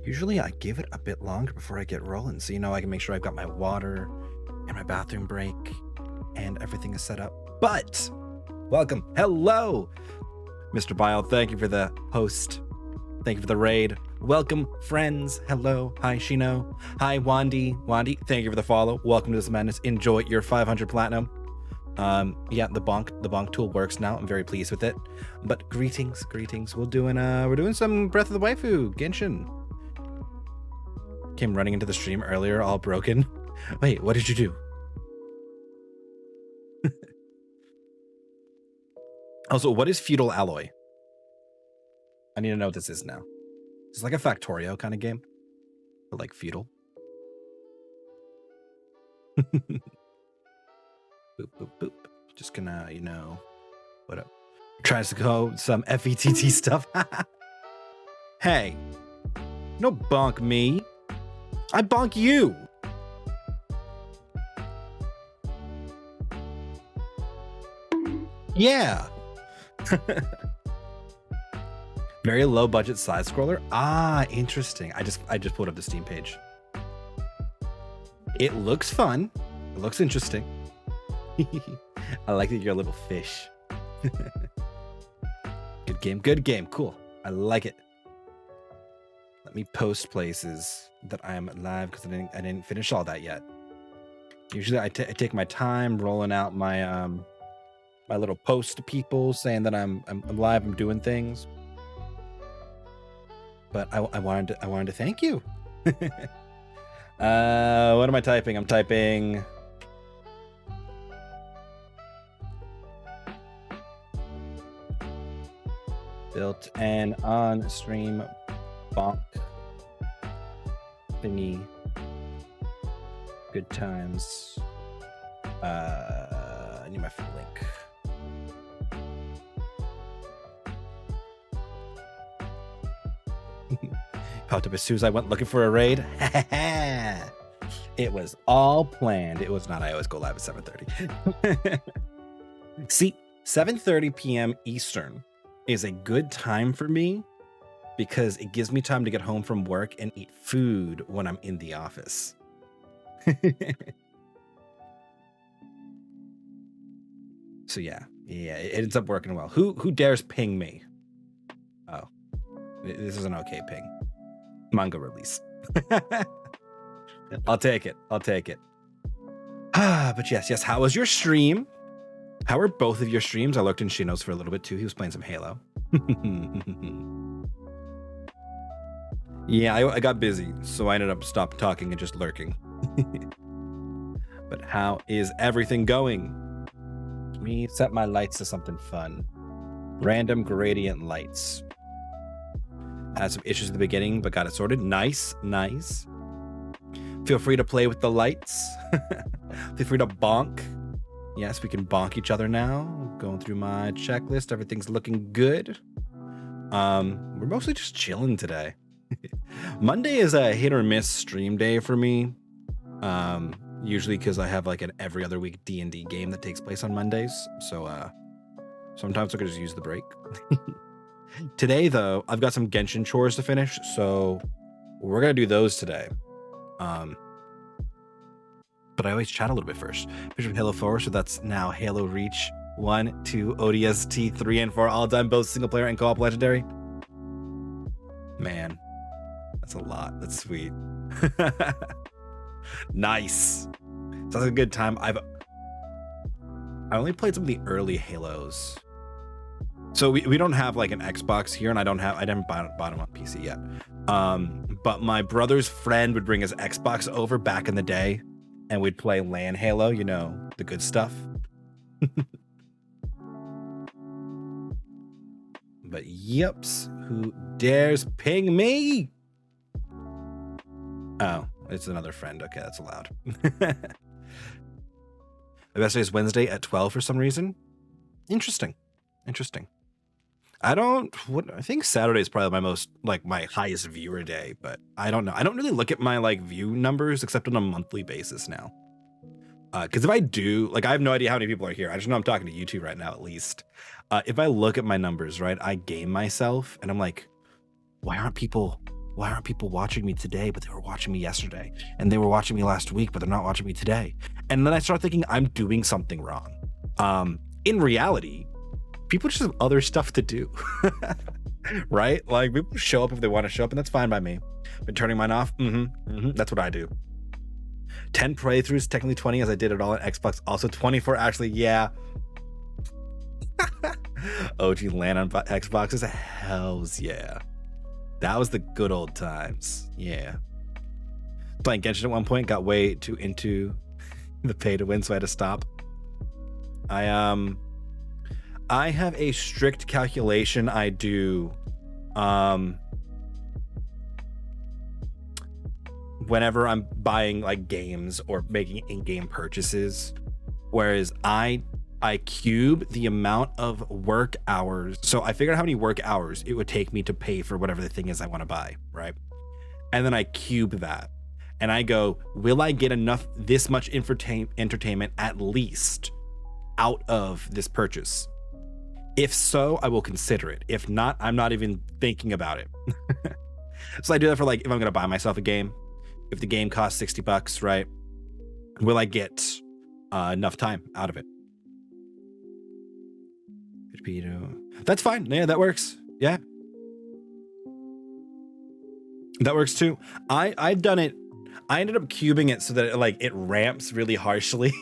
Usually I give it a bit longer before I get rolling, so I can make sure I've got my water and my bathroom break and everything is set up. But welcome, hello, Mr. Bile. Thank you for the host. Thank you for the raid. Welcome, friends. Hello. Hi, Shino. Hi, Wandy. Wandy, thank you for the follow. Welcome to this madness. Enjoy your 500 platinum. Yeah, the bonk tool works now. I'm very pleased with it. But greetings. We're doing some Breath of the Waifu Genshin. Came running into the stream earlier, all broken. Wait, what did you do? Also, what is feudal alloy? I need to know what this is now. It's like a Factorio kind of game, but like feudal. Boop, boop, boop. Just gonna, what up? Tries to go some FETT stuff. Hey, no bonk me. I bonk you. Yeah. Very low budget side scroller. Ah, interesting. I just pulled up the Steam page. It looks fun. It looks interesting. I like that you're a little fish. Good game. Cool. I like it. Let me post places that I'm live because I didn't finish all that yet. Usually I take my time rolling out my my little post to people saying that I'm live, I'm doing things. But I wanted to thank you. What am I typing? I'm typing built an on-stream bonk thingy. Good times. I need my full link. Popped up as soon as I went looking for a raid. It was all planned. It was not. I always go live at 7:30. See, 7:30 p.m. Eastern is a good time for me because it gives me time to get home from work and eat food when I'm in the office. So yeah, it ends up working well. Who dares ping me? Oh, this is an okay ping. Manga release. I'll take it. But yes. How was your stream? How are both of your streams? I looked in Shino's for a little bit too. He was playing some Halo. Yeah, I got busy, so I ended up stopped talking and just lurking. But how is everything going? Let me set my lights to something fun. Random gradient lights. Had some issues at the beginning, but got it sorted. Nice. Feel free to play with the lights. Feel free to bonk. Yes, we can bonk each other now. Going through my checklist. Everything's looking good. We're mostly just chilling today. Monday is a hit or miss stream day for me. Usually because I have like an every other week D&D game that takes place on Mondays. So sometimes I could just use the break. Today, though, I've got some Genshin chores to finish, so we're going to do those today. But I always chat a little bit first. Picture of Halo 4, so that's now Halo Reach 1, 2, ODST, 3, and 4, all time, both single player and co-op legendary. Man, that's a lot. That's sweet. Nice. Sounds like a good time. I only played some of the early Halos. So we don't have like an Xbox here, and I didn't buy them on PC yet. But my brother's friend would bring his Xbox over back in the day, and we'd play LAN Halo, the good stuff. But yeps, who dares ping me? Oh, it's another friend. Okay, that's allowed. My best day is Wednesday at 12 for some reason. Interesting. I think Saturday is probably my highest viewer day, but I don't know. I don't really look at my view numbers except on a monthly basis now. Because if I do, I have no idea how many people are here. I just know I'm talking to you two right now, at least. If I look at my numbers, right, I game myself and I'm like, why aren't people why aren't people watching me today, but they were watching me yesterday? And they were watching me last week, but they're not watching me today. And then I start thinking I'm doing something wrong. In reality, people just have other stuff to do, right? Like people show up if they want to show up, and that's fine by me. But turning mine off, that's what I do. 10 playthroughs, technically 20 as I did it all on Xbox. Also 24 actually, yeah. OG land on Xboxes, hells yeah. That was the good old times, yeah. Playing Genshin at one point, got way too into the pay to win, so I had to stop. I have a strict calculation I do whenever I'm buying like games or making in-game purchases, whereas I cube the amount of work hours. So I figured out how many work hours it would take me to pay for whatever the thing is I want to buy, right? And then I cube that. And I go, will I get enough, this much entertainment at least out of this purchase? If so, I will consider it. If not, I'm not even thinking about it. So I do that for like, if I'm going to buy myself a game, if the game costs $60, right? Will I get enough time out of it? That's fine. Yeah, that works. Yeah. That works too. I've done it. I ended up cubing it so that it ramps really harshly.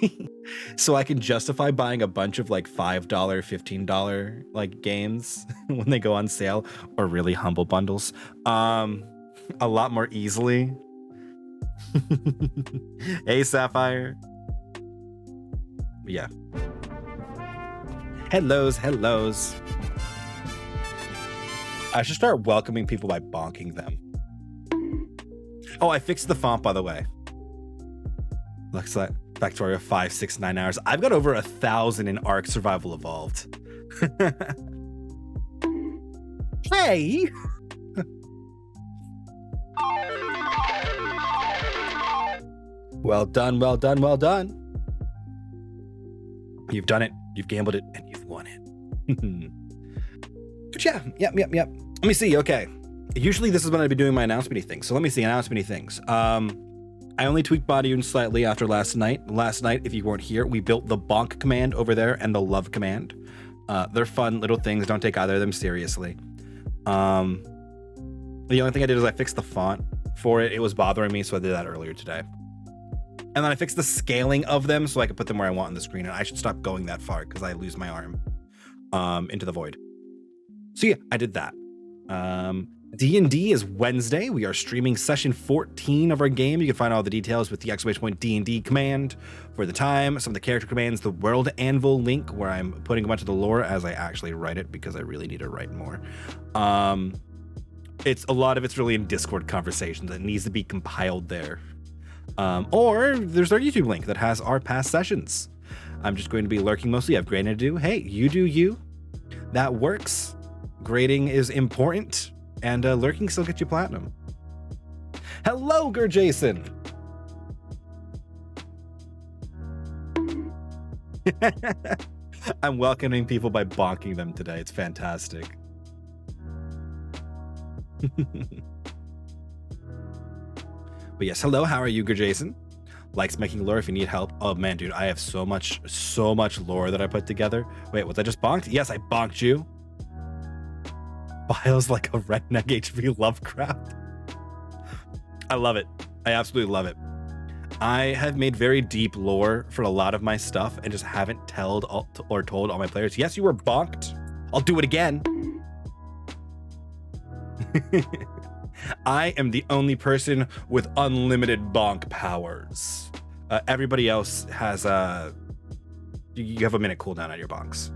So I can justify buying a bunch of like $5, $15 like games when they go on sale, or really humble bundles a lot more easily. Hey, Sapphire. Yeah. Hellos. I should start welcoming people by bonking them. Oh, I fixed the font, by the way. Looks like Factorio 5, 6, 9 hours. I've got over 1,000 in Ark Survival Evolved. Hey! Well done. You've done it. You've gambled it, and you've won it. But yeah. Let me see. Okay. Usually this is when I'd be doing my announcement-y things. So let me see, announcement-y things. I only tweaked Bodyune slightly after last night. Last night, if you weren't here, we built the bonk command over there and the love command. They're fun little things. Don't take either of them seriously. The only thing I did is I fixed the font for it. It was bothering me, so I did that earlier today. And then I fixed the scaling of them so I could put them where I want on the screen. And I should stop going that far because I lose my arm into the void. So yeah, I did that. D&D is Wednesday. We are streaming session 14 of our game. You can find all the details with the ! D&D command for the time, some of the character commands, the World Anvil link where I'm putting a bunch of the lore as I actually write it because I really need to write more. It's a lot of it's really in Discord conversations. It needs to be compiled there. Or there's our YouTube link that has our past sessions. I'm just going to be lurking mostly. I have grading to do. Hey, you do you. That works. Grading is important. And lurking still gets you platinum. Hello, Jason. I'm welcoming people by bonking them today. It's fantastic. But yes, hello. How are you, Jason? Likes making lore if you need help. Oh man, dude, I have so much lore that I put together. Wait, was I just bonked? Yes, I bonked you. Bio's like a redneck HP Lovecraft. I love it. I absolutely love it. I have made very deep lore for a lot of my stuff and just haven't told all my players, yes, you were bonked. I'll do it again. I am the only person with unlimited bonk powers. Everybody else has you have a minute cooldown on your bonks.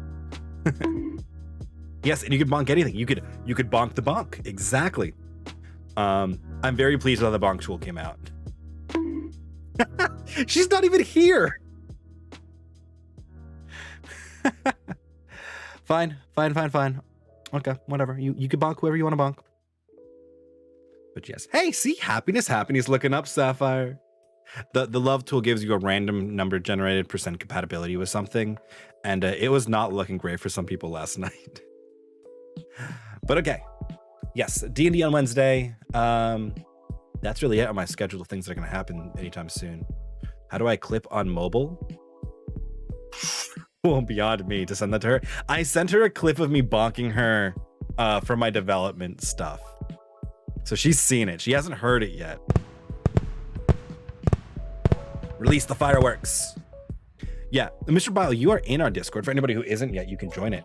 Yes, and you could bonk anything. You could bonk the bonk. Exactly. I'm very pleased with how the bonk tool came out. She's not even here. Fine. Okay, whatever. You can bonk whoever you want to bonk. But yes. Hey, see, happiness looking up, Sapphire. The love tool gives you a random number generated % compatibility with something, and it was not looking great for some people last night. But okay, Yes, D&D on Wednesday. That's really it on my schedule of things that are going to happen anytime soon. How do I clip on mobile? Well, beyond me to send that to her. I sent her a clip of me bonking her for my development stuff. So she's seen it. She hasn't heard it yet. Release the fireworks. Yeah, Mr. Bile, you are in our Discord. For anybody who isn't yet, you can join it.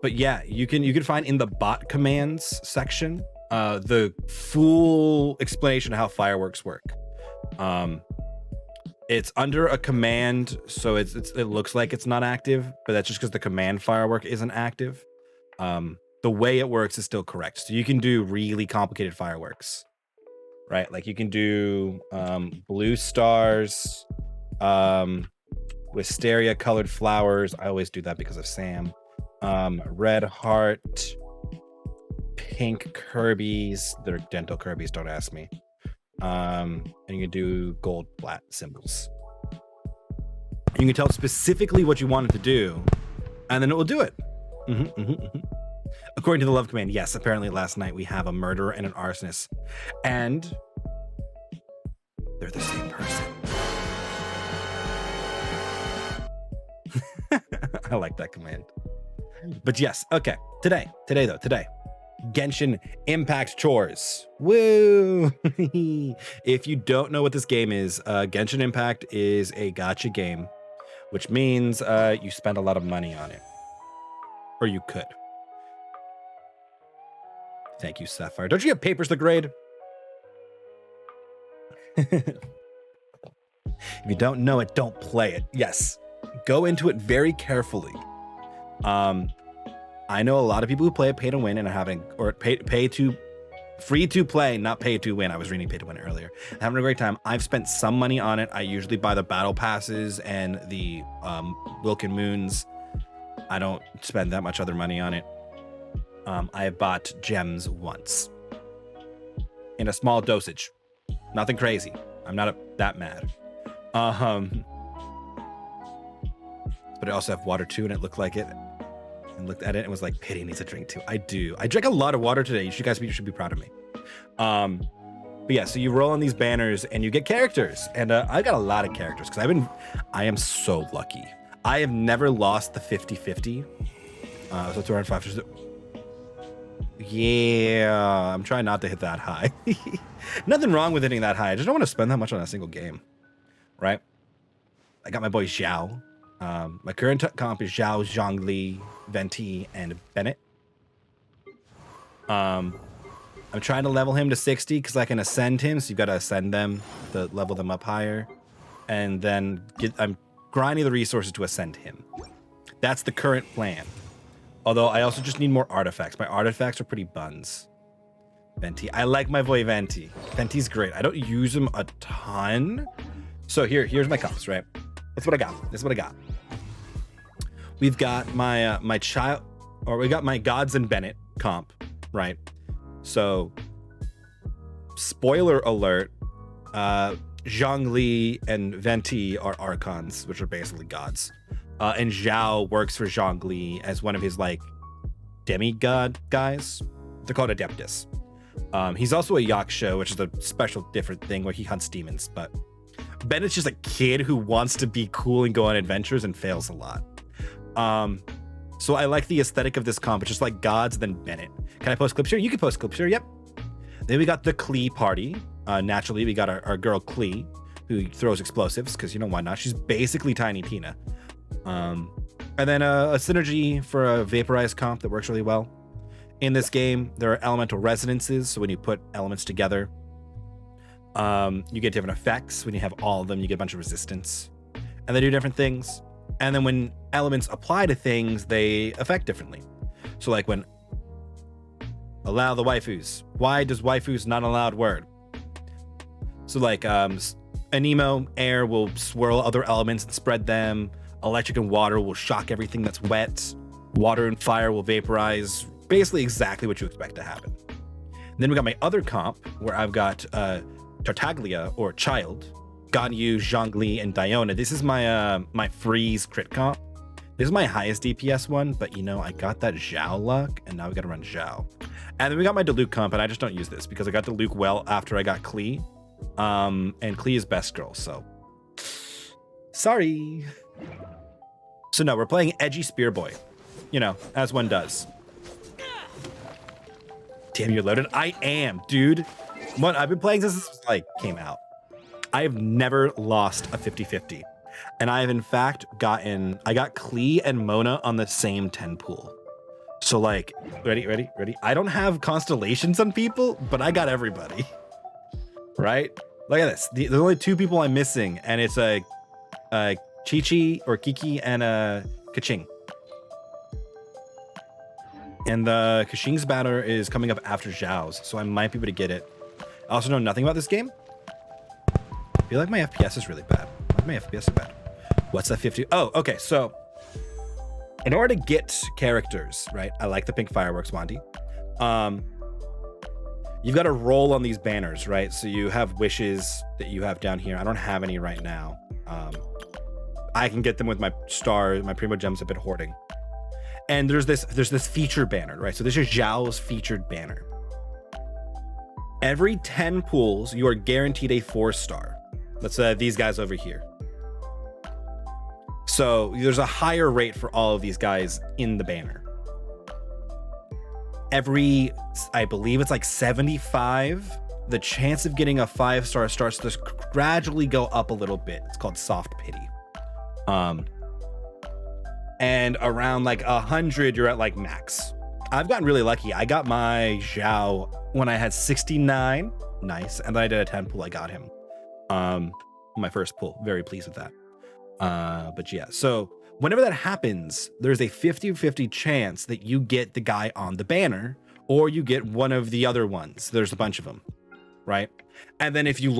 But yeah, you can find in the bot commands section the full explanation of how fireworks work. It's under a command, so it looks like it's not active, but that's just because the command firework isn't active. The way it works is still correct. So you can do really complicated fireworks, right? Like you can do blue stars, wisteria colored flowers. I always do that because of Sam. Red heart, pink Kirby's. They're dental Kirby's, don't ask me. And you can do gold flat symbols. You can tell specifically what you want it to do, and then it will do it. According to the love command, yes, apparently last night we have a murderer and an arsonist, and they're the same person. I like that command. But yes, okay. Today, Genshin Impact chores. Woo! If you don't know what this game is, Genshin Impact is a gacha game, which means you spend a lot of money on it. Or you could. Thank you, Sapphire. Don't you have papers to grade? If you don't know it, don't play it. Yes. Go into it very carefully. I know a lot of people who play it pay to win and are having, or free to play, not pay to win. I was reading pay to win earlier. Having a great time. I've spent some money on it. I usually buy the battle passes and the Wilken Moons. I don't spend that much other money on it. I have bought gems once in a small dosage. Nothing crazy. I'm not that mad. But I also have water too, and it looked like it. And looked at it and was like, Pity needs a drink too. I do. I drank a lot of water today. You guys should be proud of me. But yeah, so you roll on these banners and you get characters. And I got a lot of characters because I am so lucky. I have never lost the 50-50. So 205. Yeah, I'm trying not to hit that high. Nothing wrong with hitting that high. I just don't want to spend that much on a single game, right? I got my boy Xiao. My current comp is Xiao, Zhongli, Venti, and Bennett. I'm trying to level him to 60 because I can ascend him. So you've got to ascend them to level them up higher. And then I'm grinding the resources to ascend him. That's the current plan. Although I also just need more artifacts. My artifacts are pretty buns. Venti. I like my boy Venti. Venti's great. I don't use him a ton. So here's my comps, right? That's what I got. We've got my we got my Gods and Bennett comp, right? So spoiler alert, Zhongli and Venti are archons, which are basically gods. And Zhao works for Zhongli as one of his like demigod guys. They're called Adeptus. He's also a Yaksha, which is a special different thing where he hunts demons, but Bennett's just a kid who wants to be cool and go on adventures and fails a lot. So I like the aesthetic of this comp. It's just like gods, then Bennett. Can I post clips here? You can post clips here. Yep. Then we got the Klee party. Naturally, we got our girl Klee, who throws explosives because why not? She's basically Tiny Tina. And then a synergy for a vaporized comp that works really well. In this game, there are elemental resonances. So when you put elements together, you get different effects. When you have all of them, you get a bunch of resistance. And they do different things. And then when elements apply to things, they affect differently. So like when allow the waifus. Why does waifus not allowed word? So like Anemo, air will swirl other elements and spread them. Electric and water will shock everything that's wet. Water and fire will vaporize. Basically exactly what you expect to happen. And then we got my other comp where I've got Tartaglia or Child, Ganyu, Zhongli, and Diona. This is my my freeze crit comp. This is my highest DPS one, but you know, I got that Zhao luck, and now we gotta run Zhao. And then we got my Diluc comp, and I just don't use this because I got Diluc well after I got Klee. And Klee is best girl, so sorry. So no, we're playing edgy Spear Boy, you know, as one does. Damn, you're loaded. I am, dude. What I've been playing since this like came out. I have never lost a 50-50. And I have in fact I got Klee and Mona on the same 10 pool. So like, ready? I don't have constellations on people, but I got everybody. Right? Look at this. There's only 2 people I'm missing, and it's a Chi-Chi or Kiki and a Kaching. And the Kaching's banner is coming up after Zhao's, so I might be able to get it. I also know nothing about this game. I feel like my FPS is really bad. My FPS is bad. What's that 50? Oh, okay. So in order to get characters, right? I like the pink fireworks, Wandy. You've got to roll on these banners, right? So you have wishes that you have down here. I don't have any right now. I can get them with my star, my Primo Gems I've been hoarding. And there's this feature banner, right? So this is Zhao's featured banner. Every 10 pools, you are guaranteed a 4-star. That's these guys over here. So there's a higher rate for all of these guys in the banner. Every, I believe it's like 75, the chance of getting a 5-star starts to gradually go up a little bit. It's called soft pity. And around like 100, you're at like max. I've gotten really lucky. I got my Zhao when I had 69. Nice. And then I did a 10 pull. I got him. My first pull. Very pleased with that. But yeah, so whenever that happens, there's a 50-50 chance that you get the guy on the banner, or you get one of the other ones. There's a bunch of them, right? And then if you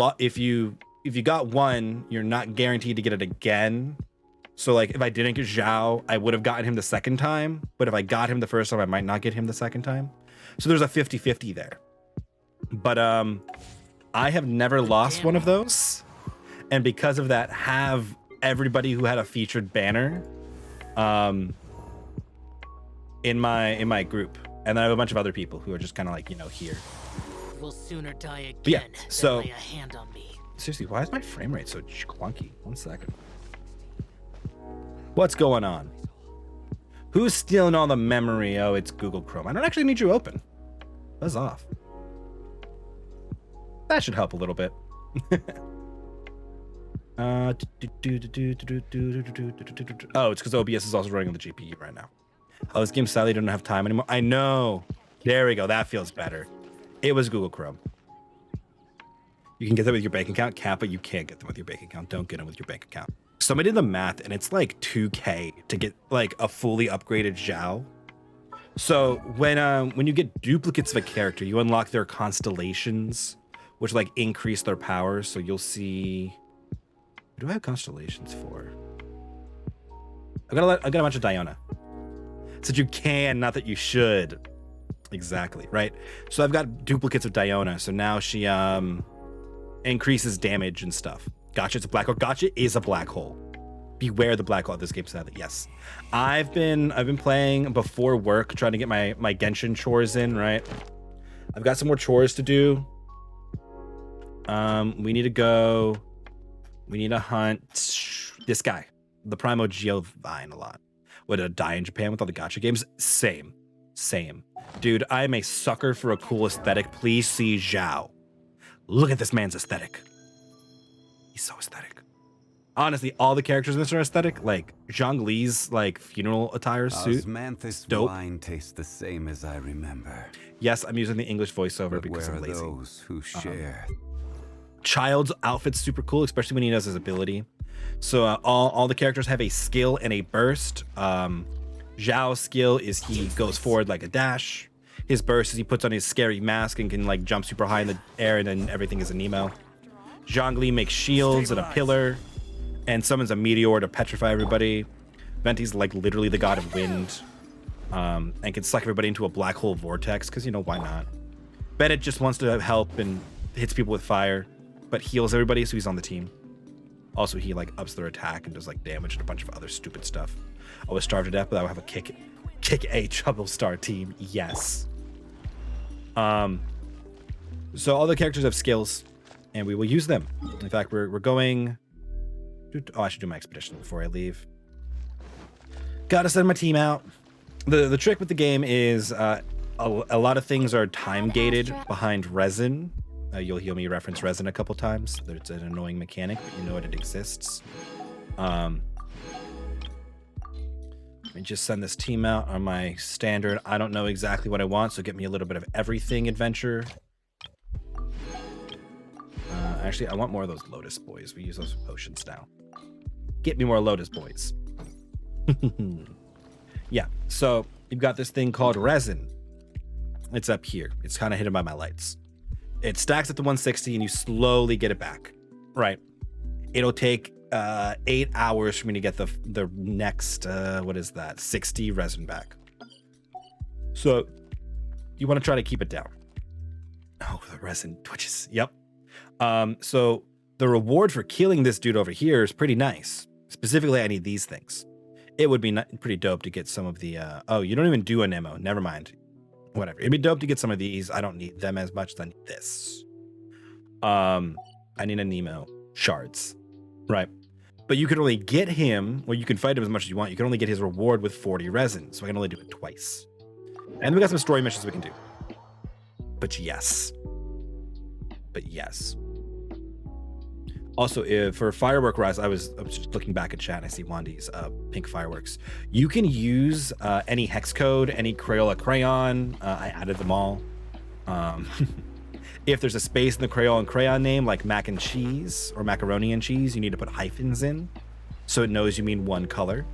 got one, you're not guaranteed to get it again. So like if I didn't get Zhao, I would have gotten him the second time. But if I got him the first time, I might not get him the second time. So there's a 50-50 there. But I have never lost one of those. And because of that, have everybody who had a featured banner in my group. And then I have a bunch of other people who are just kind of like, you know, here. We'll sooner die again yeah, so than lay a hand on me. Seriously, why is my frame rate so clunky? 1 second. What's going on? Who's stealing all the memory? Oh, it's Google Chrome. I don't actually need you open. Buzz off. That should help a little bit. Oh, it's because OBS is also running on the GPU right now. Oh, this game sadly don't have time anymore. I know. There we go. That feels better. It was Google Chrome. You can get them with your bank account, Cat, but you can't get them with your bank account. Don't get them with your bank account. Somebody did the math, and it's like 2K to get like a fully upgraded Zhao. So when you get duplicates of a character, you unlock their constellations, which like increase their powers. So you'll see. What do I have constellations for? I got a bunch of Diona. Said you can, not that you should. Exactly, right? So I've got duplicates of Diona. So now she increases damage and stuff. Gotcha, it's a black hole. Gotcha is a black hole. Beware the black hole of this game, sadly. Yes. I've been playing before work, trying to get my Genshin chores in, right? I've got some more chores to do. We need to go. We need to hunt this guy, the Primo Giovine a lot. Would it die in Japan with all the gacha games? Same. Dude, I am a sucker for a cool aesthetic. Please see Zhao. Look at this man's aesthetic. He's so aesthetic. Honestly, all the characters in this are aesthetic. Like Zhongli's like funeral attire suit. Osmanthus dope. wine tastes the same as I remember. Yes, I'm using the English voiceover But because where I'm are lazy. those who share? Child's outfit's super cool, especially when he does his ability. So all the characters have a skill and a burst. Zhao's skill is he goes forward like a dash. His burst is he puts on his scary mask and can like jump super high in the air, and then everything is a Nemo. Zhongli makes shields and a pillar, and summons a meteor to petrify everybody. Venti's like literally the god of wind, and can suck everybody into a black hole vortex, because, you know, why not? Bennett just wants to help and hits people with fire, but heals everybody, so he's on the team. Also, he like ups their attack and does like damage and a bunch of other stupid stuff. I was starved to death, but I would have a kick a trouble star team. Yes. So all the characters have skills, and we will use them. In fact, we're going. Oh, I should do my expedition before I leave. Gotta send my team out. The trick with the game is a lot of things are time gated behind resin. You'll hear me reference resin a couple times. It's an annoying mechanic, but you know it exists. Let me just send this team out on my standard. I don't know exactly what I want, so get me a little bit of everything adventure. Actually, I want more of those Lotus boys. We use those for potions now. Get me more Lotus boys. Yeah, so you've got this thing called resin. It's up here. It's kind of hidden by my lights. It stacks at the 160 and you slowly get it back. Right. It'll take 8 hours for me to get the next, what is that? 60 resin back. So you want to try to keep it down. Oh, the resin twitches. Yep. So the reward for killing this dude over here is pretty nice. Specifically, I need these things. It would be pretty dope to get some of the, oh, you don't even do an ammo. Never mind. Whatever. It'd be dope to get some of these. I don't need them as much as I need this. I need a Nemo shards. Right. But you can only get him, or you can fight him as much as you want. You can only get his reward with 40 resin. So I can only do it twice. And we got some story missions we can do. But yes. Also, for Firework Rise, I was just looking back at chat and I see Wandy's pink fireworks. You can use any hex code, any Crayola crayon. I added them all. If there's a space in the Crayola and crayon name, like mac and cheese or macaroni and cheese, you need to put hyphens in so it knows you mean one color.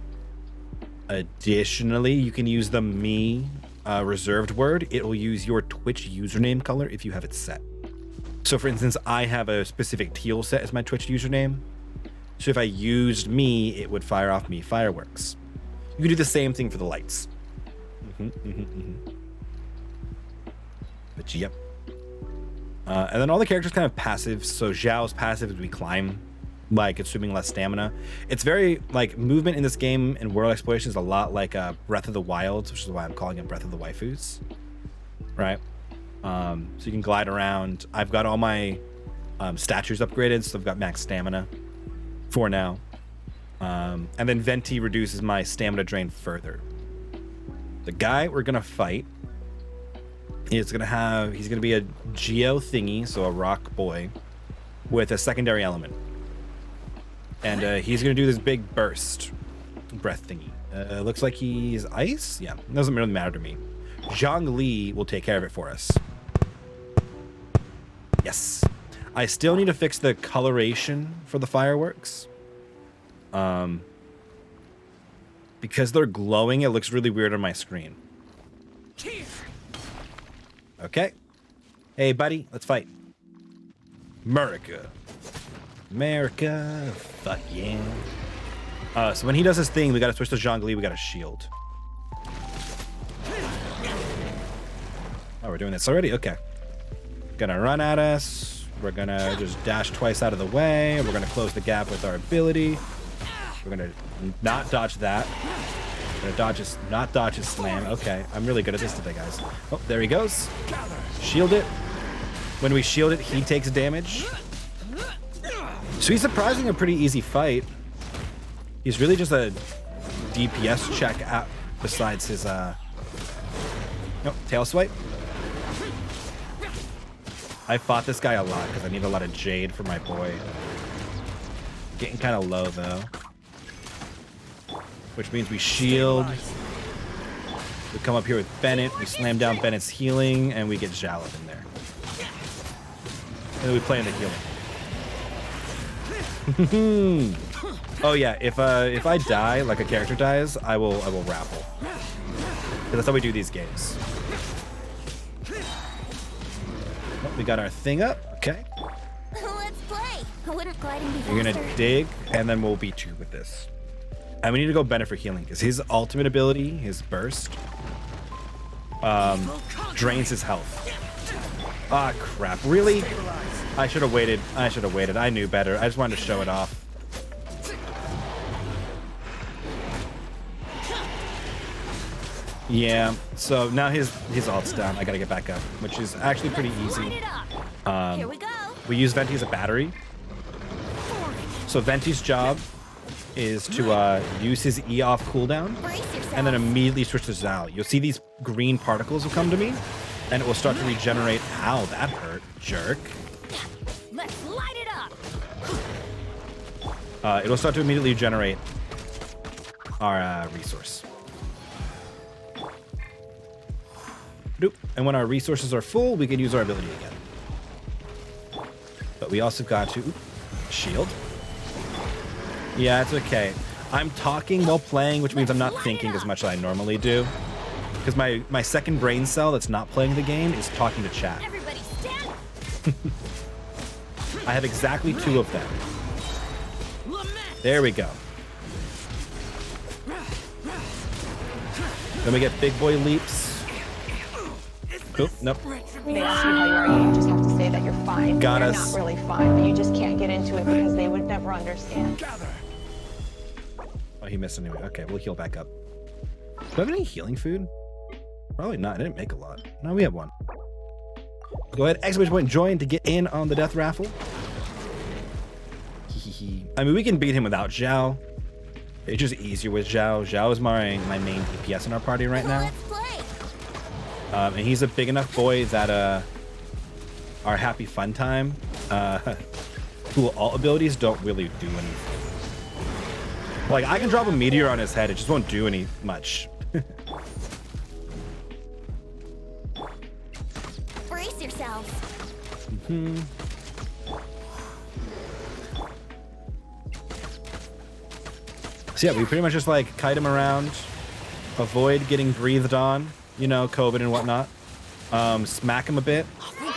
Additionally, you can use the me reserved word. It will use your Twitch username color if you have it set. So for instance, I have a specific teal set as my Twitch username. So if I used me, it would fire off me fireworks. You can do the same thing for the lights. But yep. And then all the characters kind of passive. So Zhao's passive as we climb, like consuming less stamina. It's very like movement in this game and world exploration is a lot like Breath of the Wild, which is why I'm calling it Breath of the Waifus. Right? So you can glide around. I've got all my statues upgraded, so I've got max stamina for now. And then Venti reduces my stamina drain further. The guy we're gonna fight is he's gonna be a geo thingy, so a rock boy with a secondary element. And he's gonna do this big burst breath thingy. Looks like he's ice. Yeah, it doesn't really matter to me. Zhang Li will take care of it for us. Yes. I still need to fix the coloration for the fireworks. Because they're glowing, it looks really weird on my screen. Okay. Hey, buddy, let's fight. America. Fuck yeah. So when he does his thing, we gotta switch to Zhang Li, we got a shield. Oh, we're doing this already? Okay. Gonna run at us. We're gonna just dash twice out of the way. We're gonna close the gap with our ability. We're gonna not dodge that. We're gonna not dodge his slam. Okay, I'm really good at this today, guys. Oh, there he goes. Shield it. When we shield it, he takes damage. So he's surprisingly a pretty easy fight. He's really just a DPS check out besides his tail swipe. I fought this guy a lot because I need a lot of jade for my boy. Getting kind of low though. Which means we shield. We come up here with Bennett. We slam down Bennett's healing and we get Zhao in there. And then we play in the healing. Oh yeah, if I die, like a character dies, I will raffle. Because that's how we do these games. We got our thing up. Okay. Let's play. Wouldn't gliding be You're faster? gonna dig, and then we'll beat you with this. And we need to go Bennett for healing, because his ultimate ability, his burst, drains his health. Ah, crap. Really? I should have waited. I knew better. I just wanted to show it off. Yeah, so now his ult's down. I gotta get back up, which is actually pretty Let's light easy. it up. Here we go. We use Venti as a battery. So Venti's job is to use his E off cooldown Brace yourself. and then immediately switch to Zal. You'll see these green particles will come to me and it will start to regenerate. Ow, that hurt, jerk. Let's light it up. It'll start to immediately generate our resource. Doop. And when our resources are full, we can use our ability again. But we also got to shield. Yeah, it's okay. I'm talking while playing, which means I'm not thinking as much as I normally do. Because my second brain cell that's not playing the game is talking to chat. Everybody stand. I have exactly 2 of them. There we go. Then we get big boy leaps. Oop, nope. They ask you how you are, you just have to say that you're fine. Got you're us. not really fine, but you just can't get into it because they would never understand. Oh, he missed anyway. Okay, we'll heal back up. Do I have any healing food? Probably not. I didn't make a lot. No, we have one. Go ahead, exclamation point join to get in on the death raffle. I mean, we can beat him without Zhao. It's just easier with Zhao. Zhao is my main DPS in our party right now. Let's play. And he's a big enough boy that our happy fun time cool alt abilities don't really do anything. Like, I can drop a meteor on his head, it just won't do any much. Brace yourselves. So yeah, we pretty much just like kite him around, avoid getting breathed on, you know, COVID and whatnot. Smack him a bit. Off we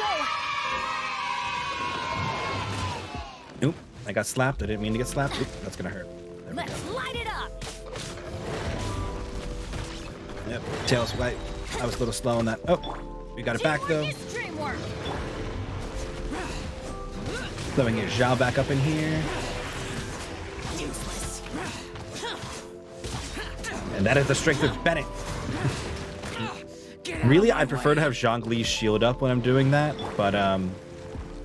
go. Oop, I got slapped. I didn't mean to get slapped. Oop, that's gonna hurt. There we go. Let's light it up. Yep, tails white. I was a little slow on that. Oh, we got it back though. Teamwork is dreamwork. Then we can get Zhao back up in here. Useless. And that is the strength of Bennett. Really, I'd prefer to have Zhongli's shield up when I'm doing that, but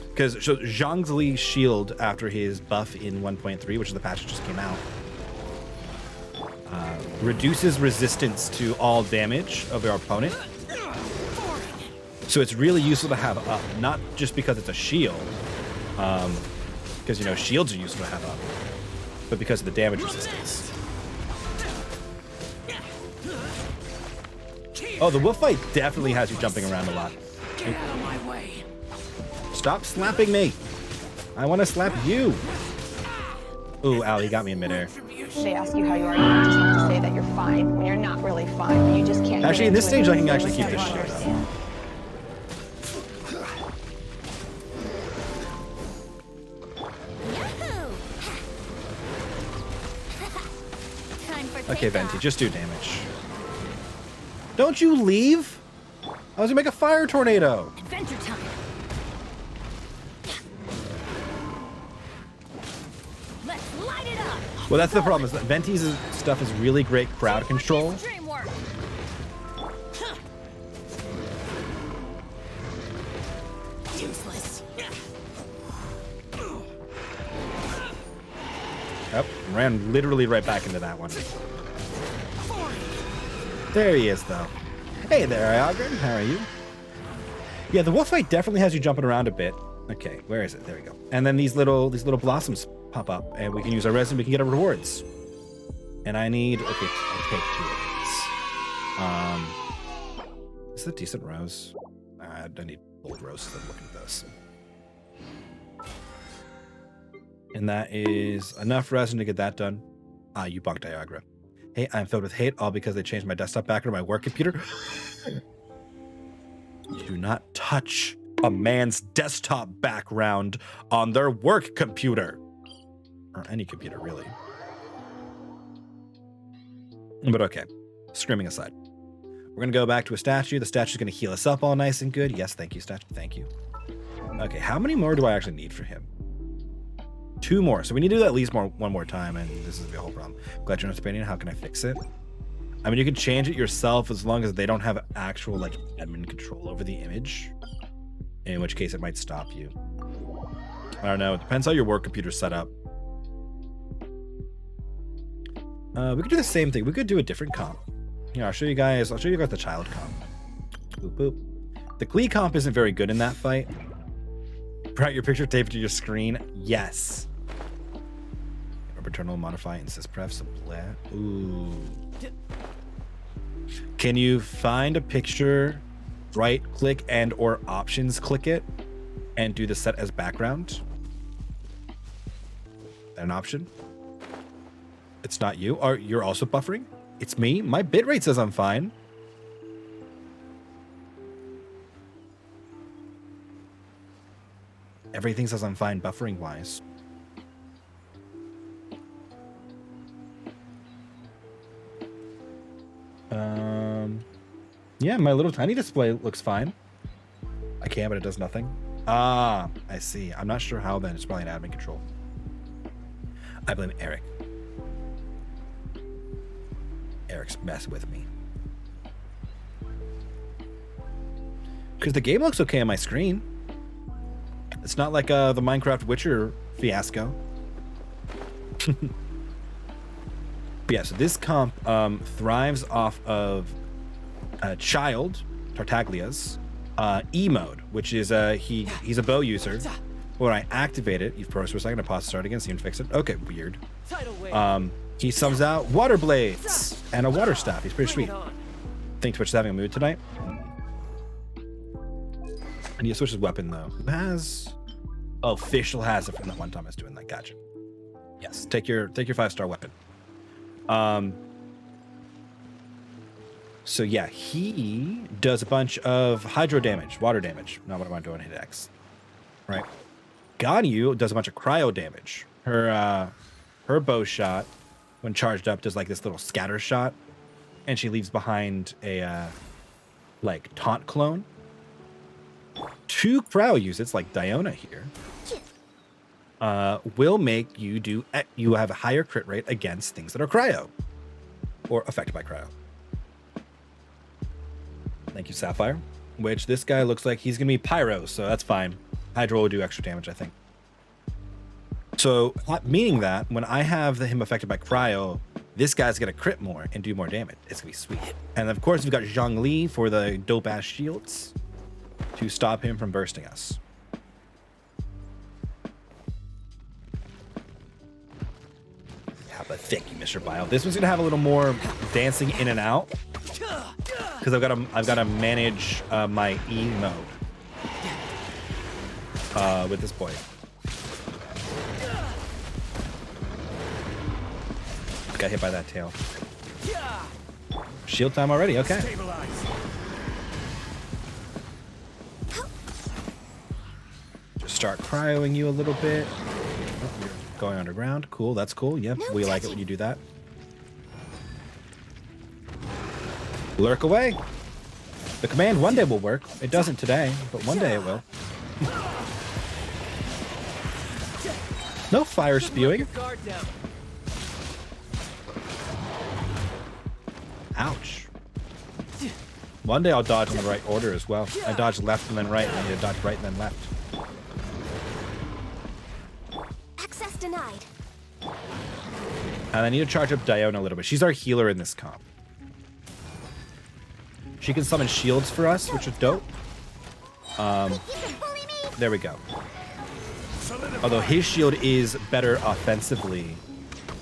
because so Zhongli's shield after his buff in 1.3, which is the patch that just came out, reduces resistance to all damage of your opponent. So it's really useful to have up, not just because it's a shield, because you know shields are useful to have up, but because of the damage resistance. Oh, the wolf fight definitely has you jumping around a lot. Get out of my way. Stop slapping me. I want to slap you. Ooh, ow, he got me in midair. They ask you how you are, you just have to say that you're fine when you're not really fine, but you just can't Actually, in get this into stage, it I can because actually they keep would this never shit up. understand. Yahoo! Time for Okay, takeoff. Venti, just do damage. Don't you leave? I was gonna make a fire tornado. Adventure time. Let's light it up. Well, that's the problem, is that Venti's stuff is really great crowd control. Dreamwork. Useless. Yep, ran literally right back into that one. There he is, though. Hey there, Iogren. How are you? Yeah, the wolf fight definitely has you jumping around a bit. Okay, where is it? There we go. And then these little blossoms pop up, and we can use our resin. We can get our rewards. And I need. Okay, I'll take 2 of these. This is a decent rose. I need gold roses. I'm looking at this. And that is enough resin to get that done. Ah, you bunked Diagra. Hey, I'm filled with hate, all because they changed my desktop background to my work computer. Do not touch a man's desktop background on their work computer. Or any computer, really. But okay, screaming aside. We're going to go back to a statue. The statue's going to heal us up all nice and good. Yes, thank you, statue. Thank you. Okay, how many more do I actually need for him? 2 more. So we need to do that at least one more time, and this is the whole problem. Glad you're not participating. How can I fix it? I mean, you can change it yourself as long as they don't have actual like admin control over the image, in which case it might stop you. I don't know. It depends how your work computer's set up. We could do the same thing. We could do a different comp. Here, I'll show you guys the child comp. Boop, boop. The Glee comp isn't very good in that fight. Brought your picture taped to your screen. Yes. Paternal modify and syspref. Ooh. Can you find a picture, right click and or options click it, and do the set as background? An option? It's not you. Or you're also buffering? It's me. My bitrate says I'm fine. Everything says I'm fine buffering wise. Yeah, my little tiny display looks fine. I can, but it does nothing. Ah, I see. I'm not sure how then. It's probably an admin control. I blame Eric. Eric's messing with me. Because the game looks okay on my screen. It's not like the Minecraft Witcher fiasco. But yeah, so this comp thrives off of Child, Tartaglia's E mode, which is he's a bow user. When I activate it, you froze for a second, I pause start again, see him fix it. Okay, weird. He sums out water blades and a water staff. He's pretty sweet. Think Twitch is having a mood tonight. I need to switch his weapon though. Who has? Oh, Fischl has it from that one time I was doing that. Gotcha. Yes, take your 5-star weapon. So yeah, he does a bunch of hydro damage, water damage. Not what I want to do on hit X. Right. Ganyu does a bunch of cryo damage. Her bow shot, when charged up, does like this little scatter shot, and she leaves behind a like taunt clone. 2 cryo users like Diona here will make you have a higher crit rate against things that are cryo or affected by cryo. Thank you, Sapphire. Which this guy looks like he's gonna be pyro, so that's fine. Hydro will do extra damage, I think. So, meaning that when I have him affected by cryo, this guy's gonna crit more and do more damage. It's gonna be sweet. And of course, we've got Zhongli for the dope ass shields to stop him from bursting us. Yeah, but thank you, Mr. Bio. This one's gonna have a little more dancing in and out because I've got to manage my E mode with this boy. Got hit by that tail. Shield time already. Okay. Just start cryoing you a little bit. Oh, you're going underground. Cool. That's cool. Yep. We like it when you do that. Lurk away. The command one day will work. It doesn't today, but one day it will. No fire spewing. Ouch. One day I'll dodge in the right order as well. I dodge left and then right, and I need to dodge right and then left. Access denied. And I need to charge up Diona a little bit. She's our healer in this comp. She can summon shields for us, which is dope. There we go. Although his shield is better offensively,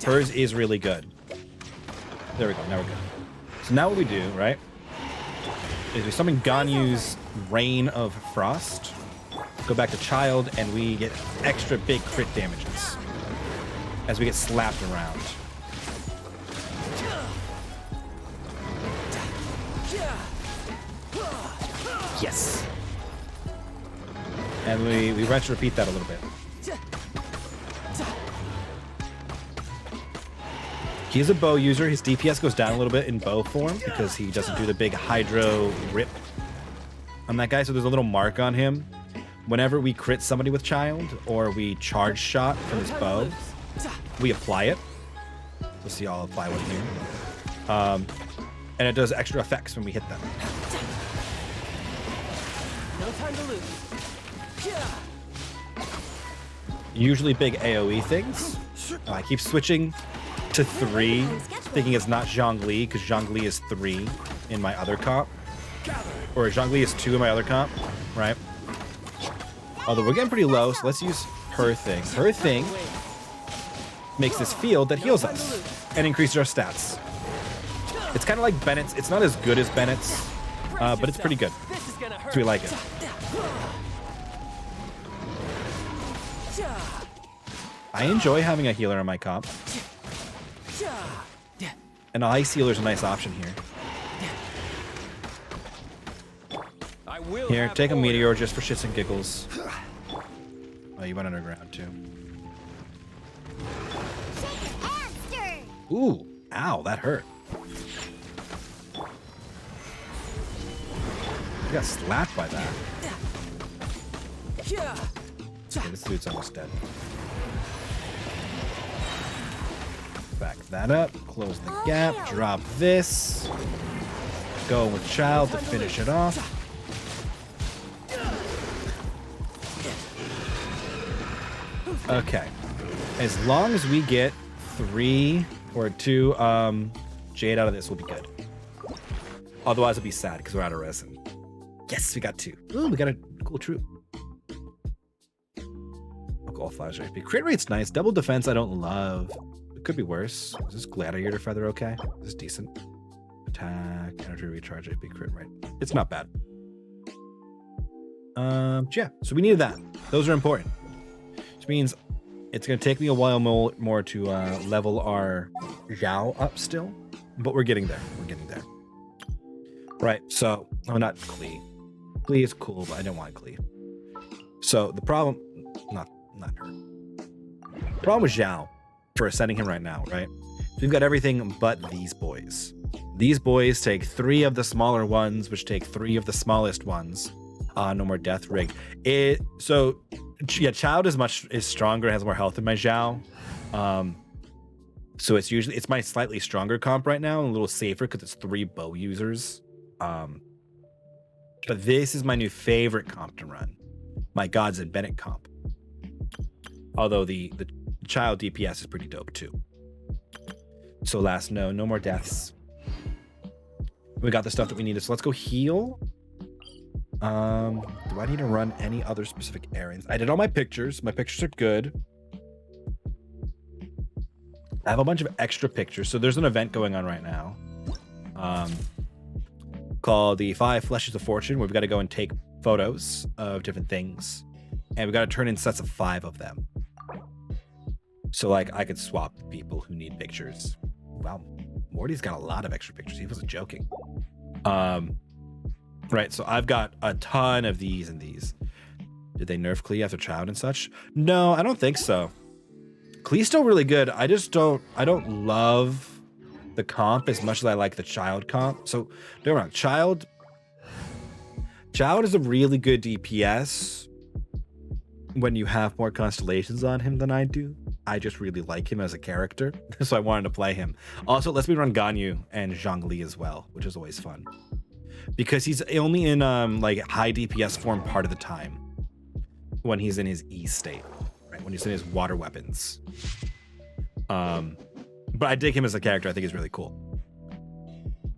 hers is really good. There we go. Now we're good. So now what we do, right, is we summon Ganyu's Rain of Frost, go back to Child, and we get extra big crit damages as we get slapped around. Yes. And we try to repeat that a little bit. He's a bow user. His DPS goes down a little bit in bow form because he doesn't do the big hydro rip on that guy. So there's a little mark on him. Whenever we crit somebody with Child or we charge shot from his bow, we apply it. We'll see, I'll apply one here. And it does extra effects when we hit them. No time to lose. Usually big AoE things. I keep switching to 3, thinking it's not Zhongli, because Zhongli is 3 in my other comp. Or Zhongli is 2 in my other comp, right? Although we're getting pretty low, so let's use her thing. Her thing makes this field that heals us and increases our stats. It's kind of like Bennett's. It's not as good as Bennett's, but it's pretty good. So we like it. I enjoy having a healer in my comp. An ice healer is a nice option here. Here, take a meteor just for shits and giggles. Oh, you went underground too. Ooh, ow, that hurt. I got slapped by that. Okay, this dude's almost dead. Back that up, close the gap, drop this. Go with Child to finish it off. Okay. As long as we get 3 or 2 Jade out of this, we'll be good. Otherwise, it'll be sad because we're out of resin. Yes, we got 2. Ooh, we got a cool troop. Alcohol flash HP. Crit rate's nice. Double defense, I don't love. It could be worse. Is this Gladiator Feather okay? Is this decent? Attack, energy recharge, AP crit rate. It's not bad. Yeah, so we needed that. Those are important. Which means it's going to take me a while more to level our Zhao up still. But we're getting there. We're getting there. Right, so... Oh, not Klee. Klee is cool, but I don't want Klee. So the problem... Not her. The problem with Zhao, for ascending him right now, right? We've got everything but these boys. These boys take 3 of the smaller ones, which take 3 of the smallest ones. No more death rig. So yeah, Child is stronger, has more health than my Zhao. So it's my slightly stronger comp right now, and a little safer because it's 3 bow users. But this is my new favorite comp to run. My Gods and Bennett comp. Although the Child DPS is pretty dope too. So no more deaths. We got the stuff that we needed. So let's go heal. Do I need to run any other specific errands? I did all my pictures. My pictures are good. I have a bunch of extra pictures. So there's an event going on right now. Called the 5 Fleshes of Fortune, where we've got to go and take photos of different things. And we've got to turn in sets of 5 of them. So like I could swap people who need pictures. Wow, Morty's got a lot of extra pictures. He wasn't joking. Right, so I've got a ton of these and these. Did they nerf Klee after Child and such? No, I don't think so. Klee's still really good. I don't love the comp as much as I like the Child comp. So don't get me wrong, Child is a really good DPS when you have more constellations on him than I do. I just really like him as a character, so I wanted to play him. Also, lets me run Ganyu and Zhongli as well, which is always fun. Because he's only in like high DPS form part of the time when he's in his E state, right? When he's in his water weapons. But I dig him as a character. I think he's really cool.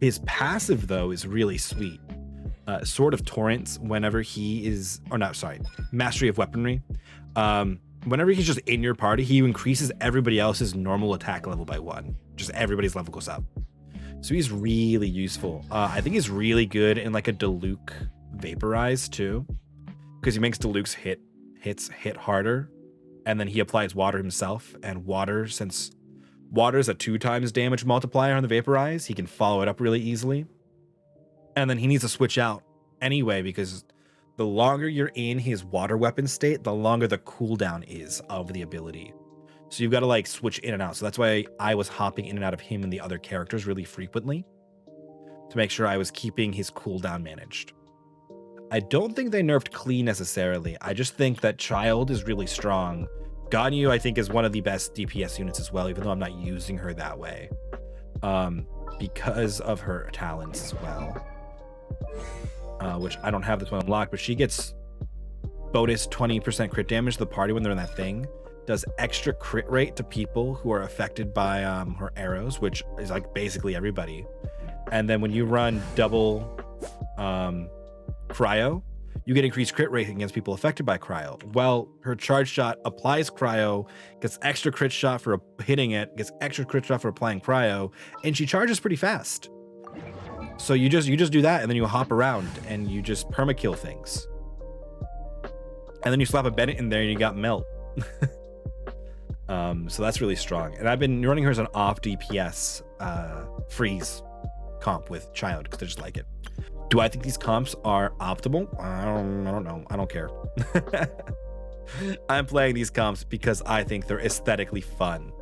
His passive though is really sweet. Sword of Torrents, whenever he is, or not, sorry, Mastery of Weaponry. Whenever he's just in your party, he increases everybody else's normal attack level by 1. Just everybody's level goes up. So he's really useful. I think he's really good in like a Diluc Vaporize too, because he makes Diluc's hits hit harder, and then he applies water himself. And water, since water is a 2 times damage multiplier on the Vaporize, he can follow it up really easily. And then he needs to switch out anyway, because the longer you're in his water weapon state, the longer the cooldown is of the ability. So you've got to like switch in and out. So that's why I was hopping in and out of him and the other characters really frequently to make sure I was keeping his cooldown managed. I don't think they nerfed Klee necessarily. I just think that Child is really strong. Ganyu, I think, is one of the best DPS units as well, even though I'm not using her that way. because of her talents as well. Which I don't have this one unlocked, but she gets bonus 20% crit damage to the party when they're in that thing. Does extra crit rate to people who are affected by her arrows, which is like basically everybody. And then when you run double cryo, you get increased crit rate against people affected by cryo. Well, her charge shot applies cryo, gets extra crit shot for hitting it, gets extra crit shot for applying cryo, and she charges pretty fast. So you just do that, and then you hop around and you just permakill things. And then you slap a Bennett in there and you got melt. So that's really strong. And I've been running her as an off DPS freeze comp with Child because I just like it. Do I think these comps are optimal? I don't know. I don't care. I'm playing these comps because I think they're aesthetically fun.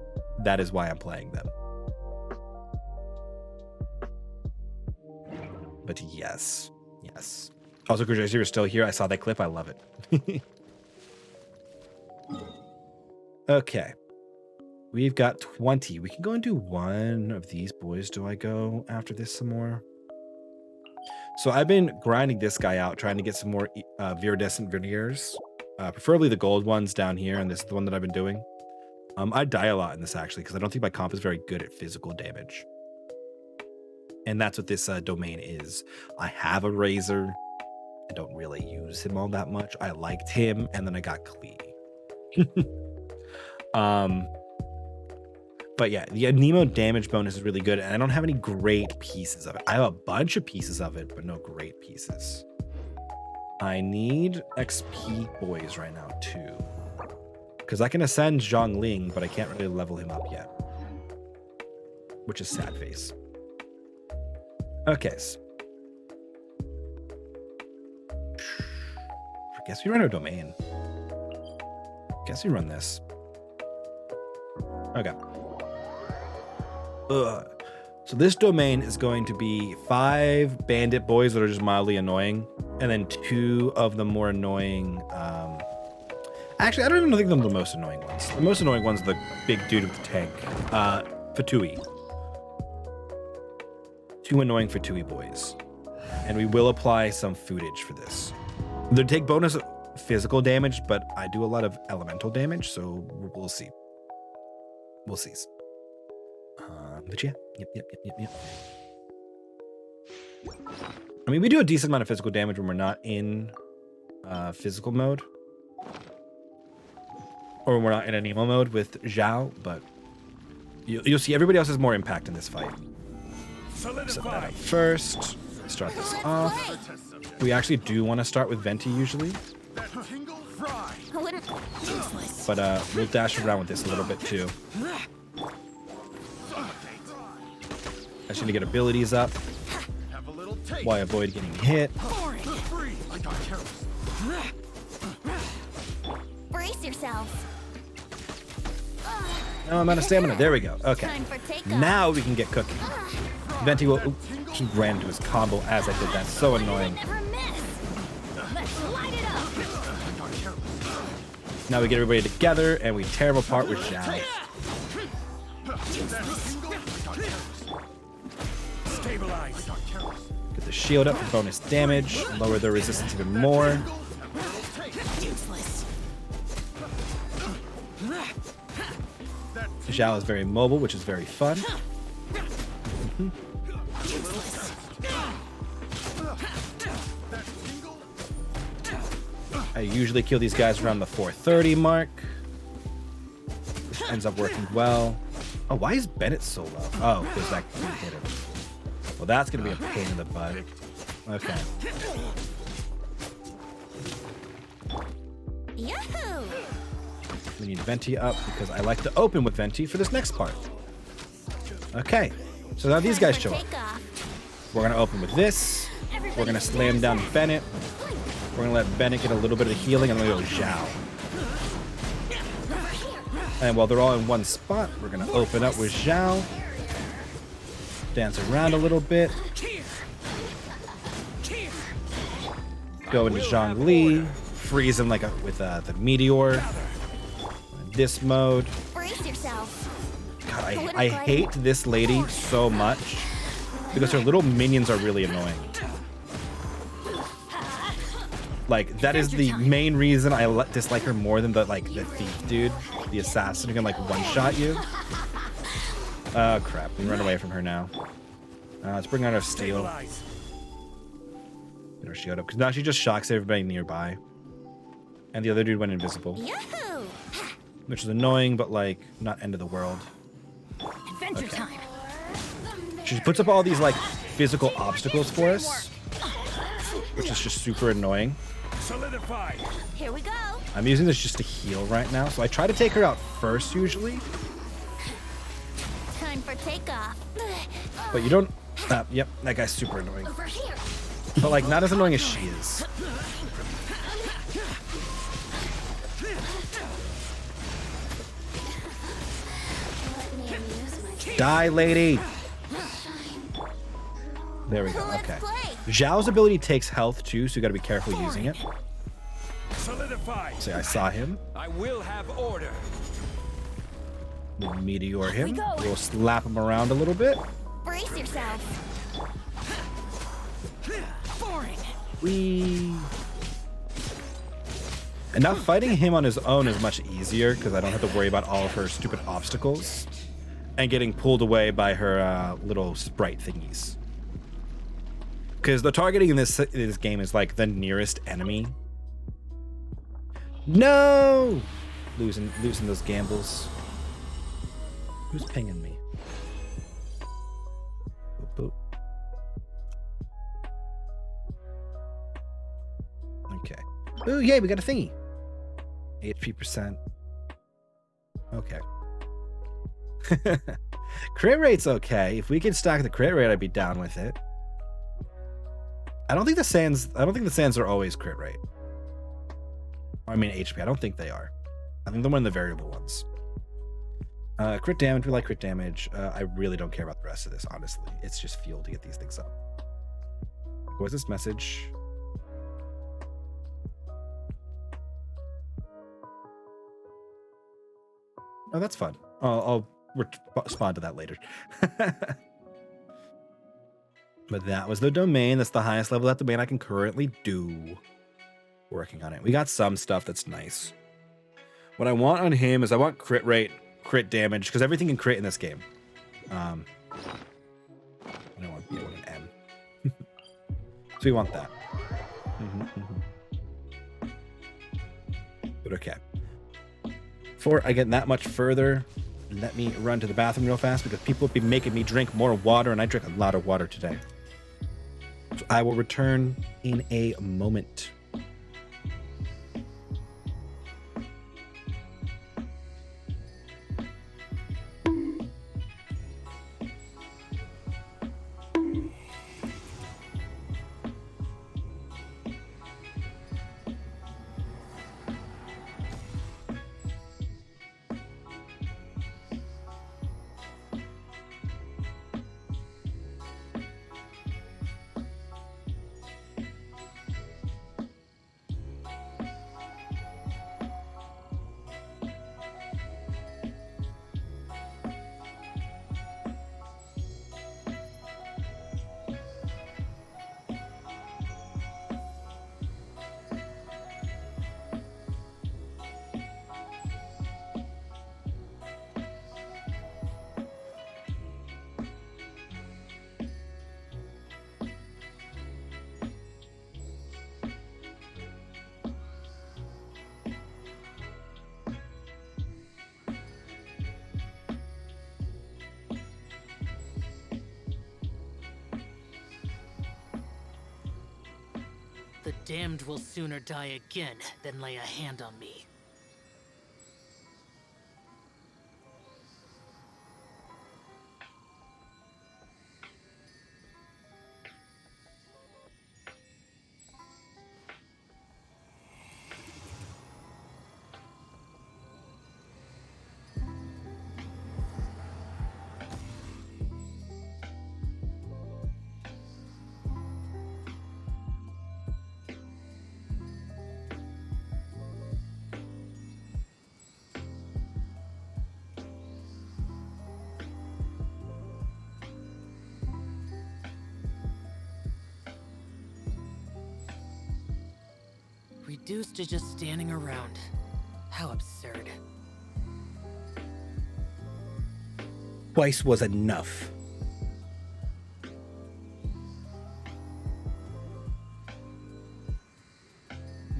That is why I'm playing them. But yes. Also, Gurjay, you're still here. I saw that clip. I love it. Okay. We've got 20. We can go and do one of these boys. Do I go after this some more? So I've been grinding this guy out, trying to get some more viridescent veneers, preferably the gold ones down here, and this is the one that I've been doing. I die a lot in this actually because I don't think my comp is very good at physical damage. And that's what this domain is. I have a Razor. I don't really use him all that much. I liked him, and then I got Klee. But yeah, the Nemo damage bonus is really good, and I don't have any great pieces of it. I have a bunch of pieces of it, but no great pieces. I need XP boys right now too, because I can ascend Zhongling, but I can't really level him up yet, which is sad face. Okay. I guess we run a domain. Guess we run this. Okay. So this domain is going to be 5 bandit boys that are just mildly annoying, and then 2 of the more annoying. Actually, I don't even think they're the most annoying ones. The most annoying one's the big dude with the tank, Fatui. 2 annoying Fatui boys, and we will apply some footage for this. They take bonus physical damage, but I do a lot of elemental damage, so we'll see. We'll see. But yeah, yep. I mean, we do a decent amount of physical damage when we're not in physical mode, or when we're not in Anemo mode with Zhao, but you'll see everybody else has more impact in this fight. Set that up first. Start this off. We actually do want to start with Venti usually, but we'll dash around with this a little bit too. I should get abilities up while I avoid getting hit. Brace yourself. No, I'm out of stamina. There we go. Okay. Now we can get cooking. Venti will... Ooh, he ran into his combo as I did that. So annoying. Now we get everybody together and we tear them apart with Zhao. Get the shield up for bonus damage. Lower their resistance even more. Zhao is very mobile, which is very fun. I usually kill these guys around the 430 mark, which ends up working well. Oh, why is Bennett so low? Oh, because that hit him. Well, that's going to be a pain in the butt. Okay. Yahoo! We need Venti up because I like to open with Venti for this next part. Okay. So now these guys show up. We're going to open with this. We're going to slam down Bennett. We're going to let Bennett get a little bit of healing, and then we'll go Zhao. And while they're all in one spot, we're going to open up with Zhao. Dance around a little bit. Go into Zhongli. Freeze him like with the meteor. In this mode. Brace yourself. God, I hate this lady so much because her little minions are really annoying. Like, that is the main reason I dislike her more than the thief dude, the assassin who can like one-shot you. Oh crap, we can run away from her now. Let's bring out our steel. Get her shield up, because now she just shocks everybody nearby. And the other dude went invisible. Yahoo! Which is annoying, but like, not end of the world. Adventure time. She puts up all these like physical obstacles for us, which is just super annoying. Solidify. Here we go. I'm using this just to heal right now, so I try to take her out first usually. Time for takeoff. But you don't. Yep, that guy's super annoying. Over here. But like, not as annoying as she is. Die, lady. There we go. Okay. Zhao's ability takes health too, so you gotta be careful using it. Solidify. See, I saw him. I will have order. We'll meteor him. go. We'll slap him around a little bit. Brace yourself. Boring. Whee! And now fighting him on his own is much easier because I don't have to worry about all of her stupid obstacles and getting pulled away by her little sprite thingies. Because the targeting in this game is like the nearest enemy. No! Losing those gambles. Who's pinging me? Boop, boop. Okay. Ooh, yay, we got a thingy. HP percent. Okay. Crit rate's okay. If we could stack the crit rate, I'd be down with it. I don't think the sands are always crit rate. I mean HP. I don't think they are. I think they're one of the variable ones. Crit damage, we like crit damage. I really don't care about the rest of this, honestly. It's just fuel to get these things up. What's this message? Oh, that's fun. I'll respond to that later. But that was the domain. That's the highest level of that domain I can currently do. Working on it. We got some stuff that's nice. What I want on him is I want crit rate, crit damage, because everything can crit in this game. I don't want B, I want an M. So we want that. But okay. Before I get that much further, let me run to the bathroom real fast because people will be making me drink more water, and I drink a lot of water today. So I will return in a moment. The damned will sooner die again than lay a hand on me. Reduced to just standing around. How absurd. Twice was enough.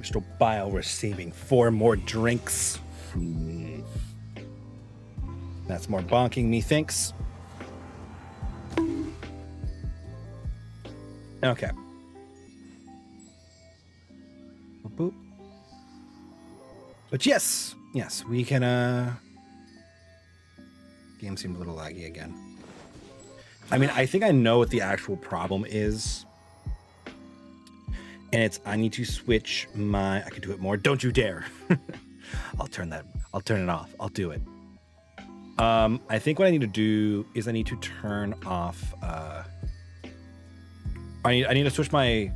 Mr. Bile receiving 4 more drinks. That's more bonking, methinks. Okay. Boop, boop. But yes, we can, game seemed a little laggy again. I mean, I think I know what the actual problem is. And it's, I need to switch my, I can do it more. Don't you dare. I'll turn it off. I'll do it. I think what I need to do is I need to turn off, I need to switch my,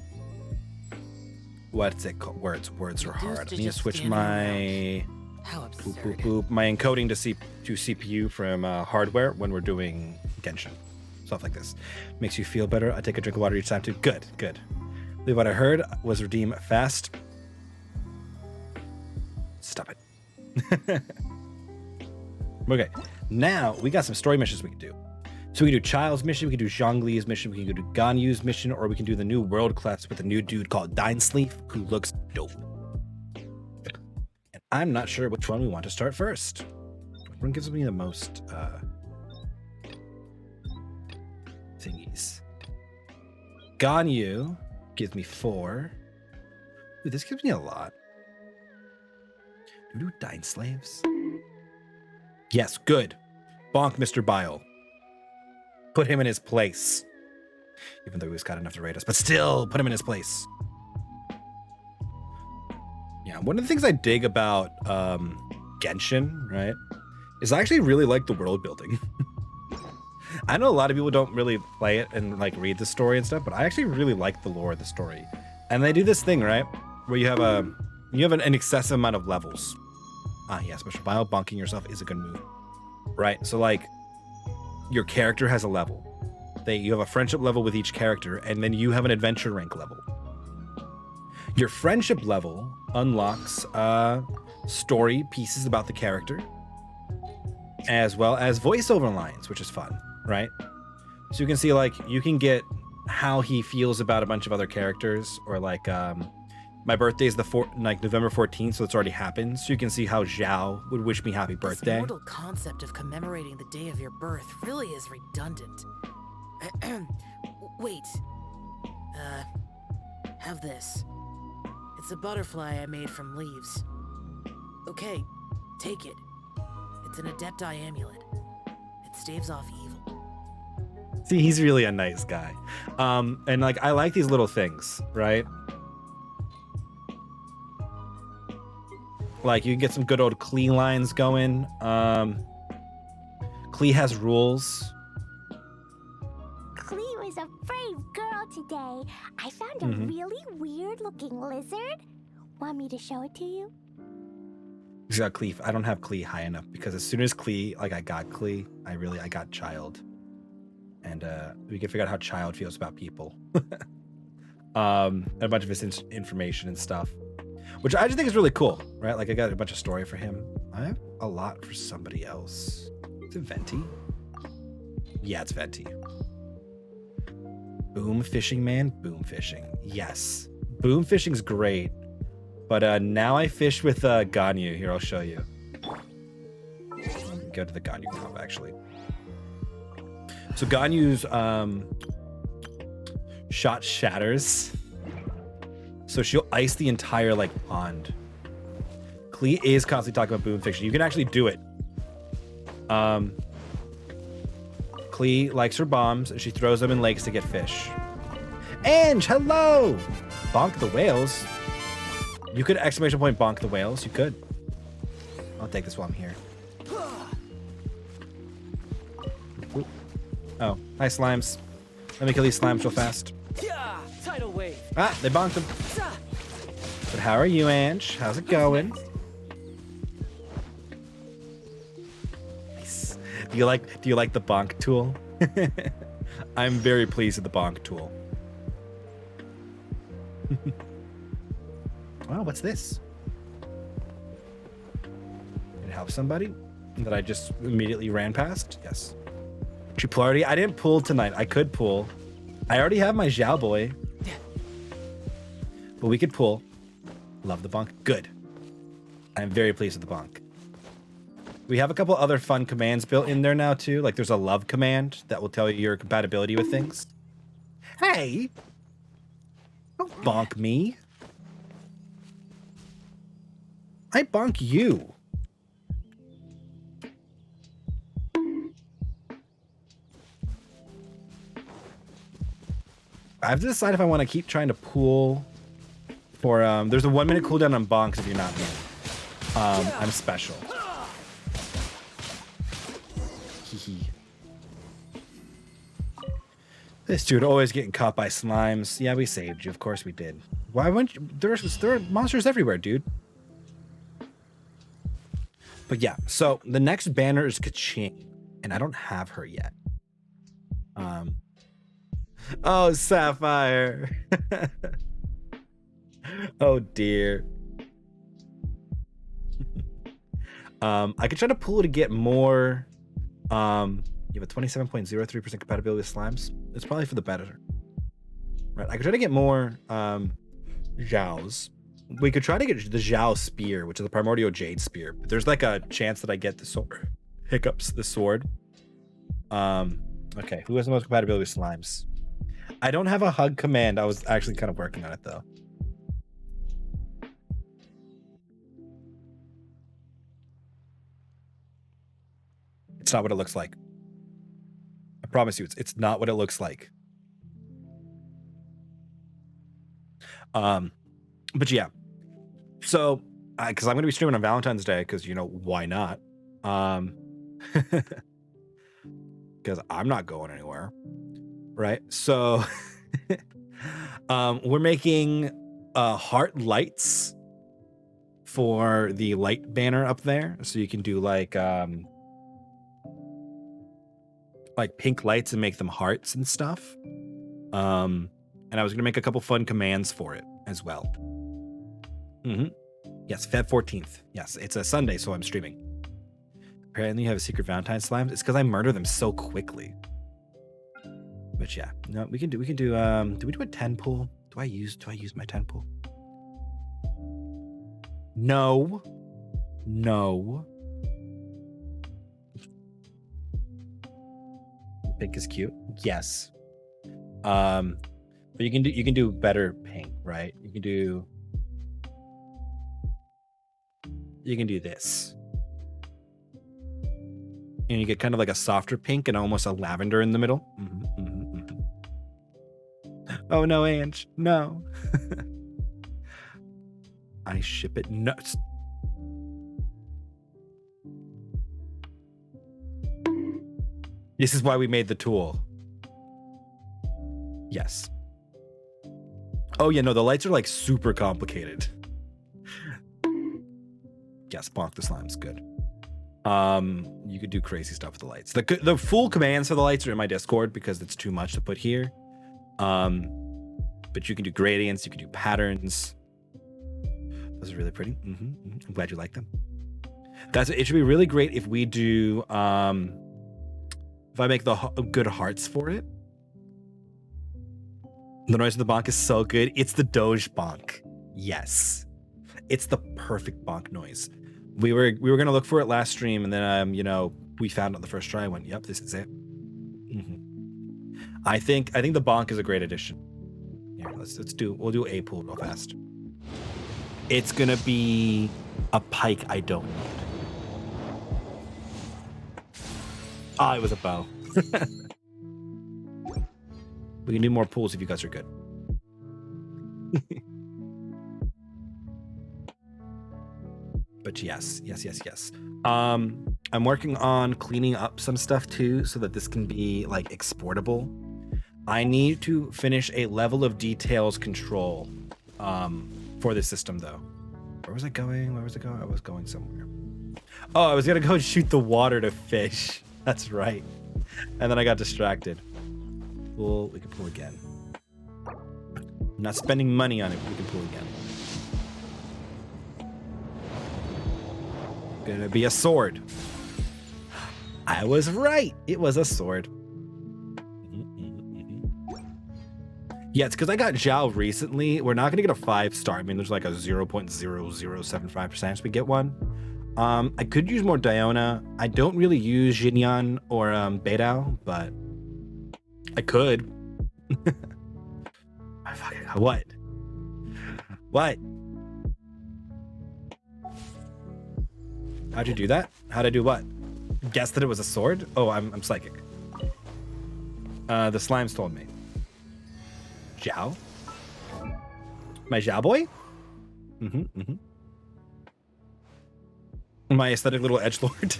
what's it called? Words are hard. I need to switch my, my encoding to CPU from hardware when we're doing Genshin. Stuff like this. Makes you feel better. I take a drink of water each time too. Good. Believe what I heard was redeem fast. Stop it. Okay, now we got some story missions we can do. So we can do Child's mission, we can do Zhongli's mission, we can do Ganyu's mission, or we can do the new world class with a new dude called Dinesleaf, who looks dope. And I'm not sure which one we want to start first. Which one gives me the most thingies? Ganyu gives me 4. Ooh, this gives me a lot. Do we do Dineslaves? Yes, good. Bonk Mr. Bile. Put him in his place. Even though he's got enough to raid us, but still put him in his place. Yeah, one of the things I dig about Genshin, right, is I actually really like the world building. I know a lot of people don't really play it and like read the story and stuff, but I actually really like the lore of the story. And they do this thing, right, where you have an excessive amount of levels. Ah, yes, Mr. Bile, bonking yourself is a good move, right? So like, your character has a level. You have a friendship level with each character, and then you have an adventure rank level. Your friendship level unlocks story pieces about the character, as well as voiceover lines, which is fun, right? So you can see, like, you can get how he feels about a bunch of other characters, or like, my birthday is November 14th, so it's already happened. So you can see how Zhao would wish me happy birthday. This mortal concept of commemorating the day of your birth really is redundant. Wait. Have this. It's a butterfly I made from leaves. Okay, take it. It's an Adepti amulet. It staves off evil. See, he's really a nice guy. And like, I like these little things, right? Like, you can get some good old Klee lines going. Klee has rules. Klee was a brave girl today. I found a really weird-looking lizard. Want me to show it to you? He's got Klee. I don't have Klee high enough, because as soon as Klee, like, I got Klee, I got Child. And we can figure out how Child feels about people. And a bunch of his information and stuff. Which I just think is really cool, right? Like, I got a bunch of story for him. I have a lot for somebody else. Is it Venti? Yeah, it's Venti. Boom fishing, man. Boom fishing. Yes. Boom fishing's great. But now I fish with Ganyu. Here, I'll show you. Go to the Ganyu comp, actually. So Ganyu's shot shatters. So she'll ice the entire, like, pond. Klee is constantly talking about boom fishing. You can actually do it. Klee likes her bombs, and she throws them in lakes to get fish. Ange, hello! Bonk the whales. You could exclamation point bonk the whales. You could. I'll take this while I'm here. Oop. Oh, hi, slimes. Let me kill these slimes real fast. Yeah, tidal wave. Ah, they bonked him. But how are you, Ange? How's it going? Nice. Do you like the bonk tool? I'm very pleased with the bonk tool. Wow, what's this? Can it help somebody that I just immediately ran past? Yes. Tripolarity. I didn't pull tonight. I could pull. I already have my Zhao boy. But we could pull. Love the bonk. Good. I'm very pleased with the bonk. We have a couple other fun commands built in there now too. Like there's a love command that will tell you your compatibility with things. Hey! Don't bonk me. I bonk you. I have to decide if I want to keep trying to pool for there's a 1 minute cooldown on bonks if you're not me. I'm special. This dude always getting caught by slimes. Yeah, we saved you. Of course we did. Why wouldn't you? There are monsters everywhere, dude. But yeah, so the next banner is Kaching, and I don't have her yet. Oh, Sapphire. Oh dear. I could try to pull to get more. You have a 27.03% compatibility with slimes. It's probably for the better. Right, I could try to get more Zhaos. We could try to get the Zhao Spear, which is a Primordial Jade Spear. But there's like a chance that I get the sword. Hiccups, the sword. Okay, who has the most compatibility with slimes? I don't have a hug command. I was actually kind of working on it though. It's not what it looks like. I promise you, it's not what it looks like. But yeah. So, because I'm going to be streaming on Valentine's Day, because, you know, why not? Because I'm not going anywhere. Right? So, we're making heart lights for the light banner up there. So you can do like pink lights and make them hearts and stuff. And I was going to make a couple fun commands for it as well. Yes, Feb 14th. Yes, it's a Sunday, so I'm streaming. Apparently you have a secret Valentine slimes. It's because I murder them so quickly. But yeah, no, we can do, do we do a 10 pull? Do I use my 10 pull? No. Pink is cute. Yes. But you can do better pink, right? You can do this. And you get kind of like a softer pink and almost a lavender in the middle. Oh no, Ange. No. I ship it nuts. This is why we made the tool. Yes. Oh yeah, no, the lights are like super complicated. Yes, bonk the slime's good. You could do crazy stuff with the lights. The full commands for the lights are in my Discord because it's too much to put here. But you can do gradients, you can do patterns. Those are really pretty. I'm glad you like them. It should be really great if we do if I make the good hearts for it. The noise of the bonk is so good. It's the Doge bonk. Yes. It's the perfect bonk noise. We were gonna look for it last stream, and then you know, we found it on the first try. I went, yep, this is it. I think the bonk is a great addition. Yeah, we'll do a pool real fast. It's gonna be a pike I don't need. It was a bow. We can do more pools if you guys are good. But yes. I'm working on cleaning up some stuff too, so that this can be like exportable. I need to finish a level of details control for this system though. Where was I going? I was going somewhere. Oh, I was gonna go shoot the water to fish. That's right. And then I got distracted. Well, we can pull again. I'm not spending money on it, but we can pull again. Gonna be a sword. I was right. It was a sword. Yeah, it's because I got Zhao recently. We're not gonna get a 5-star. I mean, there's like a 0.0075% chance we get one. I could use more Diona. I don't really use Jinyan or Beidao, but I could. What? What? How'd you do that? How'd I do what? Guess that it was a sword? Oh, I'm psychic. The slimes told me. Zhao? My Zhao boy? My aesthetic little edgelord.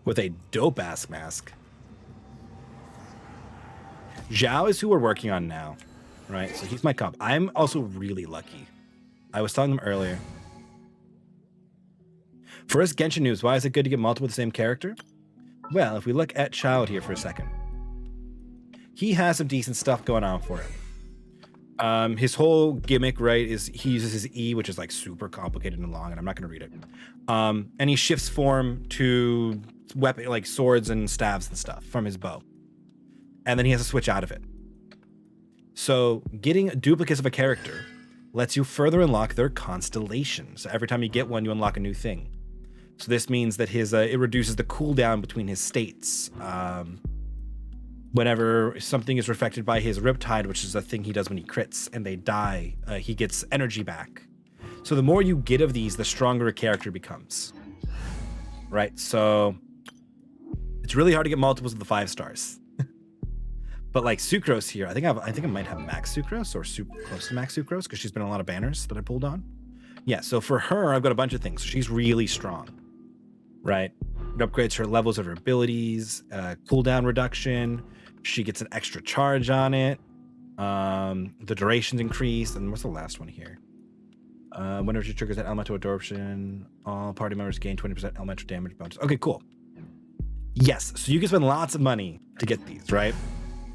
With a dope-ass mask. Zhao is who we're working on now. Right? So he's my comp. I'm also really lucky. I was telling them earlier. For us Genshin news, why is it good to get multiple of the same character? Well, if we look at Child here for a second. He has some decent stuff going on for him. His whole gimmick, right, is he uses his E, which is like super complicated and long, and I'm not going to read it. And he shifts form to weapon, like swords and staves and stuff from his bow. And then he has to switch out of it. So getting duplicates of a character lets you further unlock their constellation. So every time you get one, you unlock a new thing. So this means that his it reduces the cooldown between his states. Whenever something is reflected by his Riptide, which is a thing he does when he crits and they die, he gets energy back. So the more you get of these, the stronger a character becomes. Right? So it's really hard to get multiples of the 5 stars. But like Sucrose here, I think I might have max Sucrose or close to max Sucrose because she's been in a lot of banners that I pulled on. Yeah, so for her, I've got a bunch of things. So she's really strong, right? It upgrades her levels of her abilities, cooldown reduction. She gets an extra charge on it. The duration's increased. And what's the last one here? Whenever she triggers that elemental absorption, all party members gain 20% elemental damage bonus. Okay, cool. Yes, so you can spend lots of money to get these, right?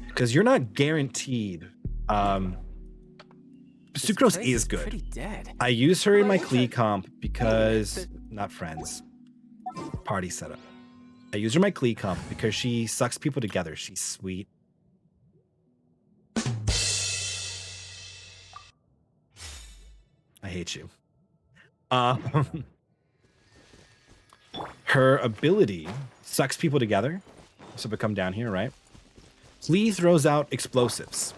Because you're not guaranteed. Sucrose is good. Pretty dead. I use her in my Klee comp because not friends. Party setup. I use her in my Klee comp because she sucks people together. She's sweet. I hate you. Her ability sucks people together. So if I come down here, right? Klee throws out explosives.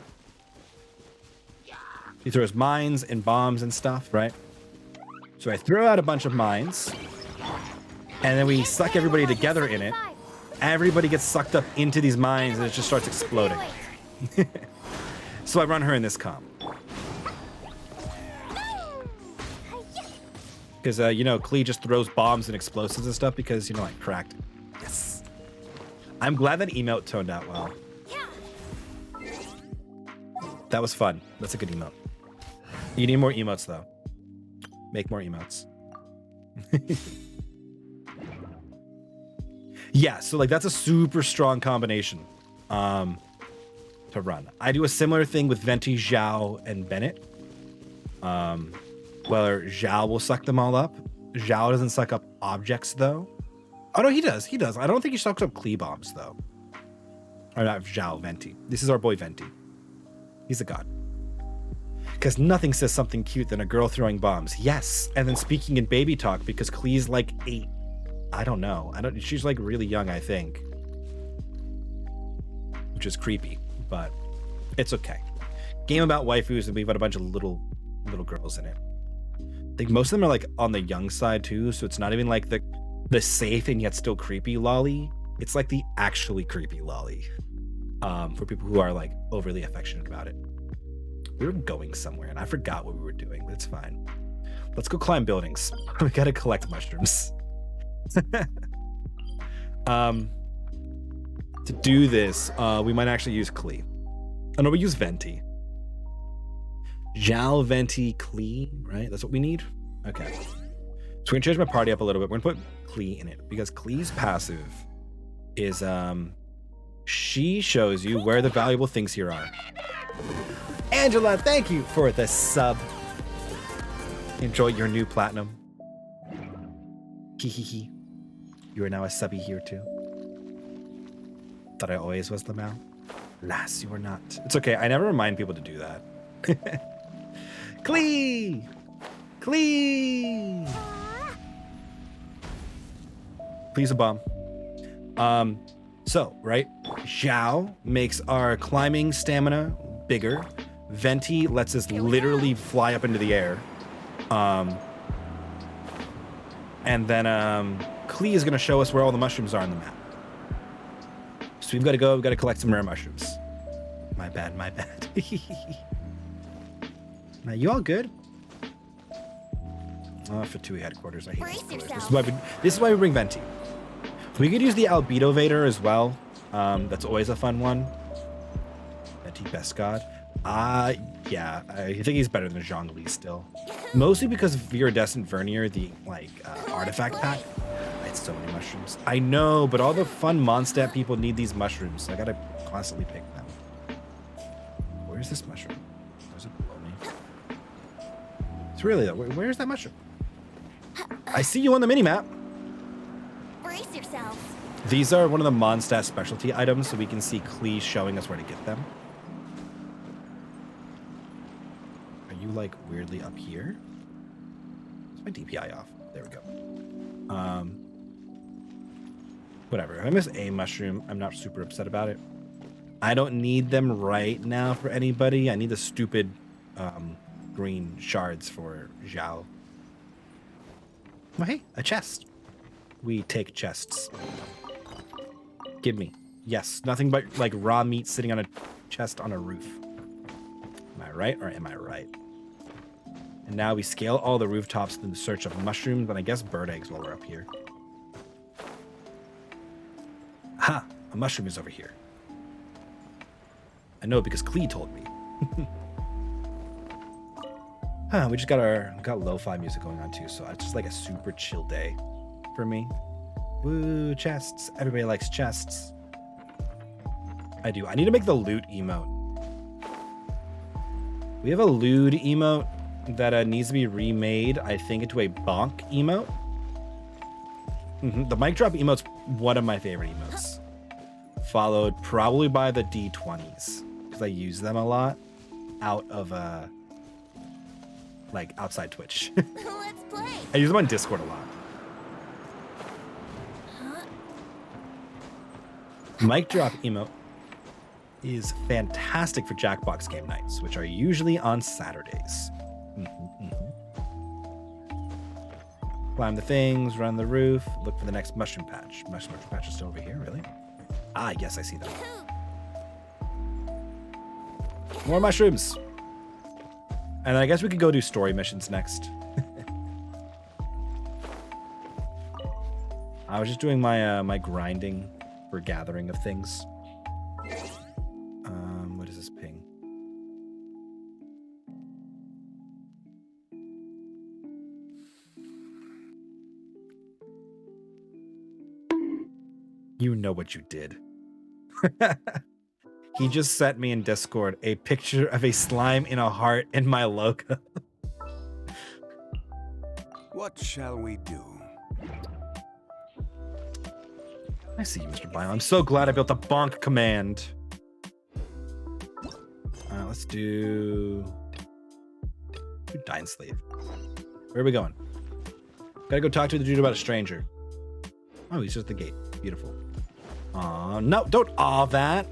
He throws mines and bombs and stuff, right? So I throw out a bunch of mines, and then we suck everybody together in it. Everybody gets sucked up into these mines, and it just starts exploding. So I run her in this comp. Because, Klee just throws bombs and explosives and stuff because, like, cracked. Yes. I'm glad that emote toned out well. That was fun. That's a good emote. You need more emotes, though. Make more emotes. Yeah, so like that's a super strong combination to run. I do a similar thing with Venti, Zhao, and Bennett. Where Zhao will suck them all up. Zhao doesn't suck up objects, though. Oh, no, he does. He does. I don't think he sucks up Klee bombs, though. Or not Zhao, Venti. This is our boy Venti. He's a god. Because nothing says something cute than a girl throwing bombs. Yes. And then speaking in baby talk because Klee's like 8. I don't know. She's like really young, I think. Which is creepy, but it's okay. Game about waifus and we've got a bunch of little girls in it. I think most of them are like on the young side too, so it's not even like the safe and yet still creepy lolly. It's like the actually creepy lolly. For people who are like overly affectionate about it. We were going somewhere and I forgot what we were doing, but it's fine. Let's go climb buildings. We gotta collect mushrooms. To do this, we might actually use Klee. Oh no, we use Venti. Zhao, Venti, Klee, right? That's what we need? Okay. So we're gonna change my party up a little bit. We're gonna put Klee in it because Klee's passive is she shows you where the valuable things here are. Angela, thank you for the sub. Enjoy your new platinum. Hehehe. You are now a subby here too. Thought I always was Lamau. Alas, you were not. It's okay. I never remind people to do that. Clee! Clee! Please a bomb. So, right? Zhao makes our climbing stamina bigger. Venti lets us literally fly up into the air. And then Klee is going to show us where all the mushrooms are on the map. So we've got to go. We've got to collect some rare mushrooms. My bad, my bad. Now, you all good? Oh, Fatui headquarters. I hate Brace headquarters. yourself. This is why we bring Venti. We could use the Albedo Vader as well. That's always a fun one. Venti, best god. Yeah, I think he's better than Zhongli still. Mostly because of Viridescent Vernier, the artifact pack. I had so many mushrooms. I know, but all the fun Mondstadt people need these mushrooms, so I gotta constantly pick them. Where's this mushroom? Does it below me? It's really though. Where's that mushroom? I see you on the minimap. Brace yourself. These are one of the Mondstadt specialty items, so we can see Klee showing us where to get them. Are you like weirdly up here? Is my DPI off? There we go. Whatever. If I miss a mushroom, I'm not super upset about it. I don't need them right now for anybody. I need the stupid green shards for Zhao. Oh, hey, a chest. We take chests. Give me. Yes, nothing but like raw meat sitting on a chest on a roof. Am I right or am I right? And now we scale all the rooftops in the search of mushrooms and I guess bird eggs while we're up here. Ha! A mushroom is over here. I know because Klee told me. We just got lo-fi music going on too, so it's just like a super chill day for me. Woo, chests. Everybody likes chests. I do. I need to make the loot emote. We have a lewd emote that needs to be remade, I think, into a bonk emote. The mic drop emote's one of my favorite emotes. Followed probably by the D20s, because I use them a lot out of like outside Twitch. Let's play. I use them on Discord a lot. Mic drop emote is fantastic for Jackbox game nights, which are usually on Saturdays. Climb the things, run the roof, look for the next mushroom patch. Mushroom patch is still over here, really? Ah, yes, I see that. More mushrooms. And I guess we could go do story missions next. I was just doing my my grinding for gathering of things. What is this ping? You know what you did. He just sent me in Discord a picture of a slime in a heart in my logo. What shall we do? I see you, Mr. Bile. I'm so glad I built the bonk command. Let's do Dine Slave. Where are we going? Gotta go talk to the dude about a stranger. Oh, he's just at the gate. Beautiful. Aw, no, don't aw that.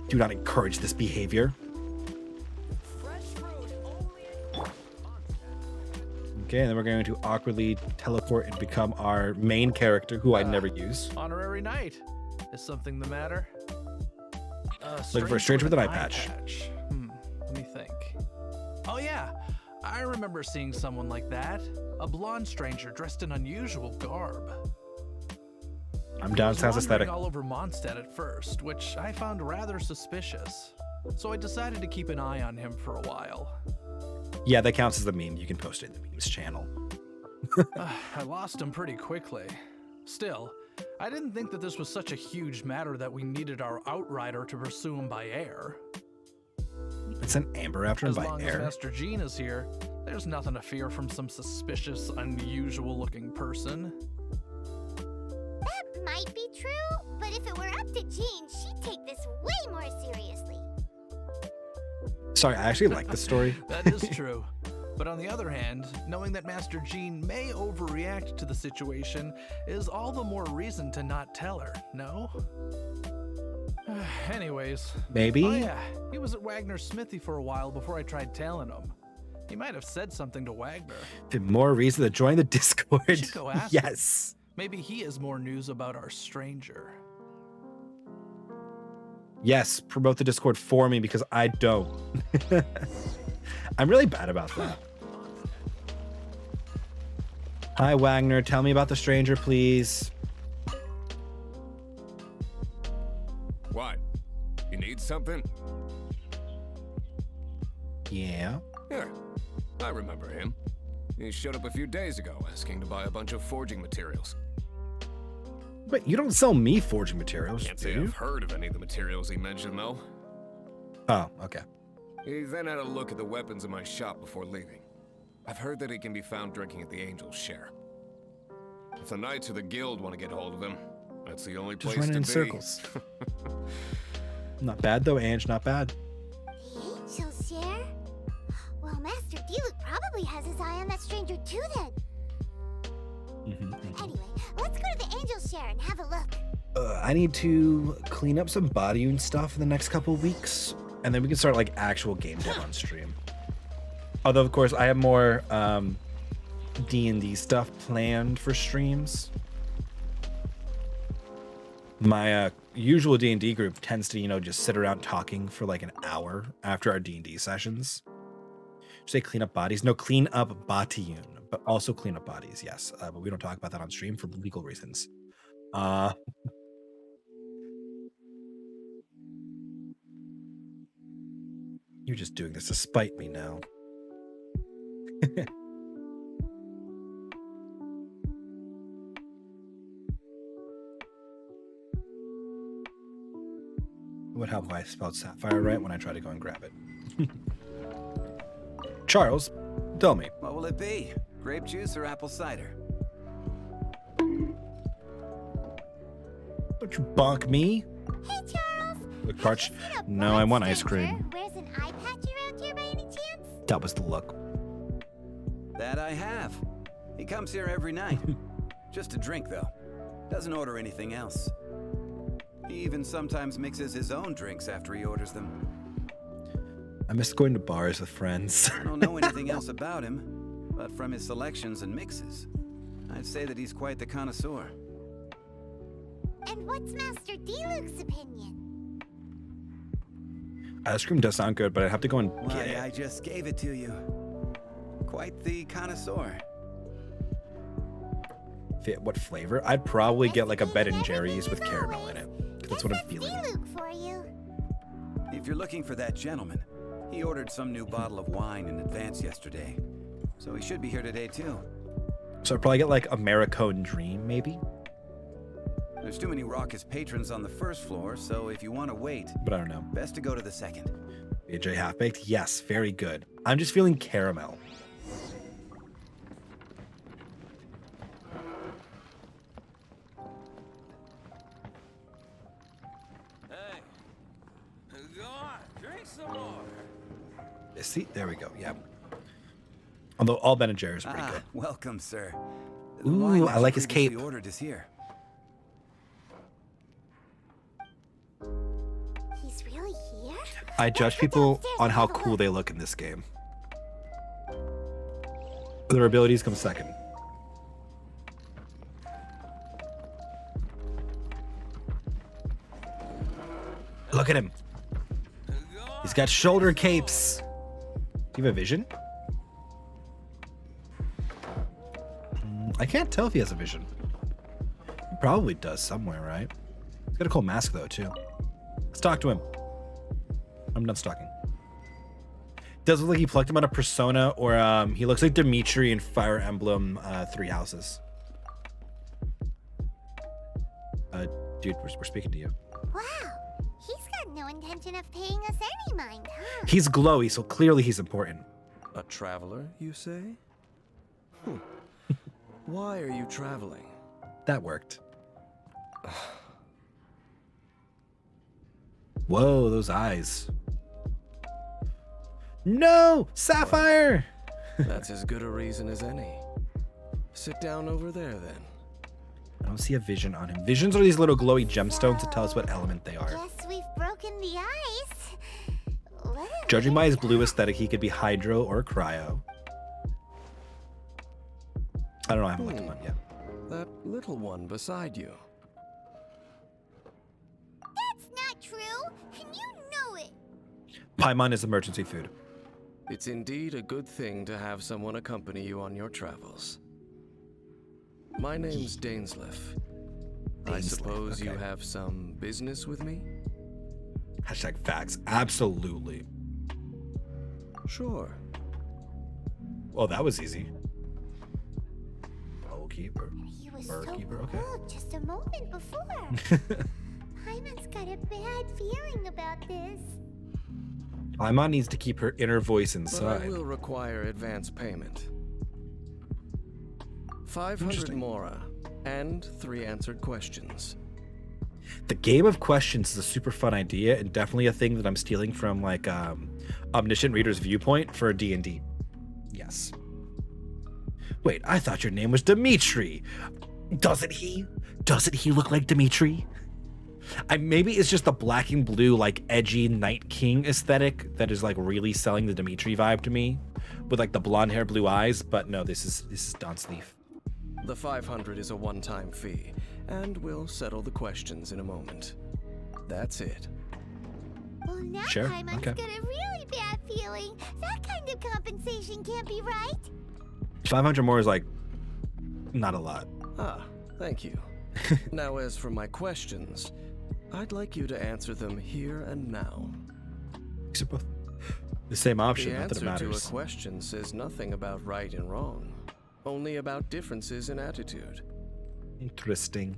Do not encourage this behavior. Okay, and then we're going to awkwardly teleport and become our main character, who I never use. Honorary knight. Is something the matter? Looking for a stranger with an eye patch. Let me think. Oh yeah, I remember seeing someone like that. A blonde stranger dressed in unusual garb. I'm down. Sounds aesthetic. All over Mondstadt at first, which I found rather suspicious. So I decided to keep an eye on him for a while. Yeah, that counts as a meme. You can post it in the memes channel. I lost him pretty quickly. Still, I didn't think that this was such a huge matter that we needed our outrider to pursue him by air. It's an amber after him As by long as air. Master Jean is here, there's nothing to fear from some suspicious, unusual-looking person. That might be true, but if it were up to Jean, she'd take this way more seriously. Sorry, I actually like this story. That is true. But on the other hand, knowing that Master Jean may overreact to the situation is all the more reason to not tell her, no? Anyways. Maybe? Oh yeah, he was at Wagner's smithy for a while before I tried tailing him. He might have said something to Wagner. More reason to join the Discord. We should go ask him. Yes. Maybe he has more news about our stranger. Yes, promote the Discord for me because I don't. I'm really bad about that. Hi, Wagner. Tell me about the stranger, please. What? You need something? Yeah. Here. I remember him. He showed up a few days ago asking to buy a bunch of forging materials. But you don't sell me forging materials, Can't do say you? I've heard of any of the materials he mentioned, though. Oh, okay. He then had a look at the weapons in my shop before leaving. I've heard that he can be found drinking at the Angel's Share. If the Knights or the Guild want to get hold of him, that's the only Just place running to in be. circles. Not bad though, Ange. Not bad. The Angel's Share? Well, Master D-Luke probably has his eye on that stranger too then. Anyway, let's go to the Angel's Share and have a look. I need to clean up some body wound stuff in the next couple of weeks, and then we can start like actual game dev on stream. Although, of course, I have more D&D stuff planned for streams. My usual D&D group tends to, just sit around talking for like an hour after our D&D sessions. Say clean up bodies. No, clean up Batiun, but also clean up bodies, yes. But we don't talk about that on stream for legal reasons. You're just doing this to spite me now. What help if I spelled sapphire right when I try to go and grab it? Charles, tell me. What will it be? Grape juice or apple cider? Don't you bonk me? Hey, Charles! Look, Parch. Have you seen a No, I blonde want ice stranger cream. who wears an eye patch around here by any chance? That was the look. That I have. He comes here every night. Just to drink, though. Doesn't order anything else. He even sometimes mixes his own drinks after he orders them. I miss going to bars with friends. I don't know anything else about him, but from his selections and mixes, I'd say that he's quite the connoisseur. And what's Master D-Luke's opinion? Ice cream does sound good, but I have to go and get Why, it. I just gave it to you. Quite the connoisseur. What flavor? I'd probably get like a Ben and Recipe Jerry's with everything caramel in as it. 'Cause always. that's what I'm Guess feeling. D-Luke for you. If you're looking for that gentleman, he ordered some new bottle of wine in advance yesterday. So he should be here today too. So I'd probably get like Americone Dream, maybe? There's too many raucous patrons on the first floor, so if you want to wait, But I don't know. best to go to the second. AJ Half-Baked? Yes, very good. I'm just feeling caramel. Hey, go on, drink some more. See, there we go. Yeah. Although all Ben and Jerry's are pretty good. Welcome, sir. The Ooh, wine that I you like his previously cape. ordered is here. He's really here? I judge Let's go people downstairs on and how have a cool look. they look in this game. Their abilities come second. Look at him. He's got shoulder capes. Do you have a vision? I can't tell if he has a vision. He probably does somewhere, right? He's got a cool mask though, too. Let's talk to him. I'm done stalking. Does look like he plucked him out of Persona, or he looks like Dimitri in Fire Emblem Three Houses. Dude, we're speaking to you. Wow, he's got No intention of paying us any mind, huh? He's glowy, so clearly he's important. A traveler, you say? Why are you traveling? That worked. Whoa, those eyes. No! Sapphire! That's as good a reason as any. Sit down over there, then. I don't see a vision on him. Visions are these little glowy gemstones that tell us what element they are. Guess we've broken the ice. What a Judging by his weird blue aesthetic, he could be hydro or cryo. I don't know, I haven't looked him up yet. That little one beside you. That's not true, and you know it. Paimon is emergency food. It's indeed a good thing to have someone accompany you on your travels. My name's Dainsleif. I suppose you have some business with me? Hashtag facts. Absolutely. Sure. Well, that was easy. Keeper. He was Barkeeper, so okay. cool just a moment before. Paimon's got a bad feeling about this. Paimon needs to keep her inner voice But I inside. will require advance payment. 500 Interesting. mora and 3 answered questions. The game of questions is a super fun idea and definitely a thing that I'm stealing from like Omniscient Reader's Viewpoint for D&D. Yes. Wait, I thought your name was Dimitri. Doesn't he? Doesn't he look like Dimitri? Maybe it's just the black and blue, like edgy Night King aesthetic that is like really selling the Dimitri vibe to me, with like the blonde hair, blue eyes. But no, this is Dainsleif. The 500 is a one-time fee, and we'll settle the questions in a moment. That's it. Well, now Sure, Paimon's okay. got a really bad feeling. That kind of compensation can't be right. 500 more is like not a lot. Ah, thank you. Now, as for my questions, I'd like you to answer them here and now. These are both the same option. The Not that it answer to a matters. question says nothing about right and wrong, only about differences in attitude. Interesting.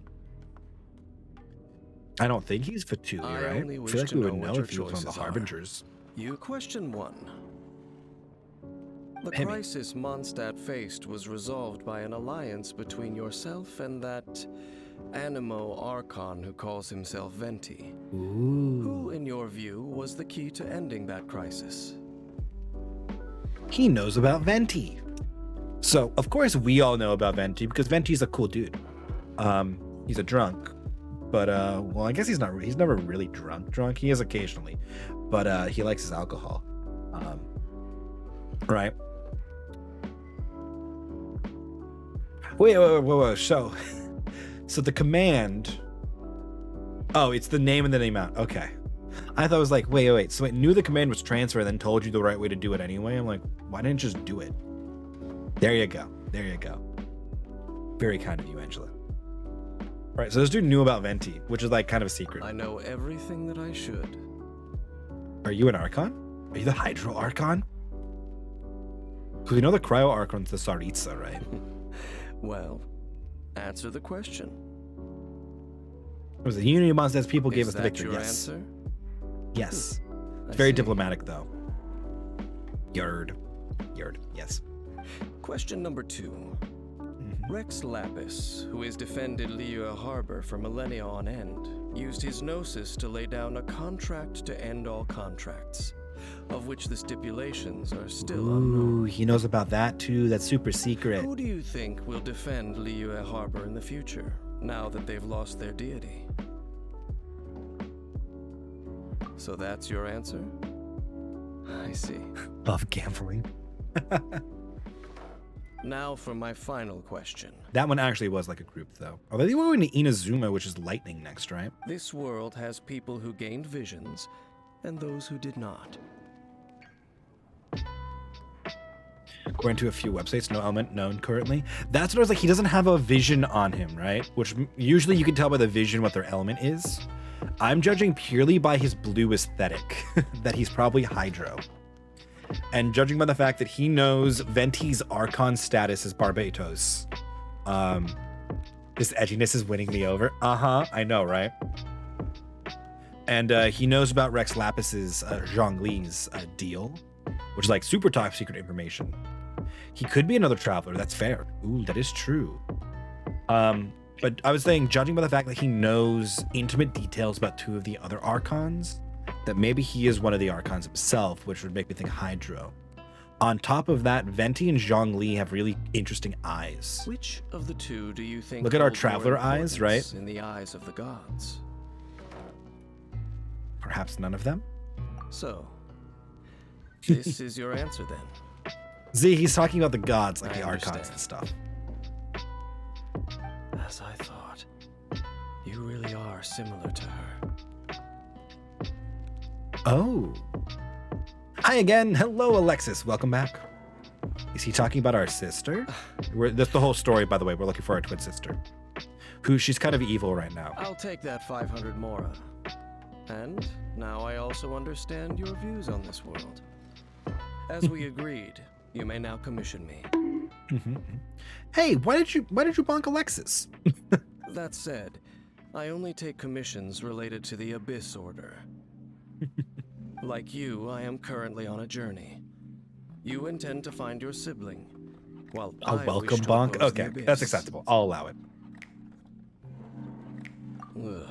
I don't think he's Fatui, I right? only I wish feel like to we would know what know your if he was one of the choices are. Harbingers. You question 1. The Hit me. crisis Mondstadt faced was resolved by an alliance between yourself and that Animo Archon who calls himself Venti. Who, in your view, was the key to ending that crisis? He knows about Venti. So, of course, we all know about Venti because Venti's a cool dude. He's a drunk. But, well, I guess he's never really drunk. He is occasionally. But, he likes his alcohol. Right. Wait. So the command. Oh, it's the name and the name out. Okay. I thought it was like, wait. So it knew the command was transfer and then told you the right way to do it anyway. I'm like, why didn't you just do it? There you go. Very kind of you, Angela. Right, so this dude knew about Venti, which is like kind of a secret. I know everything that I should. Are you an Archon? Are you the Hydro Archon? Because we know the Cryo Archon's the Tsaritsa, right? Well, answer the question. It was the Unity of Mondstadt's people gave Is us the that victory. your Yes. answer? Yes. I It's very see. diplomatic, though. Yard. Yes. Question number 2. Rex Lapis, who has defended Liyue Harbor for millennia on end, used his gnosis to lay down a contract to end all contracts, of which the stipulations are still unknown. Ooh, he knows about that too. That's super secret. Who do you think will defend Liyue Harbor in the future, now that they've lost their deity? So that's your answer? I see. Love gambling. Now for my final question. That one actually was like a group, though. Oh, they were going to Inazuma, which is lightning next, right? This world has people who gained visions, and those who did not. According to a few websites, no element known currently. That's what I was like. He doesn't have a vision on him, right? Which usually you can tell by the vision what their element is. I'm judging purely by his blue aesthetic that he's probably Hydro. And judging by the fact that he knows Venti's Archon status is Barbatos, this edginess is winning me over. I know, right? And he knows about Rex Lapis's Zhongli's deal, which is like super top secret information. He could be another traveler. That's fair. Ooh, that is true. But I was saying, judging by the fact that he knows intimate details about 2 of the other Archons, that maybe he is one of the Archons himself, which would make me think Hydro. On top of that, Venti and Zhongli have really interesting eyes. Which of the 2 do you think? Look at our hold more traveler eyes, right? importance in the eyes of the gods? Perhaps none of them? So, this is your answer then. Z, he's talking about the gods, like I the Archons understand. and stuff. As I thought, you really are similar to her. Oh. Hi again. Hello, Alexis. Welcome back. Is he talking about our sister? That's the whole story, by the way. We're looking for our twin sister. She's kind of evil right now. I'll take that 500 mora. And now I also understand your views on this world. As we agreed, you may now commission me. Hey, why did you bonk Alexis? That said, I only take commissions related to the Abyss Order. Like you, I am currently on a journey. You intend to find your sibling, while A I welcome wish to bonk? oppose the Okay, Abyss. that's acceptable. I'll allow it. Ugh.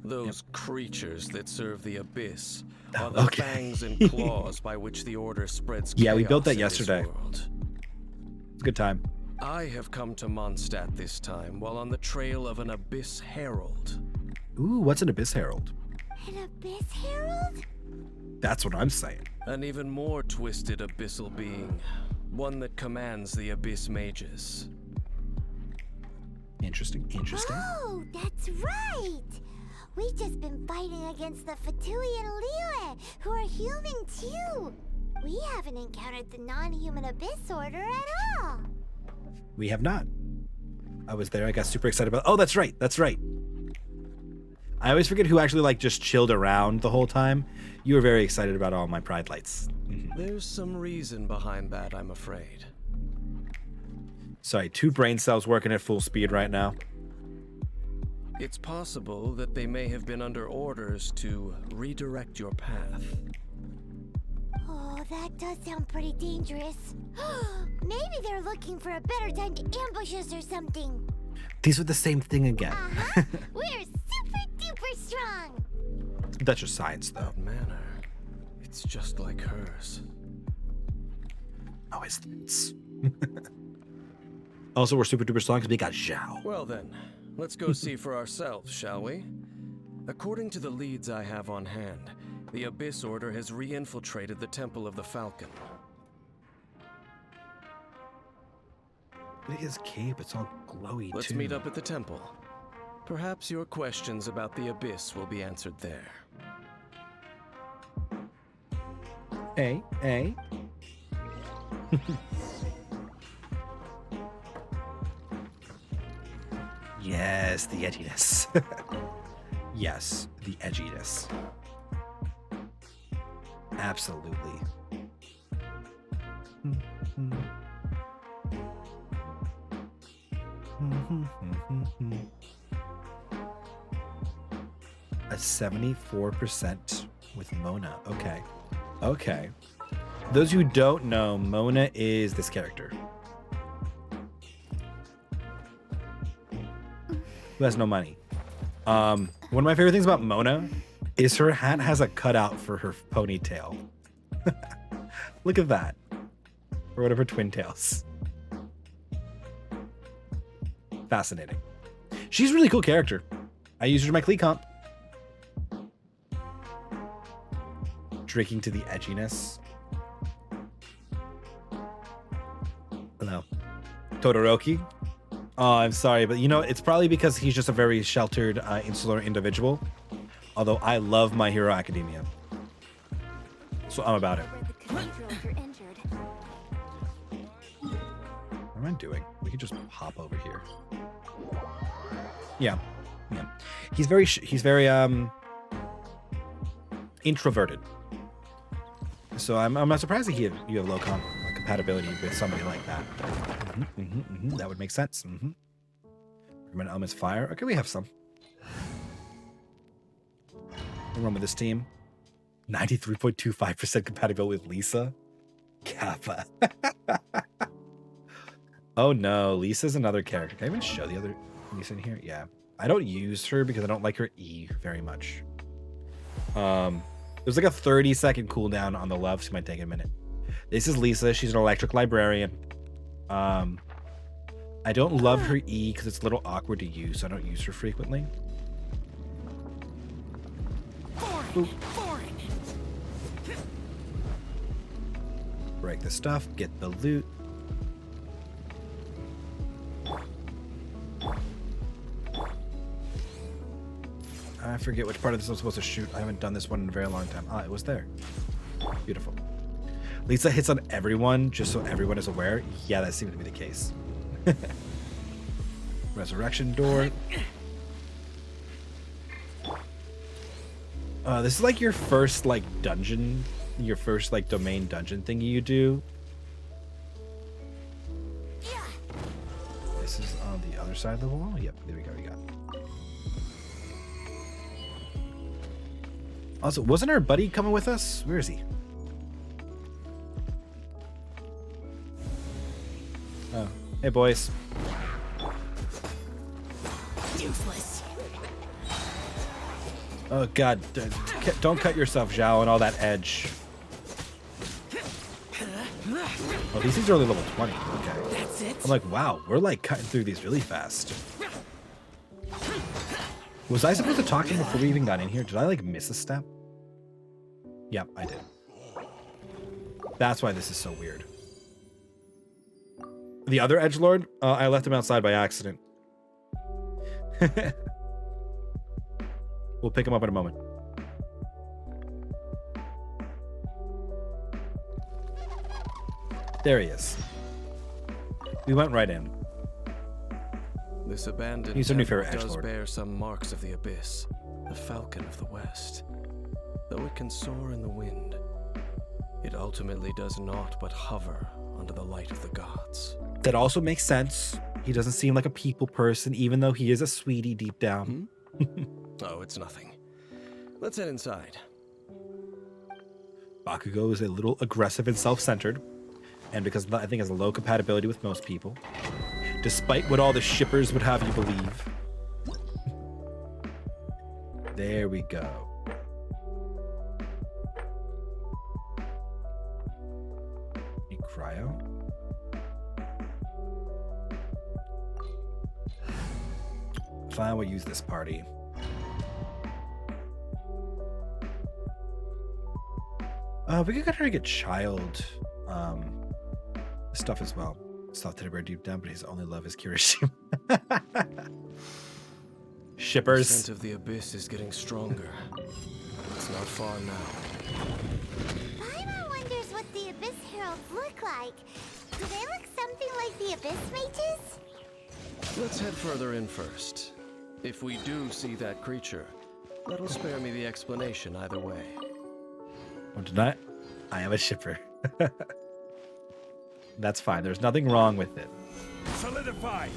Those creatures that serve the Abyss are the Okay. fangs and claws by which the Order spreads Yeah, we built chaos that in this yesterday. world. It's a good time. I have come to Mondstadt this time while on the trail of an Abyss Herald. Ooh, what's an Abyss Herald? An Abyss Herald? That's what I'm saying. An even more twisted abyssal being. One that commands the Abyss Mages. Interesting. Oh, that's right! We've just been fighting against the Fatui and Liyue, who are human too. We haven't encountered the non-human Abyss Order at all. We have not. I was there. I got super excited about. Oh, that's right. That's right. I always forget who actually like just chilled around the whole time. You were very excited about all my pride lights. There's some reason behind that, I'm afraid. Sorry, 2 brain cells working at full speed right now. It's possible that they may have been under orders to redirect your path. Oh, that does sound pretty dangerous. Maybe they're looking for a better time to ambush us or something. These are the same thing again. We're super duper strong. That's just science, though. That manner, it's just like hers. Oh, it's. Also, we're super duper strong because we got Zhao. Well then, let's go see for ourselves, shall we? According to the leads I have on hand, the Abyss Order has re-infiltrated the Temple of the Falcon. Look at his cape. It's all glowy, Let's too. meet up at the temple. Perhaps your questions about the Abyss will be answered there. Hey. Yes, the edginess. Yes, the edginess. Absolutely. A 74% with Mona. Okay. Those who don't know, Mona is this character who has no money. One of my favorite things about Mona is her hat has a cutout for her ponytail. Look at that. Or one of her twin tails. Fascinating. She's a really cool character. I use her in my Klee comp. Drinking to the edginess. Hello. Todoroki. Oh, I'm sorry, but you know, it's probably because he's just a very sheltered, insular individual. Although I love My Hero Academia. So I'm about it. Read the cathedral if you're injured. What am I doing? We can just hop over here. Yeah. He's very introverted. So I'm not surprised that you have low compatibility with somebody like that. That would make sense. Recommend elements fire. Okay, we have some. We'll run with this team. 93.25% compatible with Lisa. Kappa. Oh no, Lisa's another character. Can I even show the other Lisa in here? Yeah. I don't use her because I don't like her E very much. There's like a 30-second cooldown on the love, so it might take a minute. This is Lisa. She's an electric librarian. I don't love her E because it's a little awkward to use, so I don't use her frequently. Break the stuff, get the loot. I forget which part of this I'm supposed to shoot. I haven't done this one in a very long time. Ah, it was there. Beautiful. Lisa hits on everyone just so everyone is aware. Yeah, that seems to be the case. Resurrection door. This is like your first like dungeon, your first like domain dungeon thingy you do. This is on the other side of the wall. Yep, there we go. We got. Also, wasn't our buddy coming with us? Where is he? Oh, hey boys. Useless. Oh god, don't cut yourself, Zhao, and all that edge. Oh, these things are only level 20. Okay. That's it. I'm like, wow, we're like cutting through these really fast. Was I supposed to talk to him before we even got in here? Did I like miss a step? Yep, I did. That's why this is so weird. The other edgelord, I left him outside by accident. We'll pick him up in a moment. There he is. We went right in. This abandoned He's a new temple favorite does edgelord. bear some marks of the abyss, the falcon of the west. Though it can soar in the wind, it ultimately does naught but hover under the light of the gods. That also makes sense. He doesn't seem like a people person, even though he is a sweetie deep down. Oh, it's nothing. Let's head inside. Bakugo is a little aggressive and self-centered, and because I think has a low compatibility with most people, despite what all the shippers would have you believe. There we go. Any cryo? Fine, we'll use this party. We could try to get child stuff as well. Soft teddy bear deep down, but his only love is Kirishima. Shippers. The scent of the abyss is getting stronger. It's not far now. Paimon wonders what the Abyss Heralds look like. Do they look something like the Abyss Mages? Let's head further in first. If we do see that creature, that'll spare me the explanation either way. Don't deny, I am a shipper. That's fine. There's nothing wrong with it. Solidify.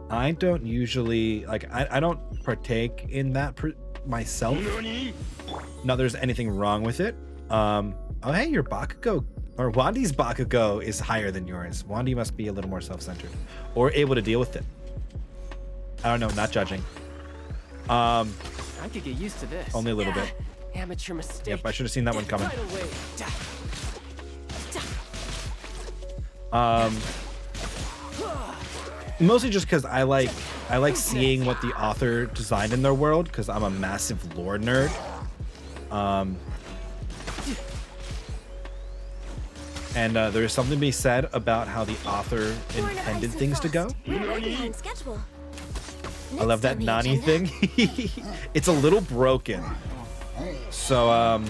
I don't usually like. I don't partake in that myself. Not there's anything wrong with it. Oh hey, your Bakugo or Wandi's Bakugo is higher than yours. Wandi must be a little more self-centered or able to deal with it. I don't know. Not judging. I could get used to this. Only a little bit. Amateur mistake. Yep, I should have seen that one coming. Mostly just because I like seeing what the author designed in their world because I'm a massive lore nerd. And there's something to be said about how the author intended things to go. I love that Nani thing. It's a little broken. So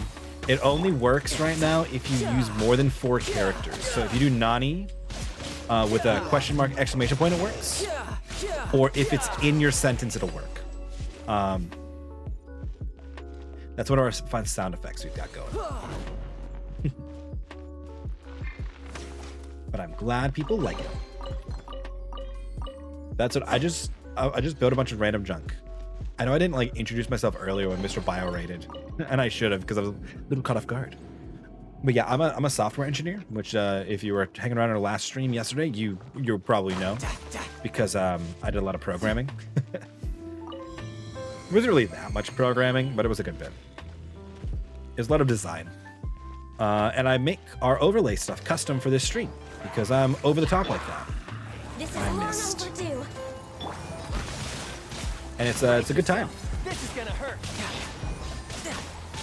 it only works right now if you use more than 4 characters. So if you do Nani with a question mark exclamation point, it works. Or if it's in your sentence, it'll work. That's one of our fun sound effects we've got going. But I'm glad people like it. That's what I I just built a bunch of random junk. I know I didn't like introduce myself earlier when Mr. Bio rated, and I should have because I was a little caught off guard. But yeah, I'm a software engineer, which if you were hanging around our last stream yesterday, you'll probably know because I did a lot of programming. It wasn't really that much programming, but it was a good bit. There's a lot of design. And I make our overlay stuff custom for this stream because I'm over the top like that. This is I long missed. overdue. And it's a good time. This is gonna hurt.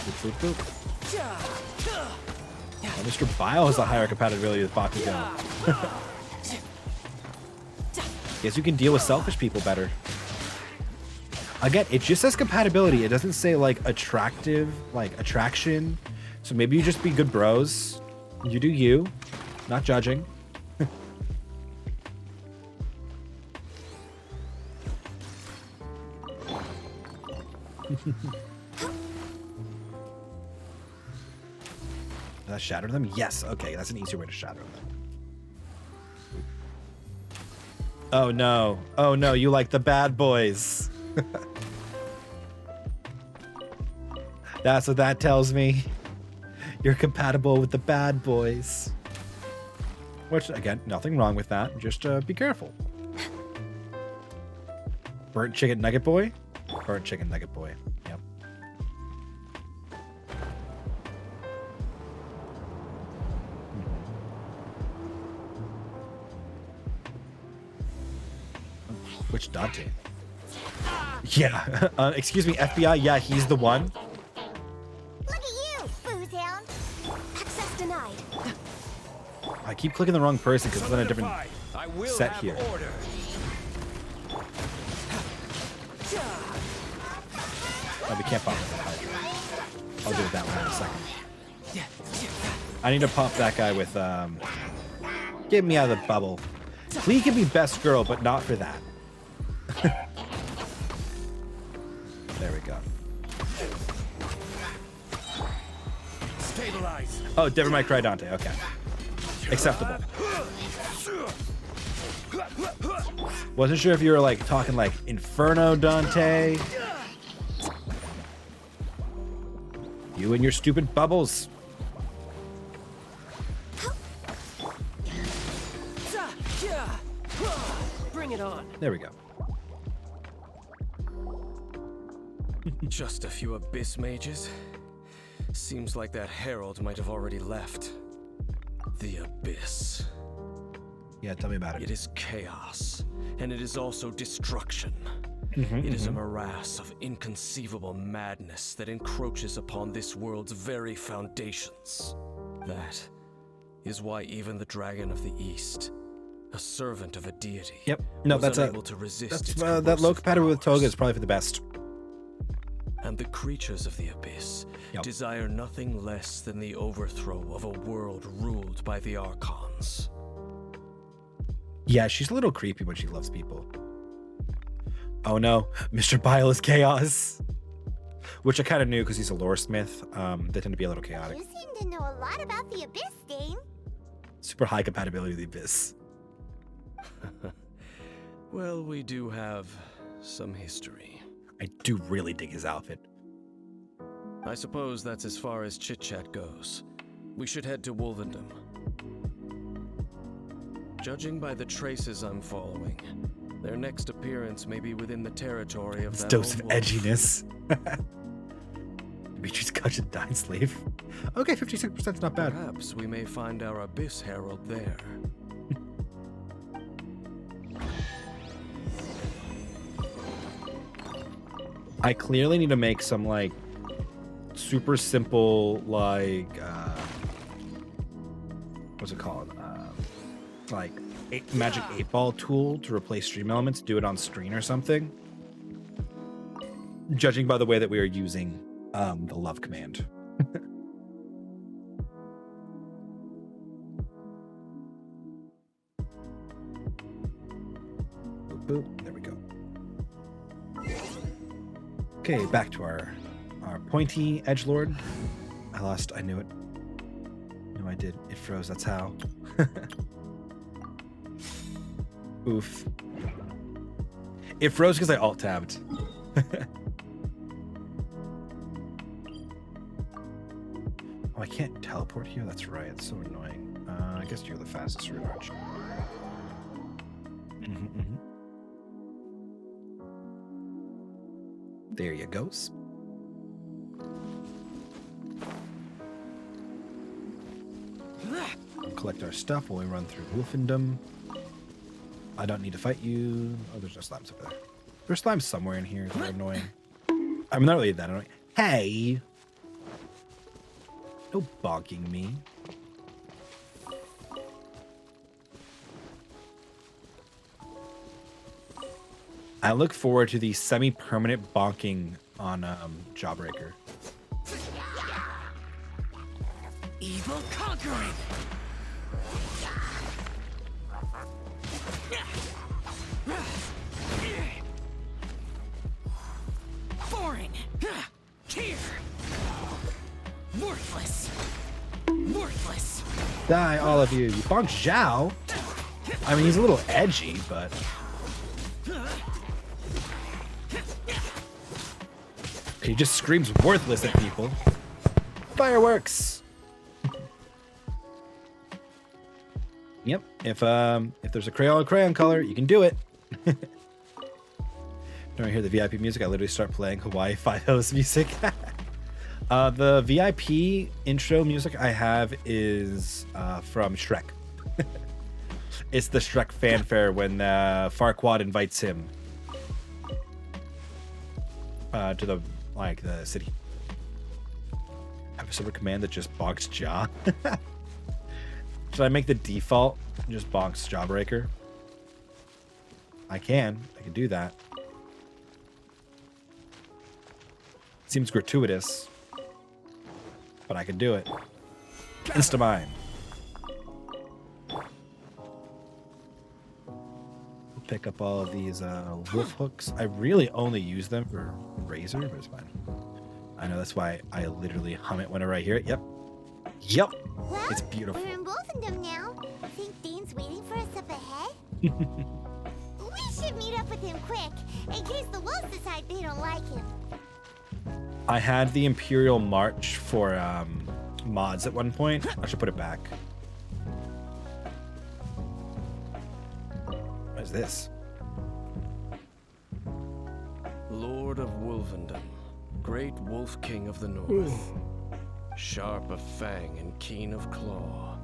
Boop, boop, boop. Oh, Mr. Bio has a higher compatibility with Bakugo. Guess you can deal with selfish people better. Again, it just says compatibility. It doesn't say like attractive, like attraction. So maybe you just be good bros. You do you, not judging. Did I shatter them? Yes. Okay, that's an easier way to shatter them. Oh no. Oh no, you like the bad boys. That's what that tells me. You're compatible with the bad boys. Which, again, nothing wrong with that. Just be careful. Burnt chicken nugget boy? Burnt chicken nugget boy. Yep. Which Dante? Yeah. Excuse me, FBI. Yeah, he's the one. Look at you, Boozehound. Access denied. I keep clicking the wrong person because it's on a different set here. Order. Oh, we can't pop that. I'll do it that way in a second. I need to pop that guy with, get me out of the bubble. Please give me best girl, but not for that. There we go. Stabilize. Oh, Devil May Cry Dante. Okay. Acceptable. Wasn't sure if you were like talking like Inferno Dante. You and your stupid bubbles. Bring it on. There we go. Just a few abyss mages? Seems like that herald might have already left. The abyss. Yeah, tell me about it. It is chaos, and it is also destruction. It is a morass of inconceivable madness that encroaches upon this world's very foundations. That is why even the Dragon of the East, a servant of a deity, Yep. No, was that's unable to resist its that low corrosive compatible with powers. Toga is probably for the best. And the creatures of the abyss desire nothing less than the overthrow of a world ruled by the Archons. Yeah, she's a little creepy when she loves people. Oh no, Mr. Bile is chaos. Which I kind of knew because he's a lore smith. They tend to be a little chaotic. You seem to know a lot about the Abyss, Dane. Super high compatibility with the Abyss. Well, we do have some history. I do really dig his outfit. I suppose that's as far as chit-chat goes. We should head to Wolvendom. Judging by the traces I'm following, their next appearance may be within the territory of It's that dose old of wolf. edginess. Dimitri's Cousin Dying Slave. Okay, 56%'s not bad. Perhaps we may find our Abyss Herald there. I clearly need to make some like super simple like what's it called? Like magic 8-ball tool to replace stream elements. Do it on screen or something. Judging by the way that we are using the love command. Boop, boop. There we go. Okay, back to our pointy edgelord. I knew it. No, I did. It froze, that's how. Oof. It froze because I alt-tabbed. Oh, I can't teleport here? That's right. It's so annoying. I guess you're the fastest route, aren't you? There you goes. Collect our stuff while we run through Wolfendom. I don't need to fight you. Oh, there's no slimes over there. There's slimes somewhere in here. They're annoying. I'm not really that annoying. Hey! No bonking me. I look forward to the semi-permanent bonking on Jawbreaker. Evil conquering. Boring. Here. Worthless. Worthless. Die, all of you. You bonked Zhao. I mean, he's a little edgy, but... He just screams worthless at people. Fireworks! Yep. If there's a crayon color, you can do it. When I hear the VIP music, I literally start playing Hawaii Five-O's music. The VIP intro music I have is from Shrek. It's the Shrek fanfare when Farquaad invites him to the city. Have a super command that just bonks Jaw. Should I make the default just bonks Jawbreaker? I can do that. Seems gratuitous, but I can do it. Instamine. Pick up all of these wolf hooks. I really only use them for razor, but it's fine. I know, that's why I literally hum it whenever I hear it. Yep. Yep. Well, it's beautiful. We're in Wolfendom now. Think Dane's waiting for us up ahead? We should meet up with him quick, in case the wolves decide they don't like him. I had the Imperial March for mods at one point. I should put it back. What is this? Lord of Wolfendom, great wolf king of the north, sharp of fang and keen of claw,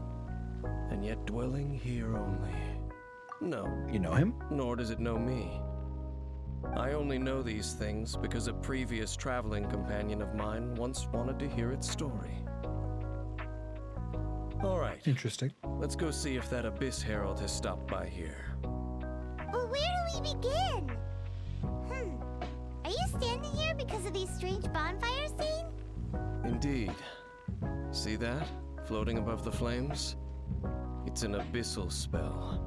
and yet dwelling here only. No. You know him? Nor does it know me. I only know these things because a previous traveling companion of mine once wanted to hear its story. All right. Interesting. Let's go see if that Abyss Herald has stopped by here. Well, where do we begin? Are you standing here because of these strange bonfires seen? Indeed. See that? Floating above the flames? It's an abyssal spell.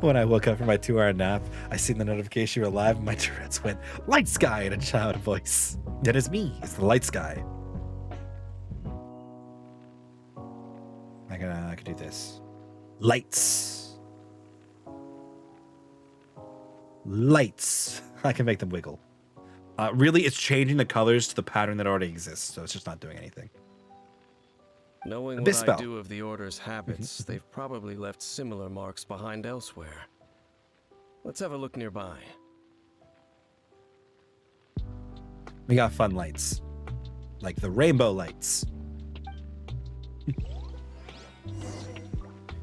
When I woke up from my 2-hour nap, I seen the notification you were live, and my Tourette's went, Light Sky, in a child voice. That is me. It's the Light Sky. I could do this. Lights. Lights. I can make them wiggle. Really, it's changing the colors to the pattern that already exists, so it's just not doing anything. Knowing Abyss what spell. I do of the Order's habits, they've probably left similar marks behind elsewhere. Let's have a look nearby. We got fun lights. Like the rainbow lights.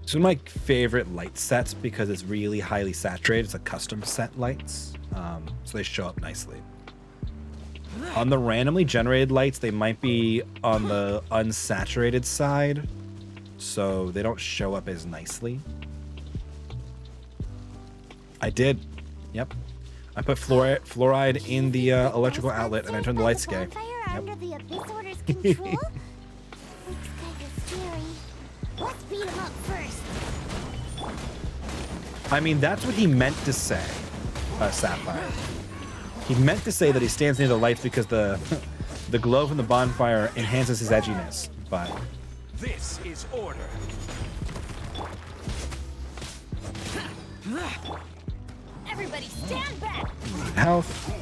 It's one of my favorite light sets because it's really highly saturated. It's a custom set lights, so they show up nicely. On the randomly generated lights, they might be on the unsaturated side, so they don't show up as nicely. I did. Yep. I put fluoride in the electrical outlet, and I turned the lights gay. Bonfire Yep. under the Abyss Order's control? Looks kind of scary. Let's beat him up first. I mean, that's what he meant to say, Sapphire. He meant to say that he stands near the lights because the glow from the bonfire enhances his edginess, but... This is order. Everybody stand back! Health.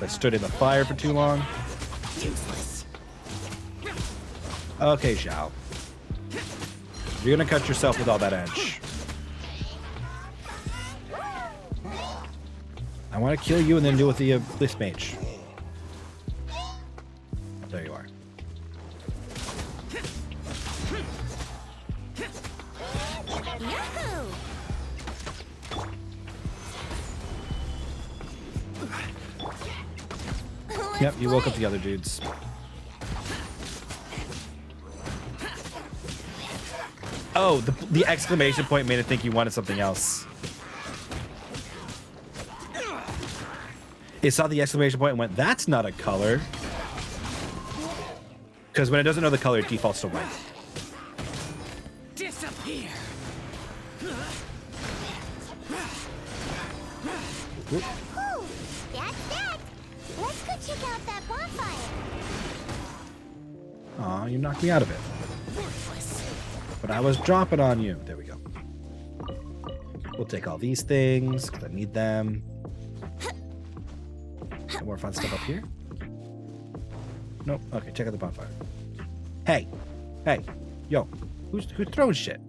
I stood in the fire for too long. Useless. Okay, Zhao. You're gonna cut yourself with all that edge. I want to kill you and then deal with the this mage. There you are. Yahoo! Yep, you woke up the other dudes. Oh, the exclamation point made it think you wanted something else. It saw the exclamation point and went, that's not a color. Because when it doesn't know the color, it defaults to white. Disappear. Whew, that's that. Let's go check out that bonfire. Aw, you knocked me out of it. Worthless. But I was dropping on you. There we go. We'll take all these things, because I need them. Some more fun stuff up here. Nope. Okay, check out the bonfire. Hey. Hey. Yo. Who's throwing shit?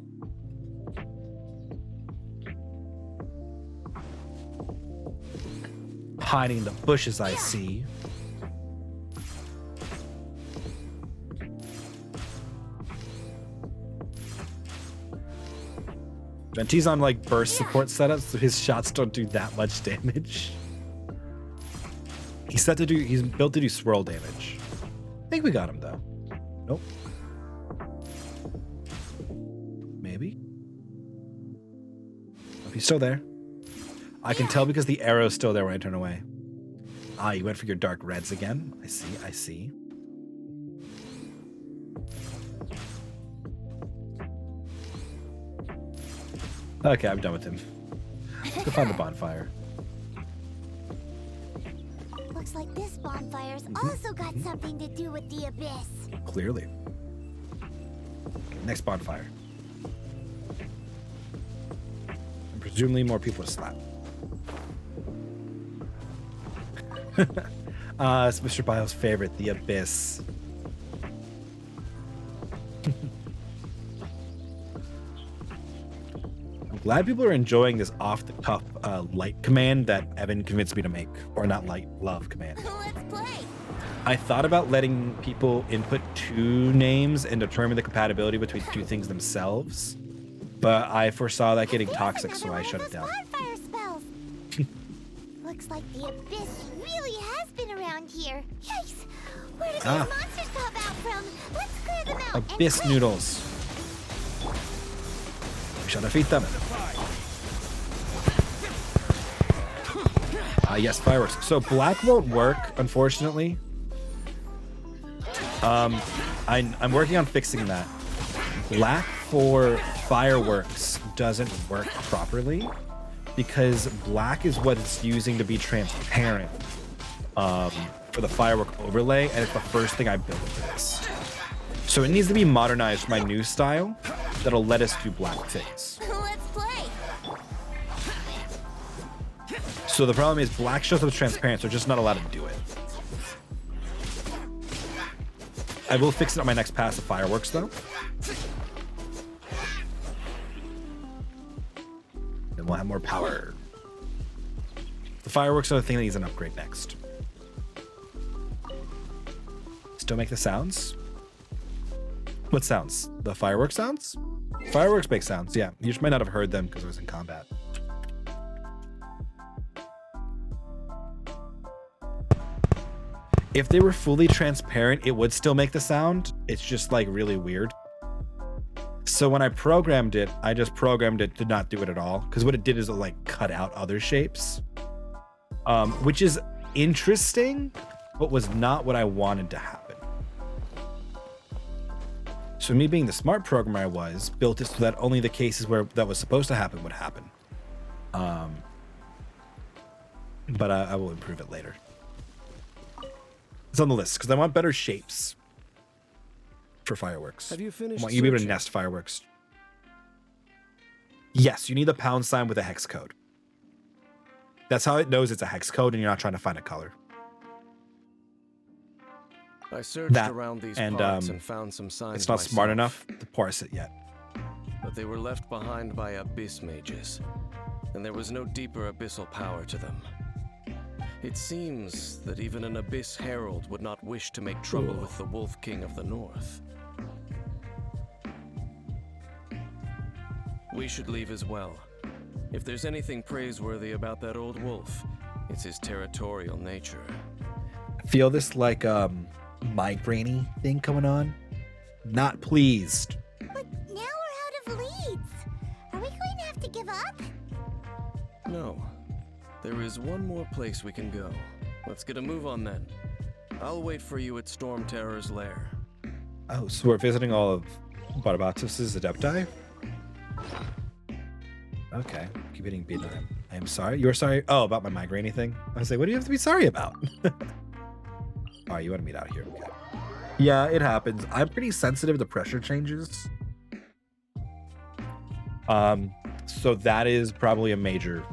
Hiding in the bushes, I see. Venti's on like burst support setup, so his shots don't do that much damage. He's built to do swirl damage. I think we got him though. Nope. Maybe. Oh, he's still there. I can tell because the arrow's still there when I turn away. Ah, you went for your dark reds again. I see, I see. Okay, I'm done with him. Let's go find the bonfire. Looks like this bonfire's also got something to do with the abyss. Clearly. Okay, next bonfire. And presumably more people to slap. It's Mr. Bio's favorite, the abyss. I'm glad people are enjoying this off-the-cuff light command that Evan convinced me to make. Or not light, love command. Let's play. I thought about letting people input two names and determine the compatibility between two things themselves, but I foresaw that getting toxic, so I shut it down. Bonfire spells. Looks like the abyss really has been around here. Yikes! Where did these monsters pop out from? Let's clear them out. Abyss noodles. We shall defeat them. Yes, fireworks. So black won't work, unfortunately. I'm working on fixing that. Black for fireworks doesn't work properly because black is what it's using to be transparent for the firework overlay, and it's the first thing I built for this. So it needs to be modernized for my new style that'll let us do black things. Let's play. So the problem is black shows up as transparent, so we're just not allowed to do it. I will fix it on my next pass of fireworks, though. Then we'll have more power. The fireworks are the thing that needs an upgrade next. Still make the sounds? What sounds? The fireworks sounds? Fireworks make sounds, yeah. You just might not have heard them because it was in combat. If they were fully transparent, it would still make the sound. It's just like really weird. So when I programmed it, I just programmed it to not do it at all. Because what it did is it like cut out other shapes. Which is interesting, but was not what I wanted to happen. So me being the smart programmer I was, built it so that only the cases where that was supposed to happen would happen. But I will improve it later. It's on the list because I want better shapes for fireworks. Have you finished? I want you to be able to nest fireworks. Yes, you need the pound sign with a hex code. That's how it knows it's a hex code and you're not trying to find a color. I searched around these parts and found some signs. It's not smart enough to parse it yet. But they were left behind by abyss mages, and there was no deeper abyssal power to them. It seems that even an abyss herald would not wish to make trouble with the Wolf King of the North. We should leave as well. If there's anything praiseworthy about that old wolf, it's his territorial nature. I feel this like migraine-y thing coming on. Not pleased. But now we're out of leads. Are we going to have to give up? No. There is one more place we can go. Let's get a move on then. I'll wait for you at Storm Terror's lair. Oh, so we're visiting all of Barbatos' Adepti? Okay, keep getting beaten. I am sorry. You're sorry? Oh, about my migraine thing? I was like, what do you have to be sorry about? Oh, you want to meet out here? Okay. Yeah, it happens. I'm pretty sensitive to pressure changes. So that is probably a major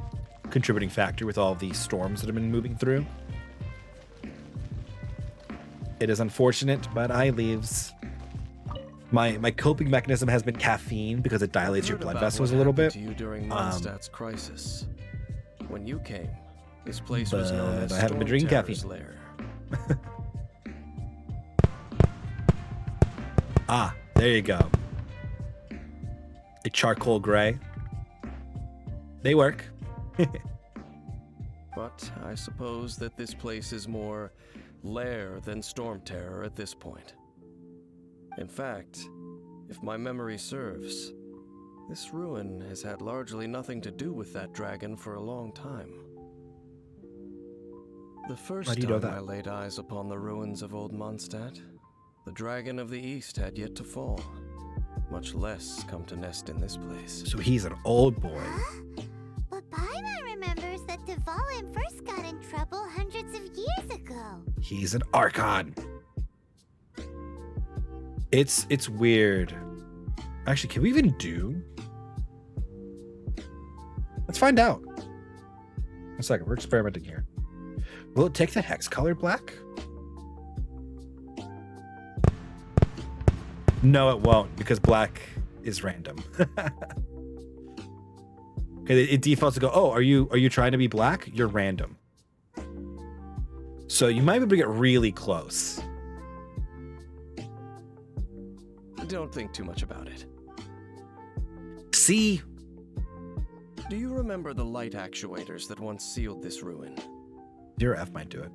contributing factor with all these storms that have been moving through. It is unfortunate, but I leaves. My coping mechanism has been caffeine because it dilates your blood vessels a little bit. To you during Mondstadt's crisis. When you came, this place was known as I haven't been drinking caffeine. Lair. Ah, there you go. A charcoal gray. They work. But I suppose that this place is more lair than storm terror at this point. In fact, if my memory serves, this ruin has had largely nothing to do with that dragon for a long time. The first time I laid eyes upon the ruins of Old Mondstadt, the dragon of the East had yet to fall, much less come to nest in this place. So he's an old boy. Huh? But Paimon remembers that Dvalin first got in trouble hundreds of years ago. He's an Archon. It's weird. Actually, can we even do? Let's find out. A second, we're experimenting here. Will it take the hex color black? No, it won't, because black is random. Okay, it defaults to go, oh, are you trying to be black? You're random. So you might be able to get really close. Don't think too much about it. See? Do you remember the light actuators that once sealed this ruin? Your F might do it.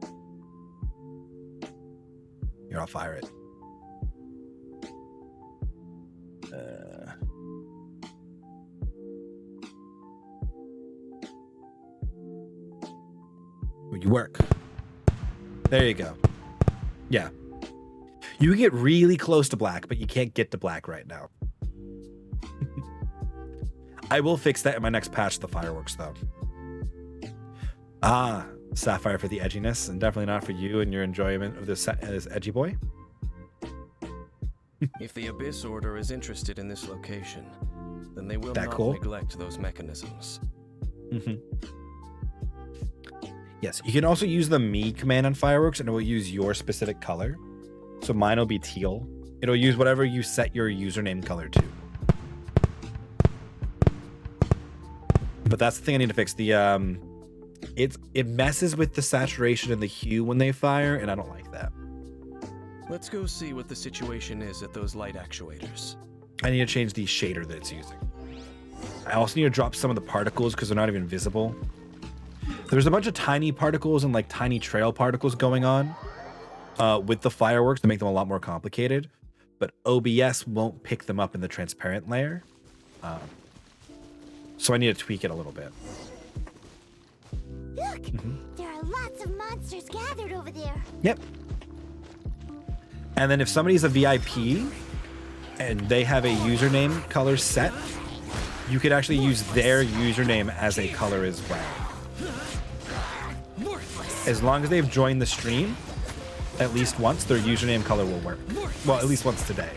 Here, I'll fire it. Well, you work. There you go. Yeah. You can get really close to black, but you can't get to black right now. I will fix that in my next patch, the fireworks, though. Ah, Sapphire for the edginess, and definitely not for you and your enjoyment of this edgy boy. If the Abyss Order is interested in this location, then they will not neglect those mechanisms. Yes, you can also use the me command on fireworks, and it will use your specific color. So mine will be teal. It'll use whatever you set your username color to. But that's the thing I need to fix. The it messes with the saturation and the hue when they fire, and I don't like that. Let's go see what the situation is at those light actuators. I need to change the shader that it's using. I also need to drop some of the particles because they're not even visible. There's a bunch of tiny particles and like tiny trail particles going on with the fireworks to make them a lot more complicated, but OBS won't pick them up in the transparent layer. So I need to tweak it a little bit. Look, there are lots of monsters gathered over there. Yep. And then if somebody's a VIP and they have a username color set, you could actually use their username as a color as well. As long as they've joined the stream at least once, their username color will work. Well, at least once today.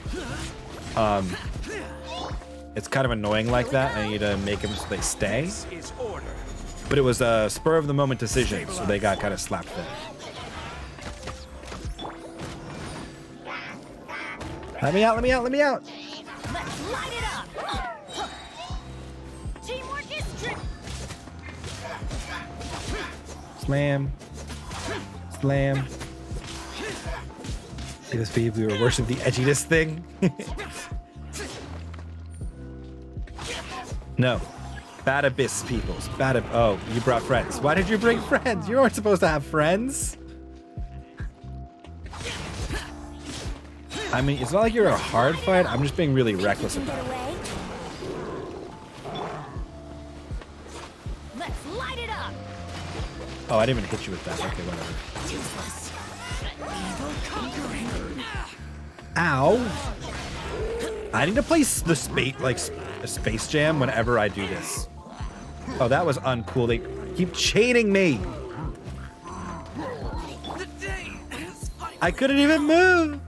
It's kind of annoying like that. I need to make them so they stay. but it was a spur of the moment decision, so they got kind of slapped there. Let me out, let me out, let me out. Let's light it up. Teamwork is Slam. Slam. See this feed? We were worship the edginess thing. No. Bad Abyss peoples. Oh, you brought friends. Why did you bring friends? You weren't supposed to have friends. I mean, it's not like you're a hard fight. I'm just being really reckless about it. Let's light it up. Oh, I didn't even hit you with that. Okay, whatever. Ow. I need to play the Space Jam whenever I do this. Oh, that was uncool. They keep chaining me. I couldn't even move.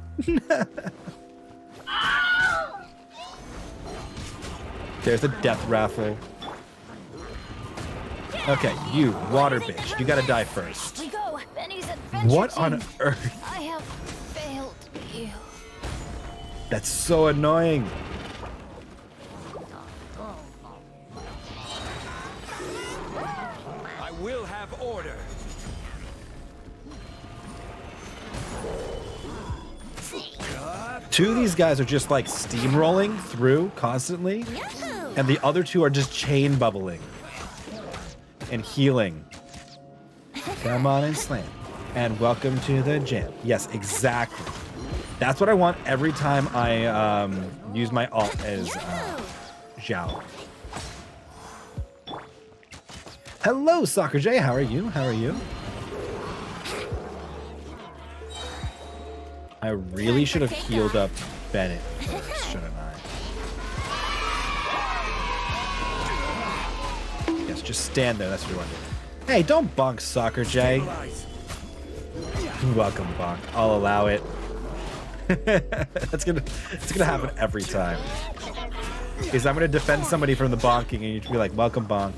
There's the death raffle. Okay, you water bitch. You gotta die first. We go. Benny's adventure What on team. earth? I have failed you. That's so annoying. I will have order. Two of these guys are just like steamrolling through constantly, and the other two are just chain bubbling and healing. Come on and slam. And welcome to the jam. Yes, exactly. That's what I want every time I use my alt as Zhao. Hello, Soccer J. How are you? How are you? I really should have healed up Bennett first, shouldn't I? Yes, just stand there. That's what you want to do. Hey, don't bonk, Soccer J. Welcome, bonk. I'll allow it. It's gonna happen every time. Is I'm gonna defend somebody from the bonking, and you be like, "Welcome, bonk."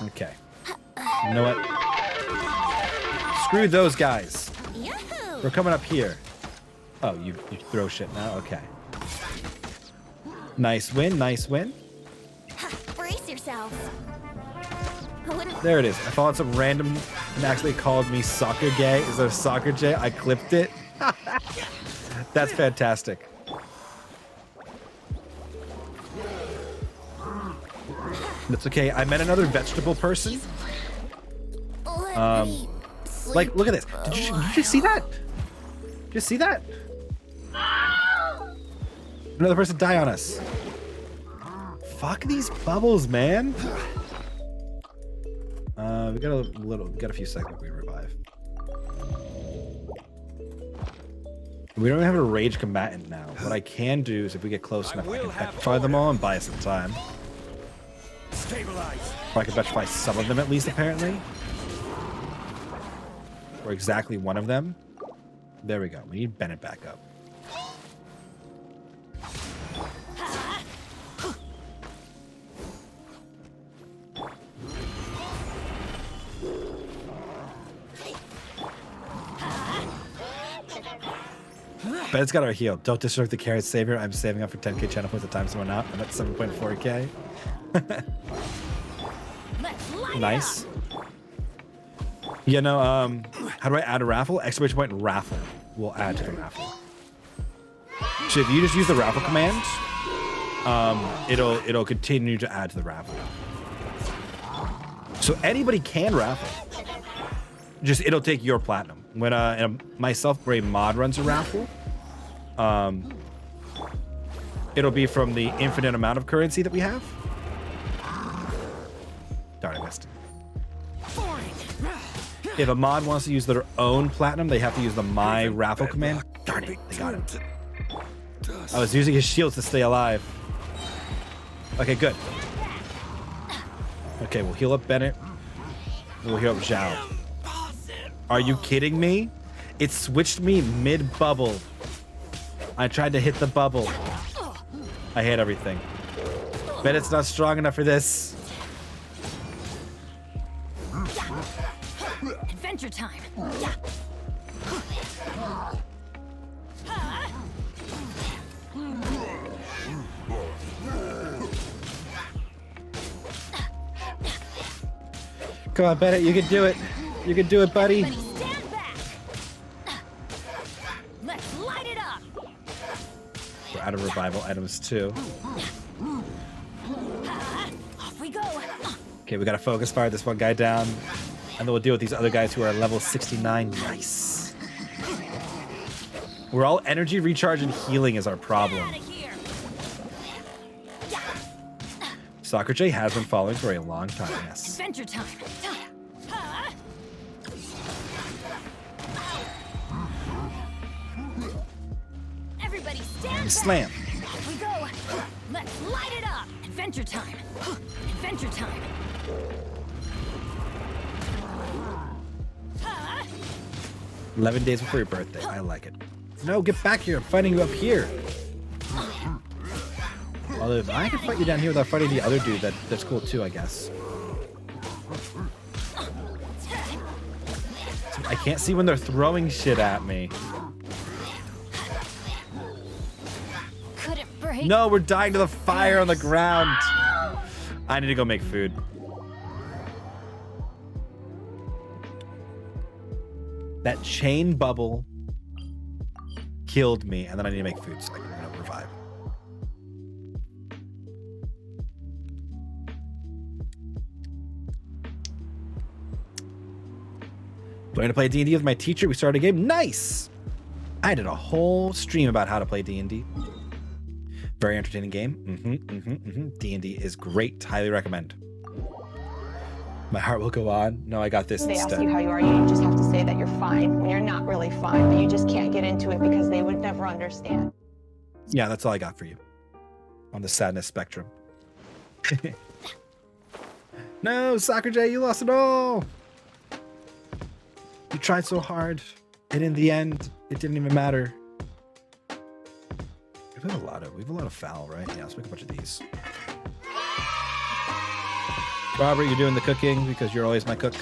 Okay. You know what? Screw those guys. We're coming up here. Oh, you throw shit now? Okay. Nice win, nice win. Brace yourselves. There it is. I followed some random and actually called me Soccer Gay. Is that a Soccer J? I clipped it. That's fantastic. That's okay. I met another vegetable person. Like, look at this. Did you see that? Did you see that? Another person die on us. Fuck these bubbles, man. We got a few seconds we revive. We don't have a rage combatant now. What I can do is if we get close enough, I can petrify them all and buy some time. Stabilize. Or I can petrify some of them at least, apparently. Or exactly one of them. There we go. We need Bennett back up. Bennett's got our heal. Don't disrespect the carrot savior. I'm saving up for 10k channel points to time someone out. I'm at 7.4k. Nice. You know, how do I add a raffle? Exclamation point raffle will add to the raffle. So if you just use the raffle command, it'll continue to add to the raffle. So anybody can raffle. Just it'll take your platinum. When myself or a mod runs a raffle, it'll be from the infinite amount of currency that we have. Darn, I missed it. If a mod wants to use their own platinum, they have to use the my raffle command. Darn it, they got him. I was using his shields to stay alive. Okay, good. Okay, we'll heal up Bennett. We'll heal up Zhao. Are you kidding me? It switched me mid-bubble. I tried to hit the bubble. I hit everything. Bet it's not strong enough for this. Adventure time. Come on, Bennett, you can do it. You can do it, buddy. Everybody stand back. Let's light it up. We're out of revival items too. Off we go. Okay, we gotta focus fire this one guy down. And then we'll deal with these other guys who are level 69. Nice. We're all energy recharge and healing is our problem. Soccer J has been following for a long time, yes. Adventure time. Everybody stand back. Slam. Off we go. Let's light it up. Adventure time. Adventure time. 11 days before your birthday. I like it. No, get back here. I'm fighting you up here. Although if I can fight you down here without fighting the other dude, that's cool too, I guess. I can't see when they're throwing shit at me. Couldn't break. No, we're dying to the fire on the ground. I need to go make food. That chain bubble killed me, and then I need to make food so I can revive. Going to play D&D with my teacher. We started a game. Nice! I did a whole stream about how to play D&D. Very entertaining game. D&D is great. Highly recommend. My heart will go on. No, I got this They instead. ask you how you are, you just have to say that you're fine when you're not really fine, but you just can't get into it because they would never understand. Yeah, that's all I got for you. On the sadness spectrum. No, Soccer J, you lost it all. You tried so hard, and in the end, it didn't even matter. We have a lot of foul, right? Yeah, let's make a bunch of these. Robert, you're doing the cooking because you're always my cook.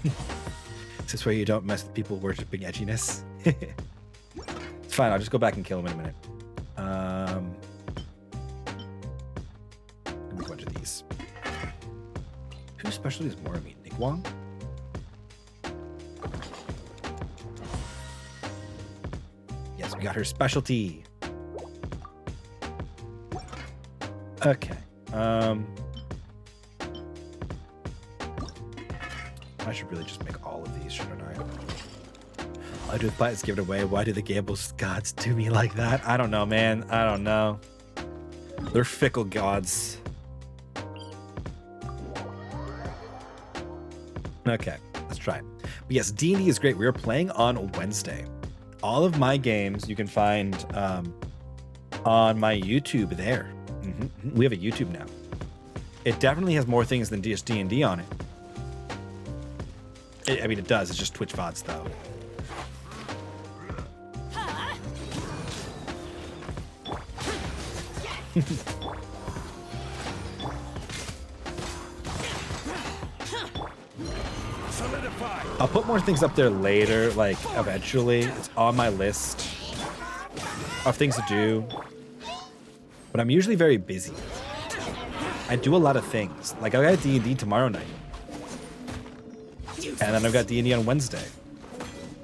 Is this where you don't mess with people worshiping edginess? It's fine, I'll just go back and kill him in a minute. Make a bunch of these. Whose specialty is more of me? Nick Wong? Yes, we got her specialty. Okay. I should really just make all of these, shouldn't I? I do buy is give it away. Why do the gamble gods do me like that? I don't know, man. I don't know. They're fickle gods. Okay, let's try it. But yes, D&D is great. We are playing on Wednesday. All of my games you can find on my YouTube there. We have a YouTube now. It definitely has more things than just D&D on it. I mean, it does. It's just Twitch VODs, though. I'll put more things up there later, like, eventually. It's on my list of things to do. But I'm usually very busy. I do a lot of things. Like, I got D&D tomorrow night. And then I've got D&D on Wednesday.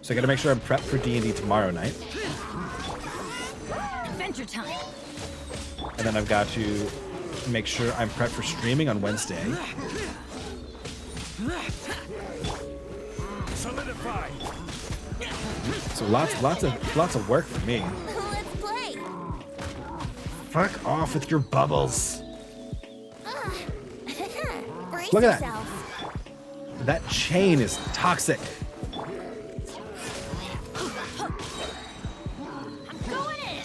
So I gotta make sure I'm prepped for D&D tomorrow night. Adventure time. And then I've got to make sure I'm prepped for streaming on Wednesday. Solidify. So lots of work for me. Let's play. Fuck off with your bubbles. Brace Look at that. yourself. That chain is toxic. I'm going in.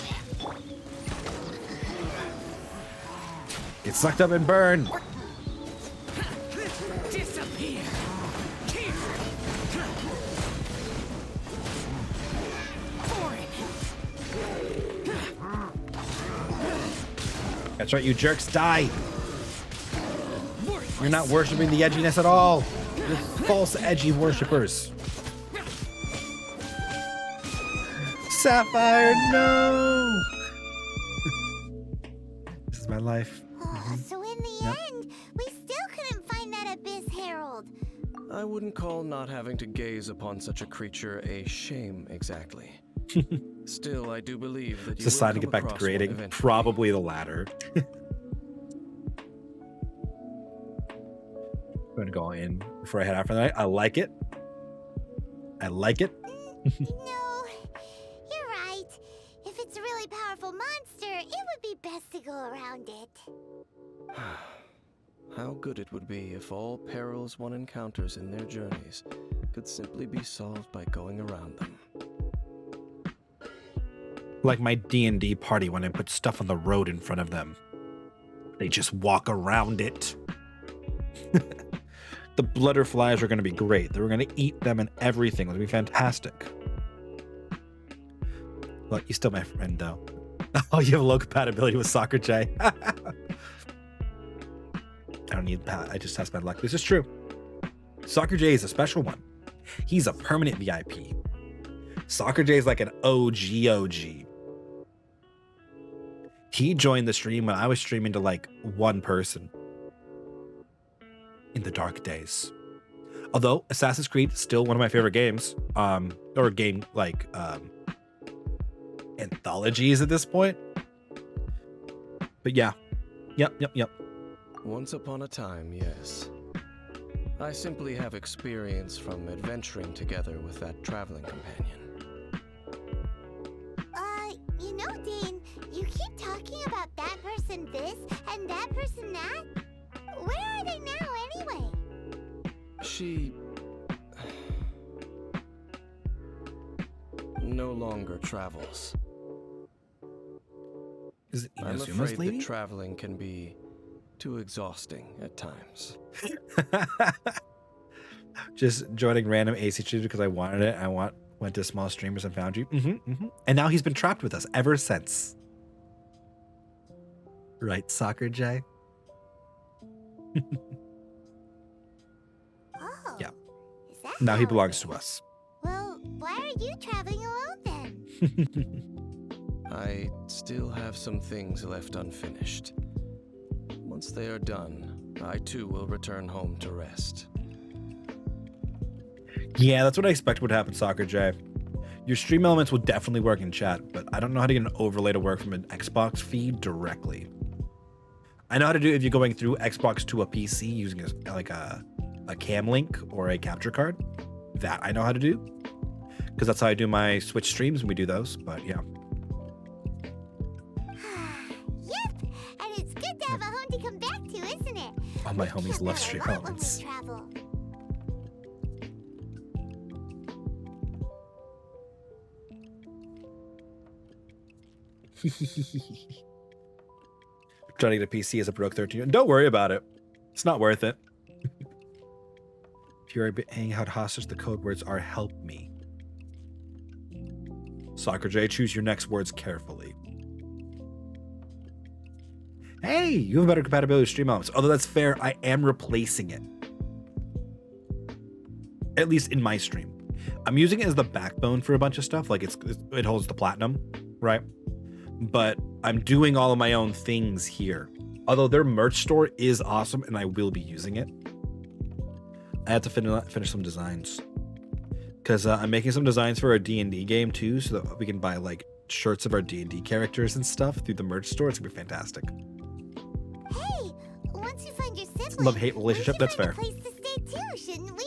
Get sucked up and burned. Disappear. That's right, you jerks, die. You're not worshiping the edginess at all. You're false edgy worshippers. Sapphire, no. This is my life. So in the end, we still couldn't find that Abyss Herald. I wouldn't call not having to gaze upon such a creature a shame exactly. Still, I do believe that you Decide to will get come back to across one creating. eventually. Probably the latter. I'm gonna go in before I head out for the night. I like it. I like it. No, you're right. If it's a really powerful monster, it would be best to go around it. How good it would be if all perils one encounters in their journeys could simply be solved by going around them. Like my D&D party when I put stuff on the road in front of them. They just walk around it. The blutterflies are going to be great. They were going to eat them and everything. It would be fantastic. Look, you're still my friend, though. Oh, you have low compatibility with Soccer J. I don't need that. I just test my luck. This is true. Soccer J is a special one. He's a permanent VIP. Soccer J is like an OG. He joined the stream when I was streaming to like one person in the dark days. Although Assassin's Creed is still one of my favorite games, or game like anthologies at this point. But yeah, yep. Once upon a time, yes. I simply have experience from adventuring together with that traveling companion. You know, Dane, you keep talking about that person this and that person that. Where are they now, anyway? She no longer travels. Is it I'm Inazuma's afraid lady? that traveling can be too exhausting at times. Just joining random AC streams because I wanted it. Went to small streamers and found you. And now he's been trapped with us ever since. Right, Soccer J? Oh. Yeah. Is that Now he how it belongs is? to us. Well, why are you traveling alone then? I still have some things left unfinished. Once they are done, I too will return home to rest. Yeah, that's what I expect would happen, Soccer J. Your stream elements will definitely work in chat, but I don't know how to get an overlay to work from an Xbox feed directly. I know how to do it if you're going through Xbox to a PC using a cam link or a capture card. That I know how to do, because that's how I do my Switch streams when we do those. But yeah. Yep, and it's good to have a home to come back to, isn't it? All my We homies camp love out a stream lot when we elements. travel. Trying to get a PC as a broke 13. Don't worry about it. It's not worth it. If you're hanging out hostage, the code words are "help me." Soccer J, choose your next words carefully. Hey, you have better compatibility with stream elements. Although that's fair, I am replacing it. At least in my stream. I'm using it as the backbone for a bunch of stuff. Like it holds the platinum, right? But I'm doing all of my own things here. Although their merch store is awesome and I will be using it. I have to finish some designs. Because I'm making some designs for our D&D game too, so that we can buy like shirts of our D&D characters and stuff through the merch store. It's going to be fantastic. Hey, once you find your sibling, Love-hate relationship, that's fair. We should find a place to stay too, shouldn't we?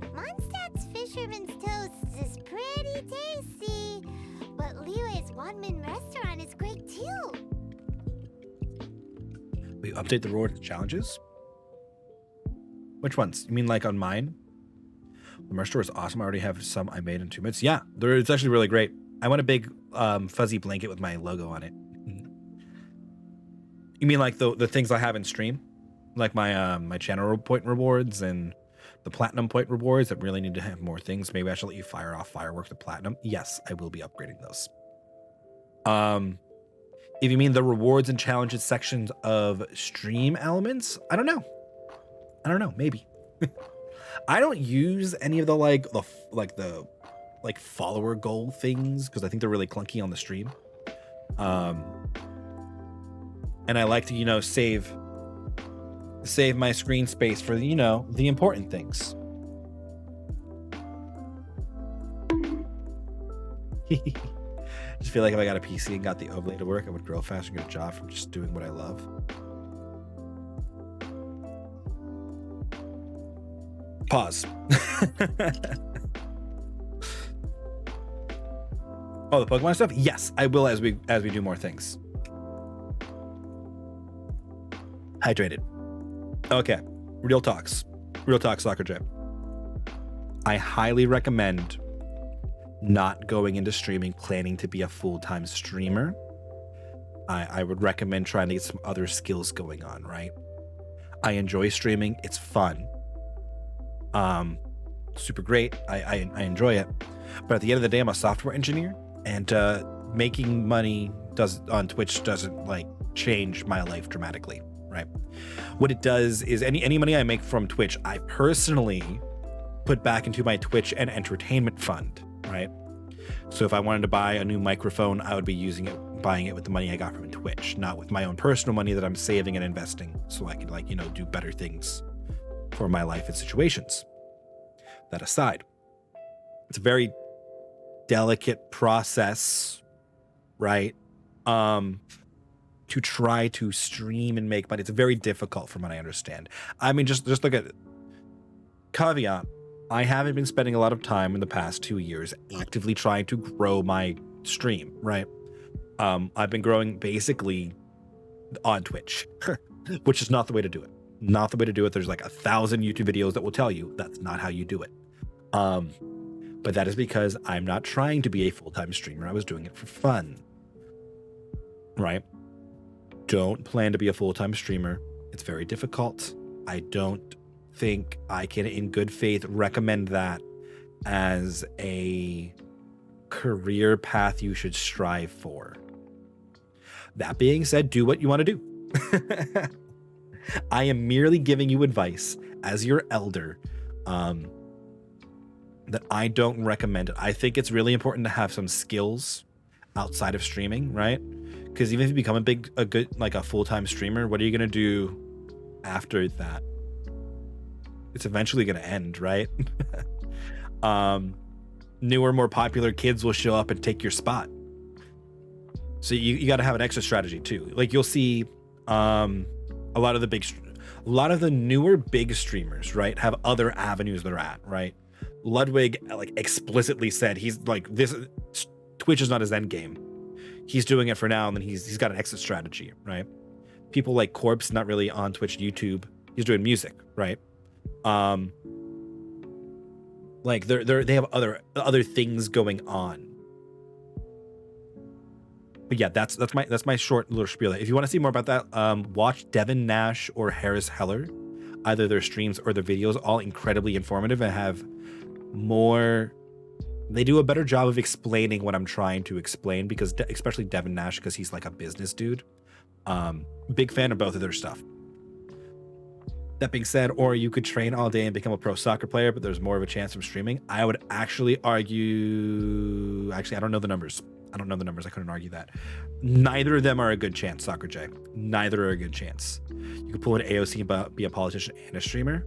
Mondstadt's Fisherman's Toast is pretty tasty, but Liyue's one-man restaurant is great too. We update the reward challenges? Which ones? You mean like on mine? The merch store is awesome. I already have some I made in 2 minutes. Yeah, it's actually really great. I want a big fuzzy blanket with my logo on it. You mean like the things I have in stream? Like my my channel point rewards and the platinum point rewards that really need to have more things. Maybe I should let you fire off fireworks with platinum. Yes, I will be upgrading those. If you mean the rewards and challenges sections of stream elements, I don't know. Maybe. I don't use any of the follower goal things because I think they're really clunky on the stream. And I like to, save my screen space for, the important things. Just feel like if I got a PC and got the Obligatory to work, I would grow faster and get a job from just doing what I love. Pause. Oh, the Pokemon stuff? Yes, I will as we do more things. Hydrated. Okay. Real talk, Soccer J. I highly recommend not going into streaming planning to be a full-time streamer. I would recommend trying to get some other skills going on, right? I enjoy streaming. It's fun. Super great. I enjoy it. But at the end of the day, I'm a software engineer, and making money on Twitch doesn't change my life dramatically, right? What it does is any money I make from Twitch, I personally put back into my Twitch and entertainment fund, right? So if I wanted to buy a new microphone, I would be buying it with the money I got from Twitch, not with my own personal money that I'm saving and investing so I could do better things for my life and situations. That aside, it's a very delicate process, right? To try to stream and make money. It's very difficult from what I understand. I mean, just look at it. Caveat, I haven't been spending a lot of time in the past 2 years actively trying to grow my stream, right? I've been growing basically on Twitch, which is not the way to do it. Not the way to do it. There's 1,000 YouTube videos that will tell you that's not how you do it. But that is because I'm not trying to be a full-time streamer. I was doing it for fun, right? Don't plan to be a full-time streamer. It's very difficult. I don't think I can, in good faith, recommend that as a career path you should strive for. That being said, do what you want to do. I am merely giving you advice as your elder, that I don't recommend it. I think it's really important to have some skills outside of streaming, right? Because even if you become a full-time streamer, what are you going to do after that? It's eventually going to end, right? Newer, more popular kids will show up and take your spot. So you got to have an extra strategy too. You'll see a lot of the newer big streamers, right, have other avenues they're at, right? Ludwig explicitly said he's this Twitch is not his end game. He's doing it for now, and then he's got an exit strategy, right? People like Corpse, not really on Twitch, YouTube. He's doing music, right? They have other things going on. But yeah, that's my short little spiel. If you want to see more about that, watch Devin Nash or Harris Heller, either their streams or their videos, all incredibly informative and have more. They do a better job of explaining what I'm trying to explain, because especially Devin Nash, because he's a business dude. Big fan of both of their stuff. That being said, or you could train all day and become a pro soccer player, but there's more of a chance of streaming. I would actually argue. Actually, I don't know the numbers. I couldn't argue that. Neither of them are a good chance, Soccer J. Neither are a good chance. You could pull an AOC and be a politician and a streamer.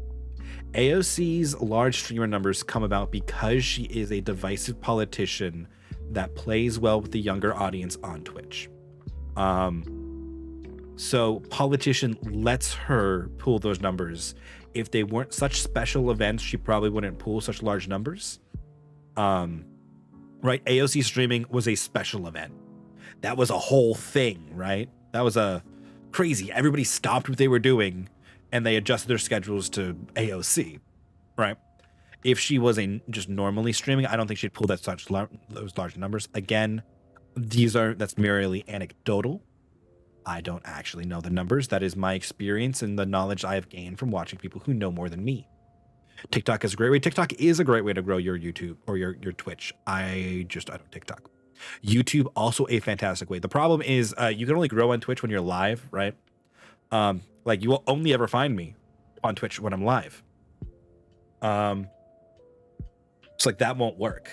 AOC's large streamer numbers come about because she is a divisive politician that plays well with the younger audience on Twitch. So politician lets her pull those numbers. If they weren't such special events, she probably wouldn't pull such large numbers. Right? AOC streaming was a special event. That was a whole thing, right? That was a crazy. Everybody stopped what they were doing and they adjusted their schedules to AOC, right? If she was just normally streaming, I don't think she'd pull those large numbers. Again, that's merely anecdotal. I don't actually know the numbers. That is my experience and the knowledge I have gained from watching people who know more than me. TikTok is a great way. TikTok is a great way to grow your YouTube or your Twitch. I don't TikTok. YouTube also a fantastic way. The problem is you can only grow on Twitch when you're live, right? Like you will only ever find me on Twitch when I'm live. It's like that won't work.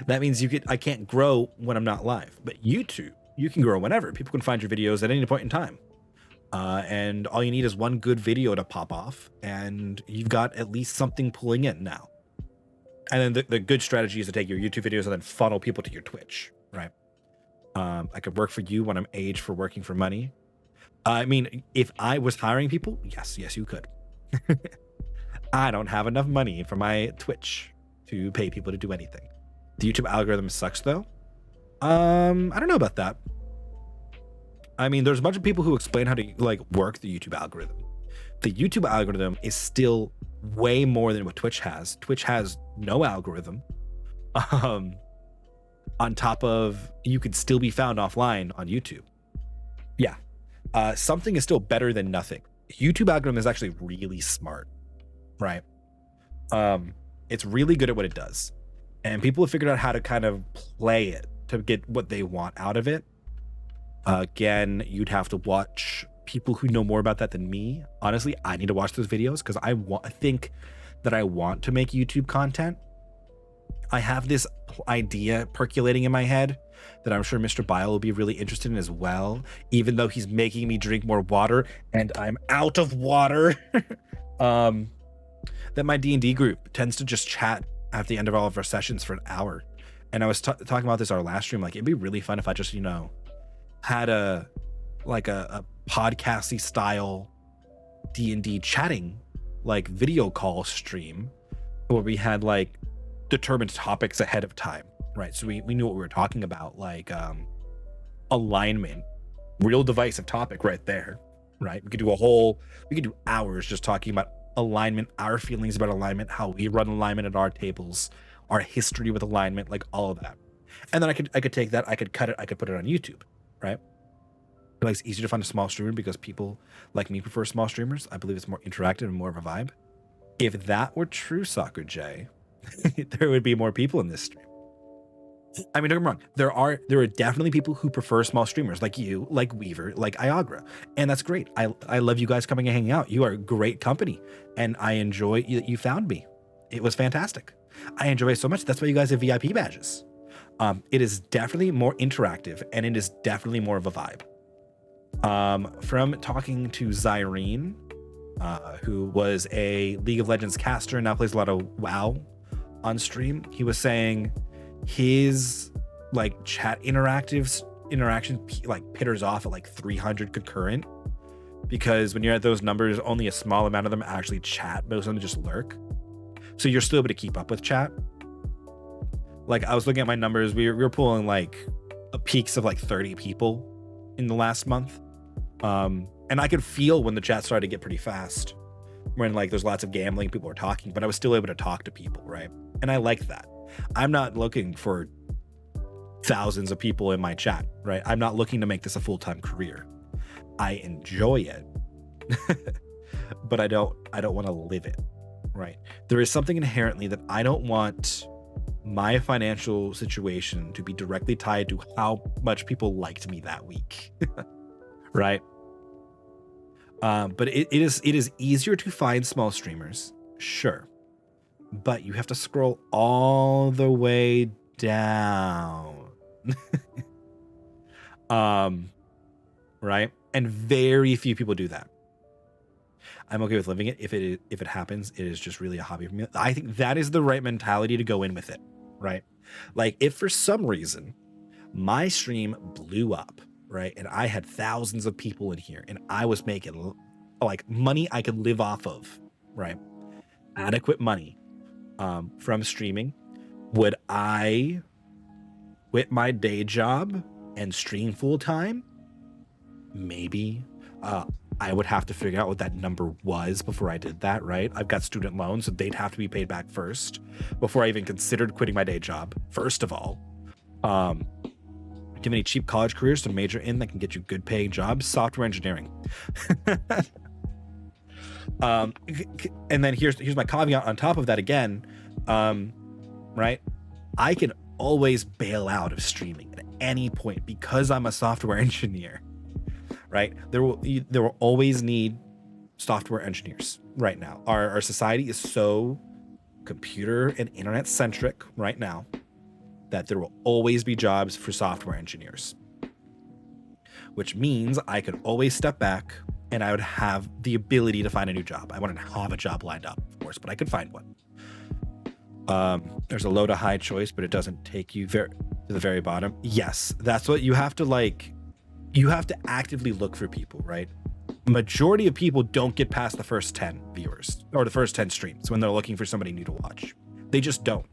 That means I can't grow when I'm not live. But YouTube, you can grow whenever. People can find your videos at any point in time. And all you need is one good video to pop off, and you've got at least something pulling in now. And then the good strategy is to take your YouTube videos and then funnel people to your Twitch, right? I could work for you when I'm aged for working for money. I mean, if I was hiring people, yes, you could. I don't have enough money for my Twitch to pay people to do anything. The YouTube algorithm sucks, though. I don't know about that. I mean, there's a bunch of people who explain how to like work the YouTube algorithm. The YouTube algorithm is still way more than what Twitch has. Twitch has no algorithm. On top of, you could still be found offline on YouTube. Yeah. Something is still better than nothing. YouTube algorithm is actually really smart, right? It's really good at what it does. And people have figured out how to kind of play it to get what they want out of it. Again, you'd have to watch people who know more about that than me. Honestly, I need to watch those videos because I think that I want to make YouTube content. I have this idea percolating in my head that I'm sure Mr. Bile will be really interested in as well, even though he's making me drink more water and I'm out of water. That my D&D group tends to just chat at the end of all of our sessions for an hour. And I was talking about this our last stream, like it'd be really fun if I just, had a podcasty style D&D chatting, like video call stream where we had like determined topics ahead of time, right? So we knew what we were talking about, like alignment, real divisive topic right there, right? We could do hours just talking about alignment, our feelings about alignment, how we run alignment at our tables, our history with alignment, like all of that. And then I could take that, I could cut it, I could put it on YouTube, right? Like it's easier to find a small streamer because people like me prefer small streamers. I believe it's more interactive and more of a vibe. If that were true, Soccer J, there would be more people in this stream. I mean, don't get me wrong. There are definitely people who prefer small streamers like you, like Weaver, like Iagra. And that's great. I love you guys coming and hanging out. You are great company. And I enjoy that you found me. It was fantastic. I enjoy it so much. That's why you guys have VIP badges. It is definitely more interactive and it is definitely more of a vibe. From talking to Zyrene, who was a League of Legends caster and now plays a lot of WoW on stream, he was saying his like chat interaction like pitters off at like 300 concurrent, because when you're at those numbers, only a small amount of them actually chat. Most of them just lurk. So you're still able to keep up with chat. Like I was looking at my numbers, we were pulling like peaks of like 30 people in the last month. And I could feel when the chat started to get pretty fast, when like there's lots of gambling, people are talking, but I was still able to talk to people, right? And I like that. I'm not looking for thousands of people in my chat, right? I'm not looking to make this a full-time career. I enjoy it, but I don't want to live it, right? There is something inherently that I don't want my financial situation to be directly tied to how much people liked me that week, right? But it is easier to find small streamers, sure, but you have to scroll all the way down, right? And very few people do that. I'm okay with living it. If it happens, it is just really a hobby for me. I think that is the right mentality to go in with it, right? Like if for some reason my stream blew up, right, and I had thousands of people in here and I was making like money I could live off of, right, adequate money from streaming, would I quit my day job and stream full time? Maybe. I would have to figure out what that number was before I did that, right? I've got student loans, so they'd have to be paid back first before I even considered quitting my day job, first of all. Do you have any cheap college careers to major in that can get you good paying jobs? Software engineering. And then here's my caveat on top of that again, right? I can always bail out of streaming at any point because I'm a software engineer, right? There will always need software engineers right now. Our society is so computer and internet centric right now that there will always be jobs for software engineers, which means I could always step back and I would have the ability to find a new job. I wouldn't have a job lined up, of course, but I could find one. There's a low to high choice, but it doesn't take you to the very bottom. Yes, that's what you have to like. You have to actively look for people, right? Majority of people don't get past the first 10 viewers or the first 10 streams when they're looking for somebody new to watch. They just don't.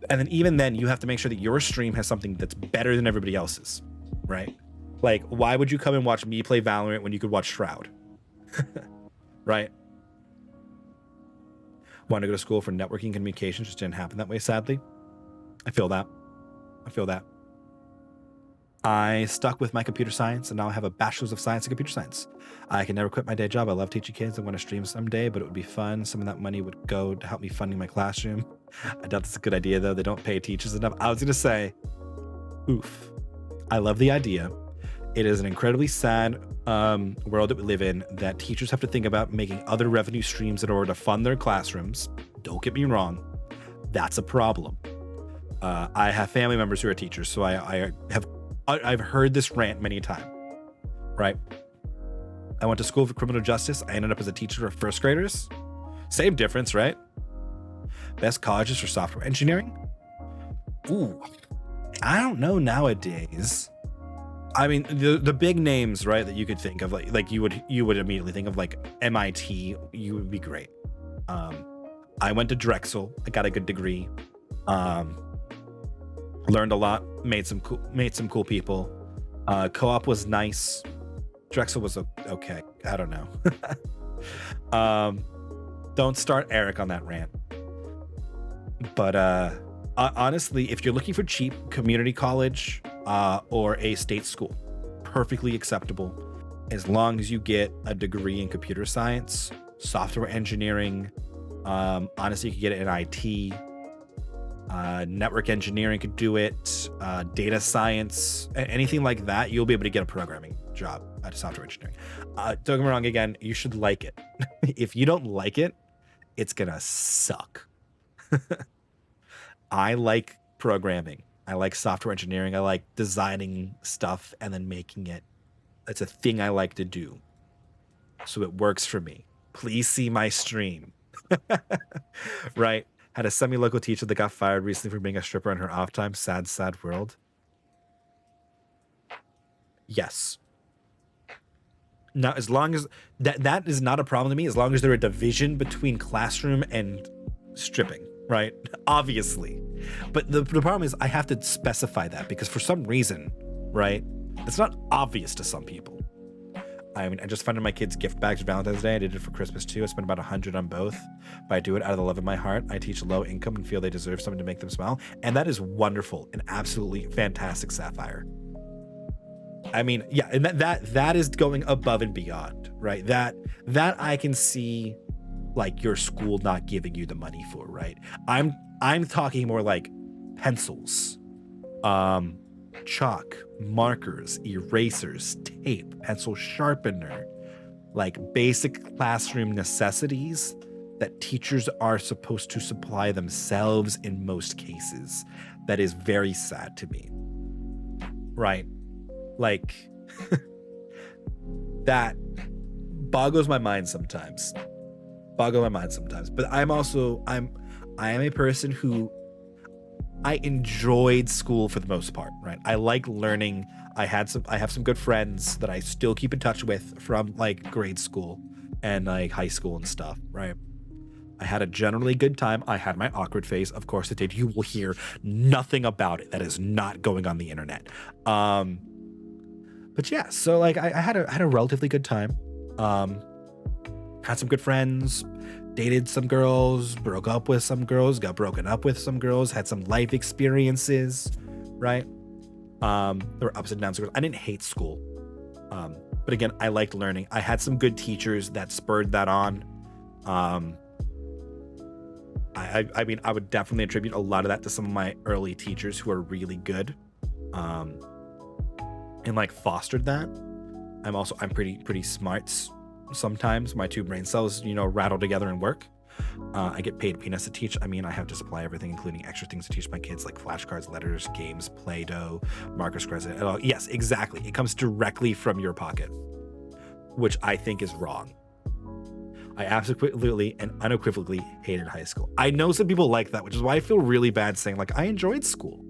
And then even then, you have to make sure that your stream has something that's better than everybody else's, right? Like, why would you come and watch me play Valorant when you could watch Shroud? Right? Wanted to go to school for networking communications, just didn't happen that way, sadly. I feel that. I stuck with my computer science and now I have a bachelor's of science in computer science. I can never quit my day job. I love teaching kids. I want to stream someday, but it would be fun. Some of that money would go to help me funding my classroom. I doubt that's a good idea though. They don't pay teachers enough. I was going to say, oof. I love the idea. It is an incredibly sad world that we live in that teachers have to think about making other revenue streams in order to fund their classrooms. Don't get me wrong. That's a problem. I have family members who are teachers, so I've heard this rant many times, right? I went to school for criminal justice. I ended up as a teacher of first graders. Same difference, right? Best colleges for software engineering. Ooh, I don't know nowadays. I mean, the big names, right, that you could think of, like you would immediately think of, like MIT. You would be great. I went to Drexel. I got a good degree. Learned a lot. Made some cool people. Co-op was nice. Drexel was okay. I don't know. Don't start Eric on that rant. But honestly, if you're looking for cheap community college or a state school, perfectly acceptable as long as you get a degree in computer science, software engineering. Honestly, you could get it in IT. Network engineering could do it. Data science, anything like that, you'll be able to get a programming job at software engineering. Don't get me wrong, again, you should like it. If you don't like it, it's gonna suck. I like programming. I like software engineering. I like designing stuff and then making it. It's a thing I like to do. So it works for me. Please see my stream. Right? Had a semi-local teacher that got fired recently for being a stripper in her off time. Sad, sad world. Yes. Now, as long as that is not a problem to me, as long as there are a division between classroom and stripping, right? Obviously. But the problem is I have to specify that because for some reason, right, it's not obvious to some people. I mean, I just funded my kids' gift bags for Valentine's Day. I did it for Christmas too. I spent about $100 on both, but I do it out of the love of my heart. I teach low income and feel they deserve something to make them smile. And that is wonderful and absolutely fantastic, Sapphire. I mean, yeah, and that is going above and beyond, right? That I can see like your school not giving you the money for, right? I'm talking more like pencils, chalk, markers, erasers, tape, pencil sharpener, like basic classroom necessities that teachers are supposed to supply themselves in most cases. That is very sad to me. Right? Like that boggles my mind sometimes. But I am a person who I enjoyed school for the most part, right? I like learning. I have some good friends that I still keep in touch with from like grade school and like high school and stuff, right? I had a generally good time. I had my awkward phase. Of course I did. You will hear nothing about it. That is not going on the internet. But yeah, so like I had a relatively good time. Had some good friends, dated some girls, broke up with some girls, got broken up with some girls, had some life experiences, right? There were ups and downs. I didn't hate school. But again, I liked learning. I had some good teachers that spurred that on. I mean, I would definitely attribute a lot of that to some of my early teachers who are really good, and like fostered that. I'm pretty smart. Sometimes my two brain cells, rattle together and work. I get paid peanuts to teach. I mean, I have to supply everything, including extra things to teach my kids, like flashcards, letters, games, Play-Doh, marker squares, and all. Yes, exactly. It comes directly from your pocket, which I think is wrong. I absolutely and unequivocally hated high school. I know some people like that, which is why I feel really bad saying, like, I enjoyed school.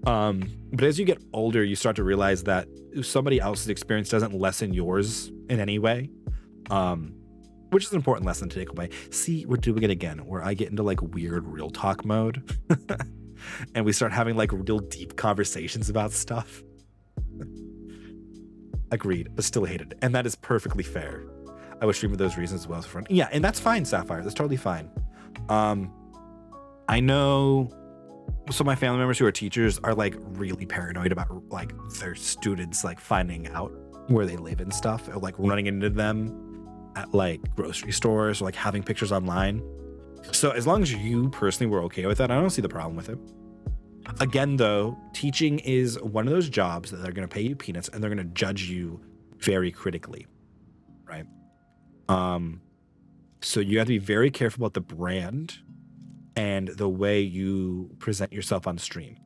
But as you get older, you start to realize that somebody else's experience doesn't lessen yours in any way. Which is an important lesson to take away. See, we're doing it again, where I get into like weird real talk mode and we start having like real deep conversations about stuff. Agreed, but still hated it. And that is perfectly fair. I would stream for those reasons as well as for fun. Yeah, and that's fine, Sapphire. That's totally fine. I know some of my family members who are teachers are like really paranoid about like their students like finding out where they live and stuff, or like running into them at like grocery stores, or like having pictures online. So as long as you personally were okay with that, I don't see the problem with it. Again, though, teaching is one of those jobs that they're going to pay you peanuts and they're going to judge you very critically, right? So you have to be very careful about the brand and the way you present yourself on stream.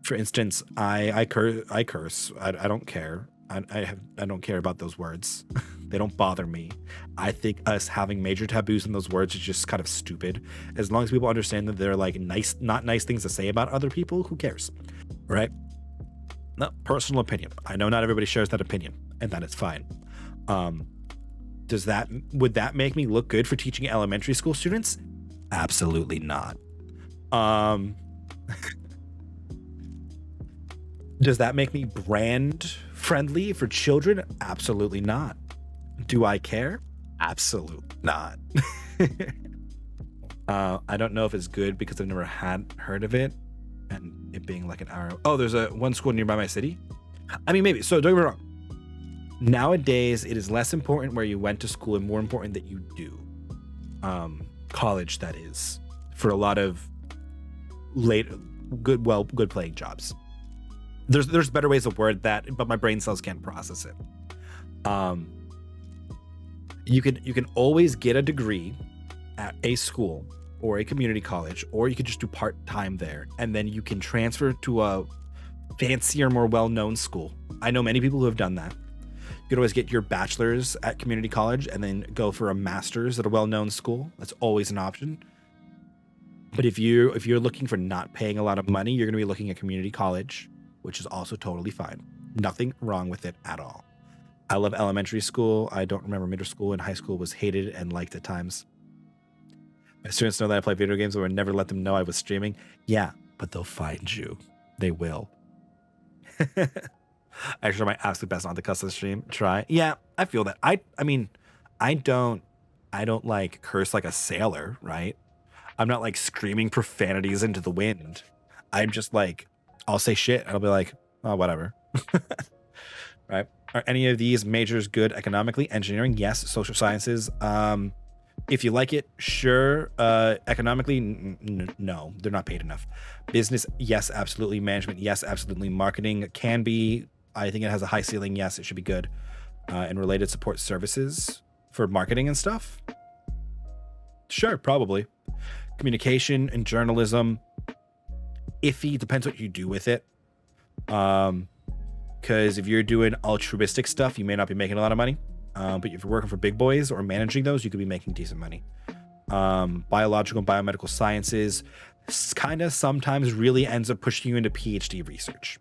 For instance, I curse. I don't care. I don't care about those words. They don't bother me. I think us having major taboos in those words is just kind of stupid. As long as people understand that they're like not nice things to say about other people, who cares, right? No, personal opinion. I know not everybody shares that opinion, and that is fine. Would that make me look good for teaching elementary school students? Absolutely not. Does that make me brand friendly for children? Absolutely not. Do I care? Absolutely not. I don't know if it's good because I've never heard of it, and it being like an hour. Oh, there's one school nearby my city. I mean, maybe. So don't get me wrong. Nowadays, it is less important where you went to school and more important that you do. College, that is, for a lot of good paying jobs. There's better ways to word that, but my brain cells can't process it. You can always get a degree at a school or a community college, or you could just do part-time there, and then you can transfer to a fancier, more well-known school. I know many people who have done that. You could always get your bachelor's at community college and then go for a master's at a well-known school. That's always an option. But if you're looking for not paying a lot of money, you're going to be looking at community college, which is also totally fine. Nothing wrong with it at all. I love elementary school. I don't remember middle school and high school was hated and liked at times. My students know that I play video games, but I would never let them know I was streaming. Yeah, but they'll find you. They will. I try my absolute best not to cuss on the stream. Try. Yeah, I feel that. I mean, I don't like curse like a sailor, right? I'm not like screaming profanities into the wind. I'm just like, I'll say shit and I'll be like, oh, whatever. Right? Are any of these majors good economically? Engineering, yes. Social sciences, if you like it, sure. Economically, no, they're not paid enough. Business, yes, absolutely. Management, yes, absolutely. Marketing can be, I think it has a high ceiling. Yes, it should be good. And related support services for marketing and stuff. Sure, probably. Communication and journalism, iffy, depends what you do with it. Because if you're doing altruistic stuff, you may not be making a lot of money. But if you're working for big boys or managing those, you could be making decent money. Biological and biomedical sciences kind of sometimes really ends up pushing you into PhD research.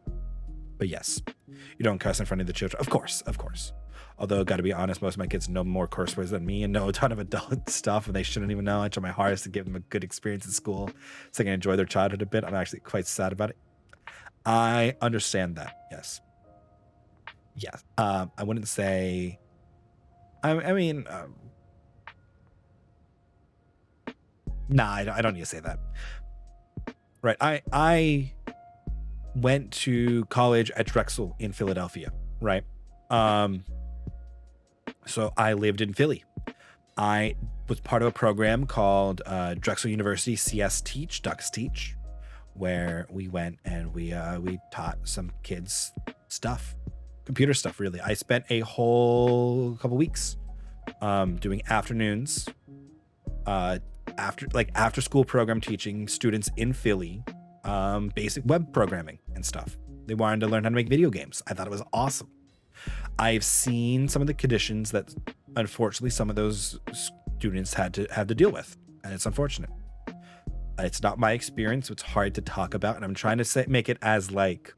But yes, you don't cuss in front of the children. Of course. Although, got to be honest, most of my kids know more curse words than me and know a ton of adult stuff, and they shouldn't even know. I try my hardest to give them a good experience in school so they can enjoy their childhood a bit. I'm actually quite sad about it. I understand that. Yes. I wouldn't say... I mean... Nah, I don't need to say that. Right. I went to college at Drexel in Philadelphia, right? So I lived in Philly. I was part of a program called Drexel University CS Teach, Ducks Teach, where we went and we taught some kids stuff, computer stuff. Really, I spent a whole couple weeks doing afternoons, after school program, teaching students in Philly basic web programming and stuff. They wanted to learn how to make video games. I thought it was awesome. I've seen some of the conditions that unfortunately some of those students had to deal with, and it's unfortunate. It's not my experience, so it's hard to talk about, and I'm trying to make it as like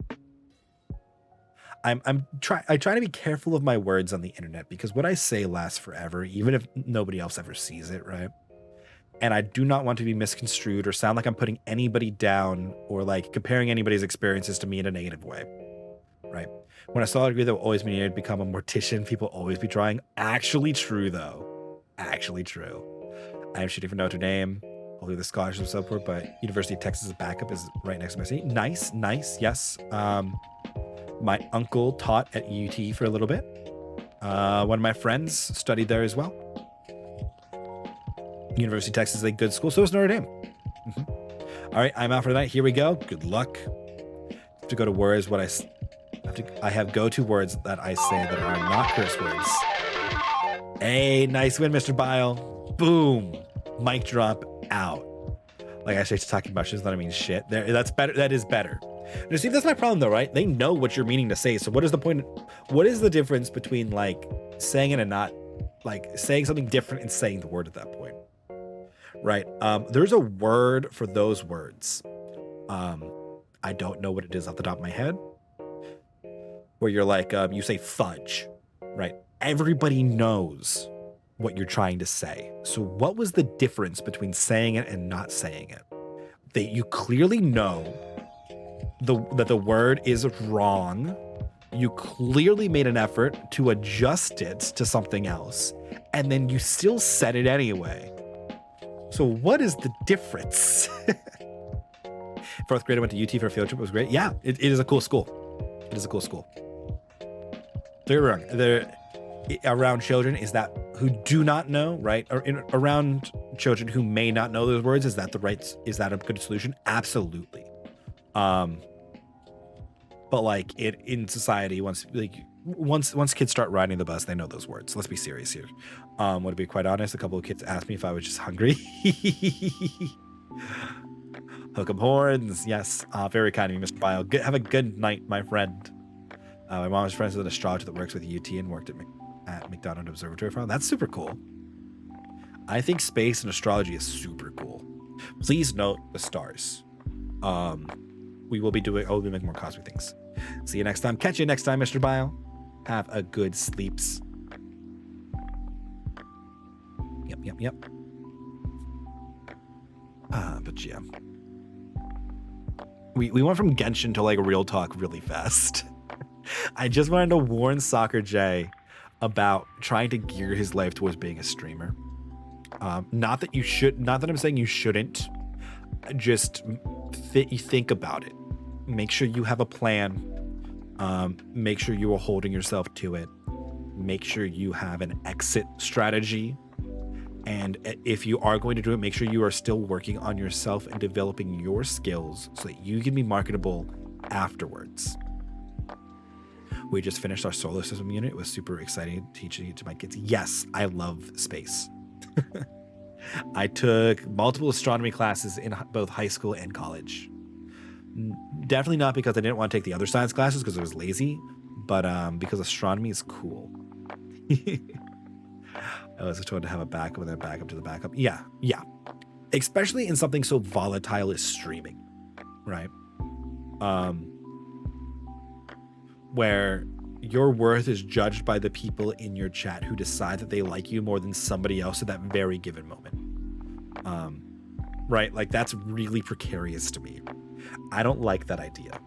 I try to be careful of my words on the internet, because what I say lasts forever, even if nobody else ever sees it, right? And I do not want to be misconstrued or sound like I'm putting anybody down or like comparing anybody's experiences to me in a negative way, right? When I saw a degree that will always be needed to become a mortician, people always be trying. Actually true, though. Actually true. I am shooting for Notre Dame. Hopefully the scholarship and support, but University of Texas' backup is right next to my city. Nice, yes. My uncle taught at UT for a little bit. One of my friends studied there as well. University of Texas is a good school, so is Notre Dame. All right, I'm out for the night. Here we go. Good luck. To go to words, I have go-to words that I say that are not curse words. Hey, nice win, Mr. Bile. Boom. Mic drop out. Like I say to talking about shit, that I mean shit. That's better. That is better. Now, see, that's my problem though, right? They know what you're meaning to say. So what is the point? What is the difference between like saying it and not, like saying something different and saying the word at that point? Right. There's a word for those words. I don't know what it is off the top of my head. Where you're like, you say fudge, right? Everybody knows what you're trying to say. So what was the difference between saying it and not saying it? That you clearly know that the word is wrong. You clearly made an effort to adjust it to something else, and then you still said it anyway. So what is the difference? Fourth grade, I went to UT for a field trip. It was great. Yeah, it is a cool school. It is a cool school. Don't get me wrong. Around children is that who do not know, right? Or around children who may not know those words, is that a good solution? Absolutely. But like in society, once kids start riding the bus, they know those words. Let's be serious here. To be quite honest, a couple of kids asked me if I was just hungry. Hook 'em horns. Yes. Very kind of you, Mr. Bio. Have a good night, my friend. My mom is friends with an astrologer that works with UT and worked at McDonald Observatory for a while. That's super cool. I think space and astrology is super cool. Please note the stars. We will be making more cosmic things. See you next time. Catch you next time, Mr. Bio. Have a good sleeps. Yep. But yeah. We went from Genshin to like real talk really fast. I just wanted to warn Soccer J about trying to gear his life towards being a streamer. Not that I'm saying you shouldn't. Just think about it. Make sure you have a plan. Make sure you are holding yourself to it. Make sure you have an exit strategy. And if you are going to do it, make sure you are still working on yourself and developing your skills so that you can be marketable afterwards. We just finished our solar system unit. It was super exciting teaching it to my kids. Yes, I love space. I took multiple astronomy classes in both high school and college. Definitely not because I didn't want to take the other science classes because I was lazy, but because astronomy is cool. I was just trying to have a backup and then backup to the backup. Yeah. Especially in something so volatile as streaming, right? Where your worth is judged by the people in your chat who decide that they like you more than somebody else at that very given moment. Right? Like that's really precarious to me. I don't like that idea.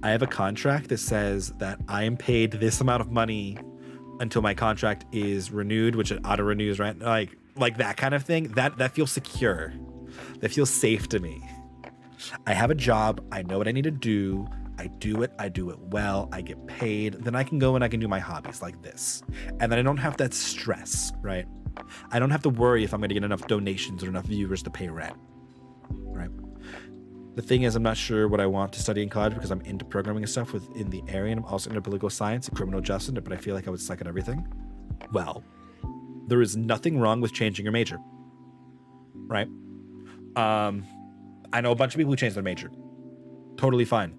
I have a contract that says that I am paid this amount of money until my contract is renewed, which it auto renews, right? Like that kind of thing. That feels secure. That feels safe to me. I have a job. I know what I need to do. I do it well. I get paid. Then I can go and I can do my hobbies like this. And then I don't have that stress, right? I don't have to worry if I'm going to get enough donations or enough viewers to pay rent, right? The thing is, I'm not sure what I want to study in college because I'm into programming and stuff within the area, and I'm also into political science and criminal justice, but I feel like I would suck at everything. Well, there is nothing wrong with changing your major, right? I know a bunch of people who changed their major. Totally fine.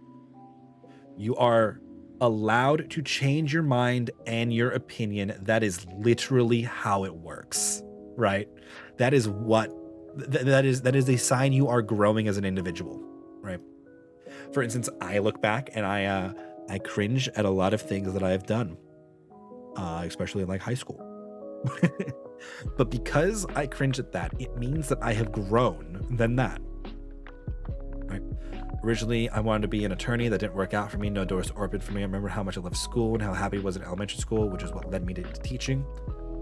You are allowed to change your mind and your opinion. That is literally how it works, right? That is what that is a sign you are growing as an individual, right? For instance, I look back and I cringe at a lot of things that I have done, especially in like high school. But because I cringe at that, it means that I have grown than that. Right? Originally, I wanted to be an attorney. That didn't work out for me. No doors opened for me. I remember how much I loved school and how happy I was in elementary school, which is what led me to teaching.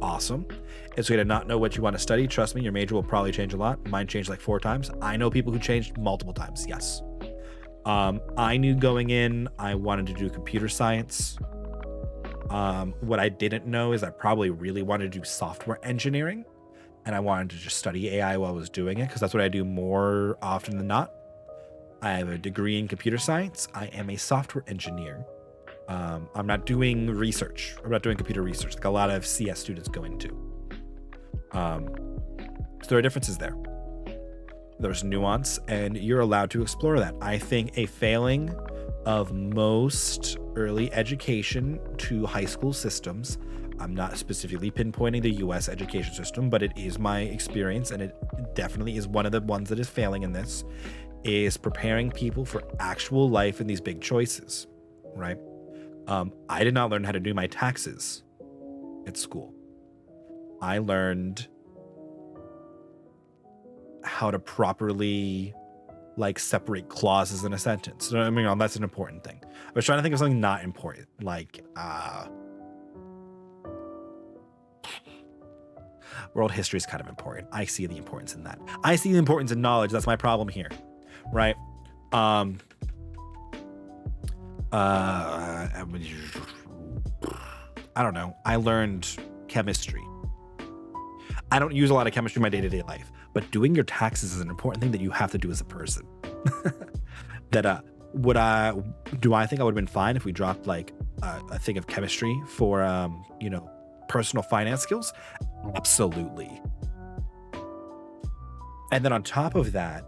Awesome. It's okay to not know what you want to study. Trust me, your major will probably change a lot. Mine changed like 4 times. I know people who changed multiple times. Yes. I knew going in, I wanted to do computer science. What I didn't know is I probably really wanted to do software engineering, and I wanted to just study AI while I was doing it because that's what I do more often than not. I have a degree in computer science. I am a software engineer. I'm not doing research. I'm not doing computer research like a lot of CS students go into. So there are differences there. There's nuance, and you're allowed to explore that. I think a failing of most early education to high school systems, I'm not specifically pinpointing the US education system, but it is my experience, and it definitely is one of the ones that is failing in this, is preparing people for actual life and these big choices, right? I did not learn how to do my taxes at school. I learned how to properly like separate clauses in a sentence. I mean, that's an important thing. I was trying to think of something not important, like world history is kind of important. I see the importance in that. I see the importance in knowledge. That's my problem here, right? I don't know. I learned chemistry. I don't use a lot of chemistry in my day-to-day life, but doing your taxes is an important thing that you have to do as a person. That do I think I would have been fine if we dropped like a thing of chemistry for personal finance skills? Absolutely. And then on top of that,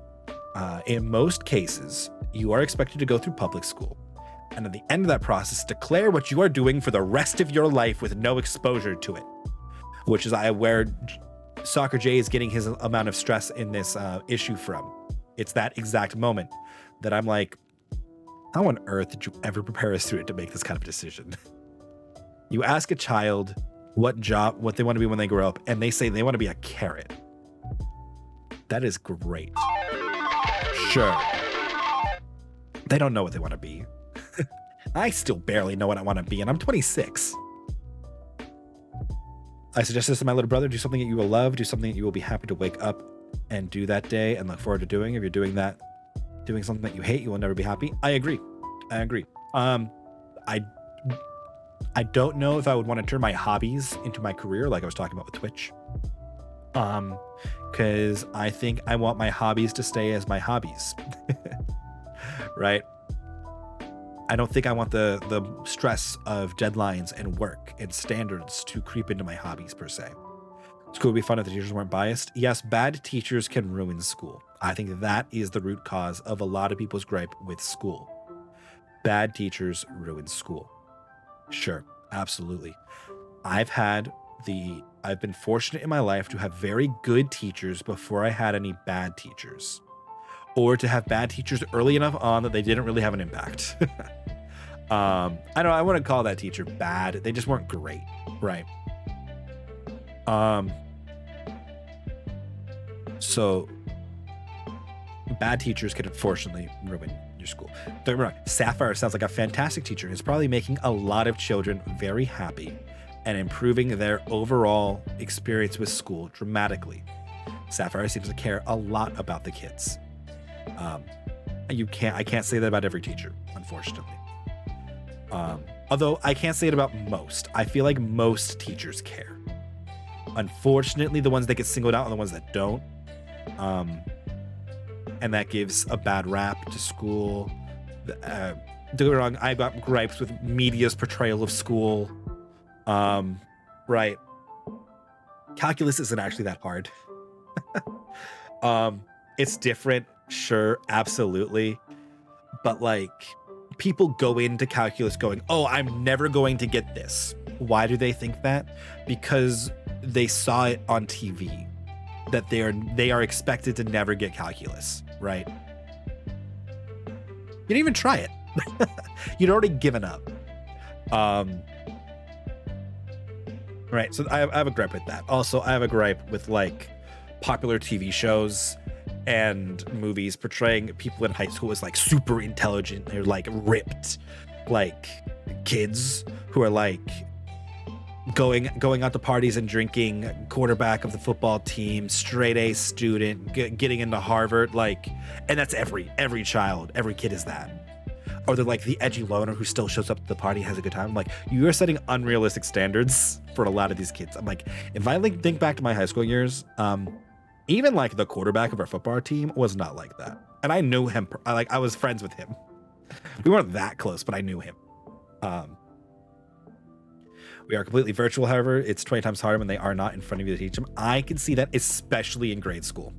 in most cases, you are expected to go through public school. And at the end of that process, declare what you are doing for the rest of your life with no exposure to it, which is where Soccer J is getting his amount of stress in this issue from. It's that exact moment that I'm like, how on earth did you ever prepare a student to make this kind of decision? You ask a child what they want to be when they grow up, and they say they want to be a carrot. That is great. Sure. They don't know what they want to be. I still barely know what I want to be, and I'm 26. I suggest this to my little brother: do something that you will love, do something that you will be happy to wake up and do that day and look forward to doing. If you're doing something that you hate, you will never be happy. I agree. I don't know if I would want to turn my hobbies into my career, like I was talking about with Twitch. Because I think I want my hobbies to stay as my hobbies. Right? I don't think I want the stress of deadlines and work and standards to creep into my hobbies per se. School would be fun if the teachers weren't biased. Yes, bad teachers can ruin school. I think that is the root cause of a lot of people's gripe with school. Bad teachers ruin school. Sure, absolutely. I've been fortunate in my life to have very good teachers before I had any bad teachers. Or to have bad teachers early enough on that they didn't really have an impact. I wouldn't call that teacher bad. They just weren't great, right? So bad teachers can unfortunately ruin your school. Don't get me wrong, Sapphire sounds like a fantastic teacher. It's probably making a lot of children very happy and improving their overall experience with school dramatically. Sapphire seems to care a lot about the kids. I can't say that about every teacher, unfortunately. Although I can't say it about most. I feel like most teachers care. Unfortunately, the ones that get singled out are the ones that don't. And that gives a bad rap to school. Don't get me wrong, I got gripes with media's portrayal of school. Right. Calculus isn't actually that hard. It's different, sure, absolutely. But like, people go into calculus going, oh, I'm never going to get this. Why do they think that? Because they saw it on TV, that they are expected to never get calculus, right? You didn't even try it. You'd already given up. Right, so I have a gripe with that. Also, I have a gripe with like popular TV shows and movies portraying people in high school as like super intelligent. They're like ripped, like kids who are like going out to parties and drinking, quarterback of the football team, straight A student, getting into Harvard, like, and that's every child, every kid is that. Or they're like the edgy loner who still shows up to the party, has a good time. I'm like, you are setting unrealistic standards for a lot of these kids. I'm like, if I like think back to my high school years, even like the quarterback of our football team was not like that. And I knew him. I was friends with him. We weren't that close, but I knew him. We are completely virtual, however. It's 20 times harder when they are not in front of you to teach them. I can see that, especially in grade school.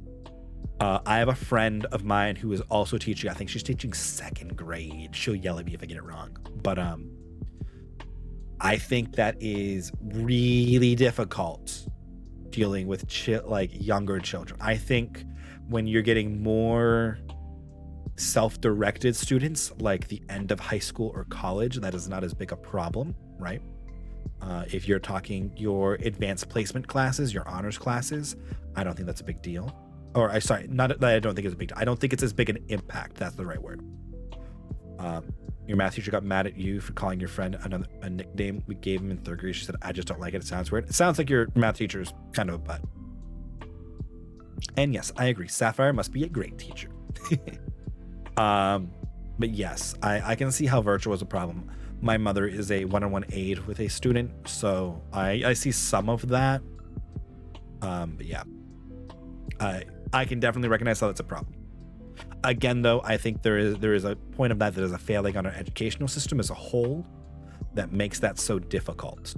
I have a friend of mine who is also teaching. I think she's teaching 2nd grade. She'll yell at me if I get it wrong. But I think that is really difficult dealing with like younger children. I think when you're getting more self-directed students, like the end of high school or college, that is not as big a problem, right? If you're talking your advanced placement classes, your honors classes, I don't think that's a big deal. Or sorry, not that I don't think it's a big deal. I don't think it's as big an impact. That's the right word. Your math teacher got mad at you for calling your friend a nickname we gave him in 3rd grade. She said, I just don't like it. It sounds weird. It sounds like your math teacher's kind of a butt. And yes, I agree. Sapphire must be a great teacher. But yes, I can see how virtual is a problem. My mother is a one-on-one aide with a student, so I see some of that. But yeah, I can definitely recognize how that's a problem. Again, though, I think there is a point of that is a failing on our educational system as a whole that makes that so difficult.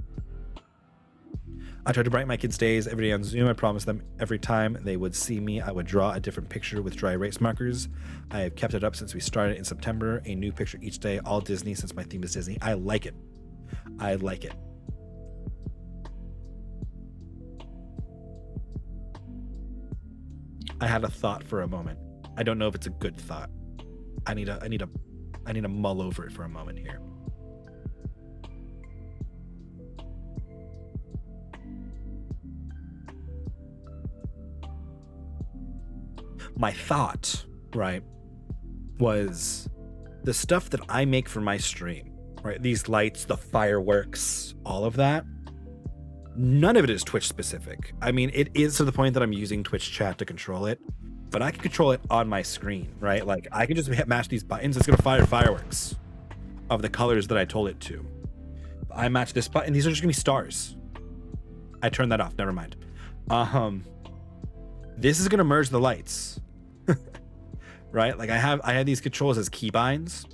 I tried to brighten my kids' days every day on Zoom. I promised them every time they would see me, I would draw a different picture with dry erase markers. I have kept it up since we started in September. A new picture each day, all Disney, since my theme is Disney. I like it. I like it. I had a thought for a moment. I don't know if it's a good thought. I need to mull over it for a moment here. My thought, right, was the stuff that I make for my stream, right? These lights, the fireworks, all of that. None of it is Twitch specific. I mean, it is to the point that I'm using Twitch chat to control it, but I can control it on my screen, right? Like I can just match these buttons. It's going to fire fireworks of the colors that I told it to. I match this button. These are just going to be stars. I turned that off. Never mind. This is going to merge the lights, right? Like I have these controls as keybinds,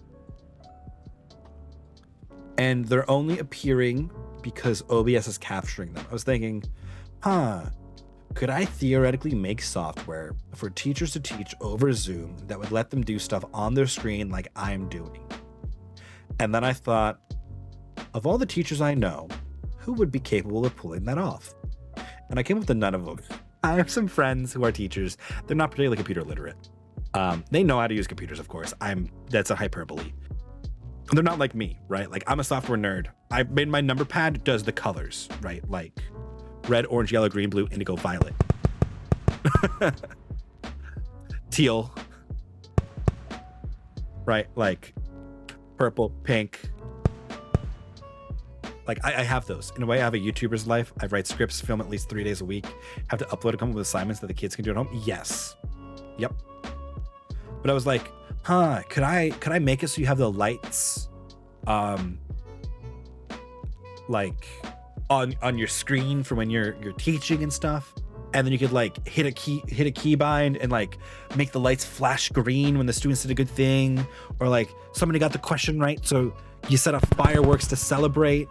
and they're only appearing because OBS is capturing them. I was thinking, could I theoretically make software for teachers to teach over Zoom that would let them do stuff on their screen like I'm doing? And then I thought, of all the teachers I know, who would be capable of pulling that off? And I came up with none of them. I have some friends who are teachers. They're not particularly computer literate. They know how to use computers, of course. That's a hyperbole. They're not like me, right? Like I'm a software nerd. I made my number pad, it does the colors, right? Like red, orange, yellow, green, blue, indigo, violet. Teal. Right? Like purple, pink. Like I have those. In a way, I have a YouTuber's life. I write scripts, film at least 3 days a week. Have to upload a couple of assignments that the kids can do at home. Yes. Yep. But I was like, could I make it so you have the lights like on your screen for when you're teaching and stuff. And then you could like hit a key bind and like make the lights flash green when the students did a good thing, or like somebody got the question right, so you set off fireworks to celebrate.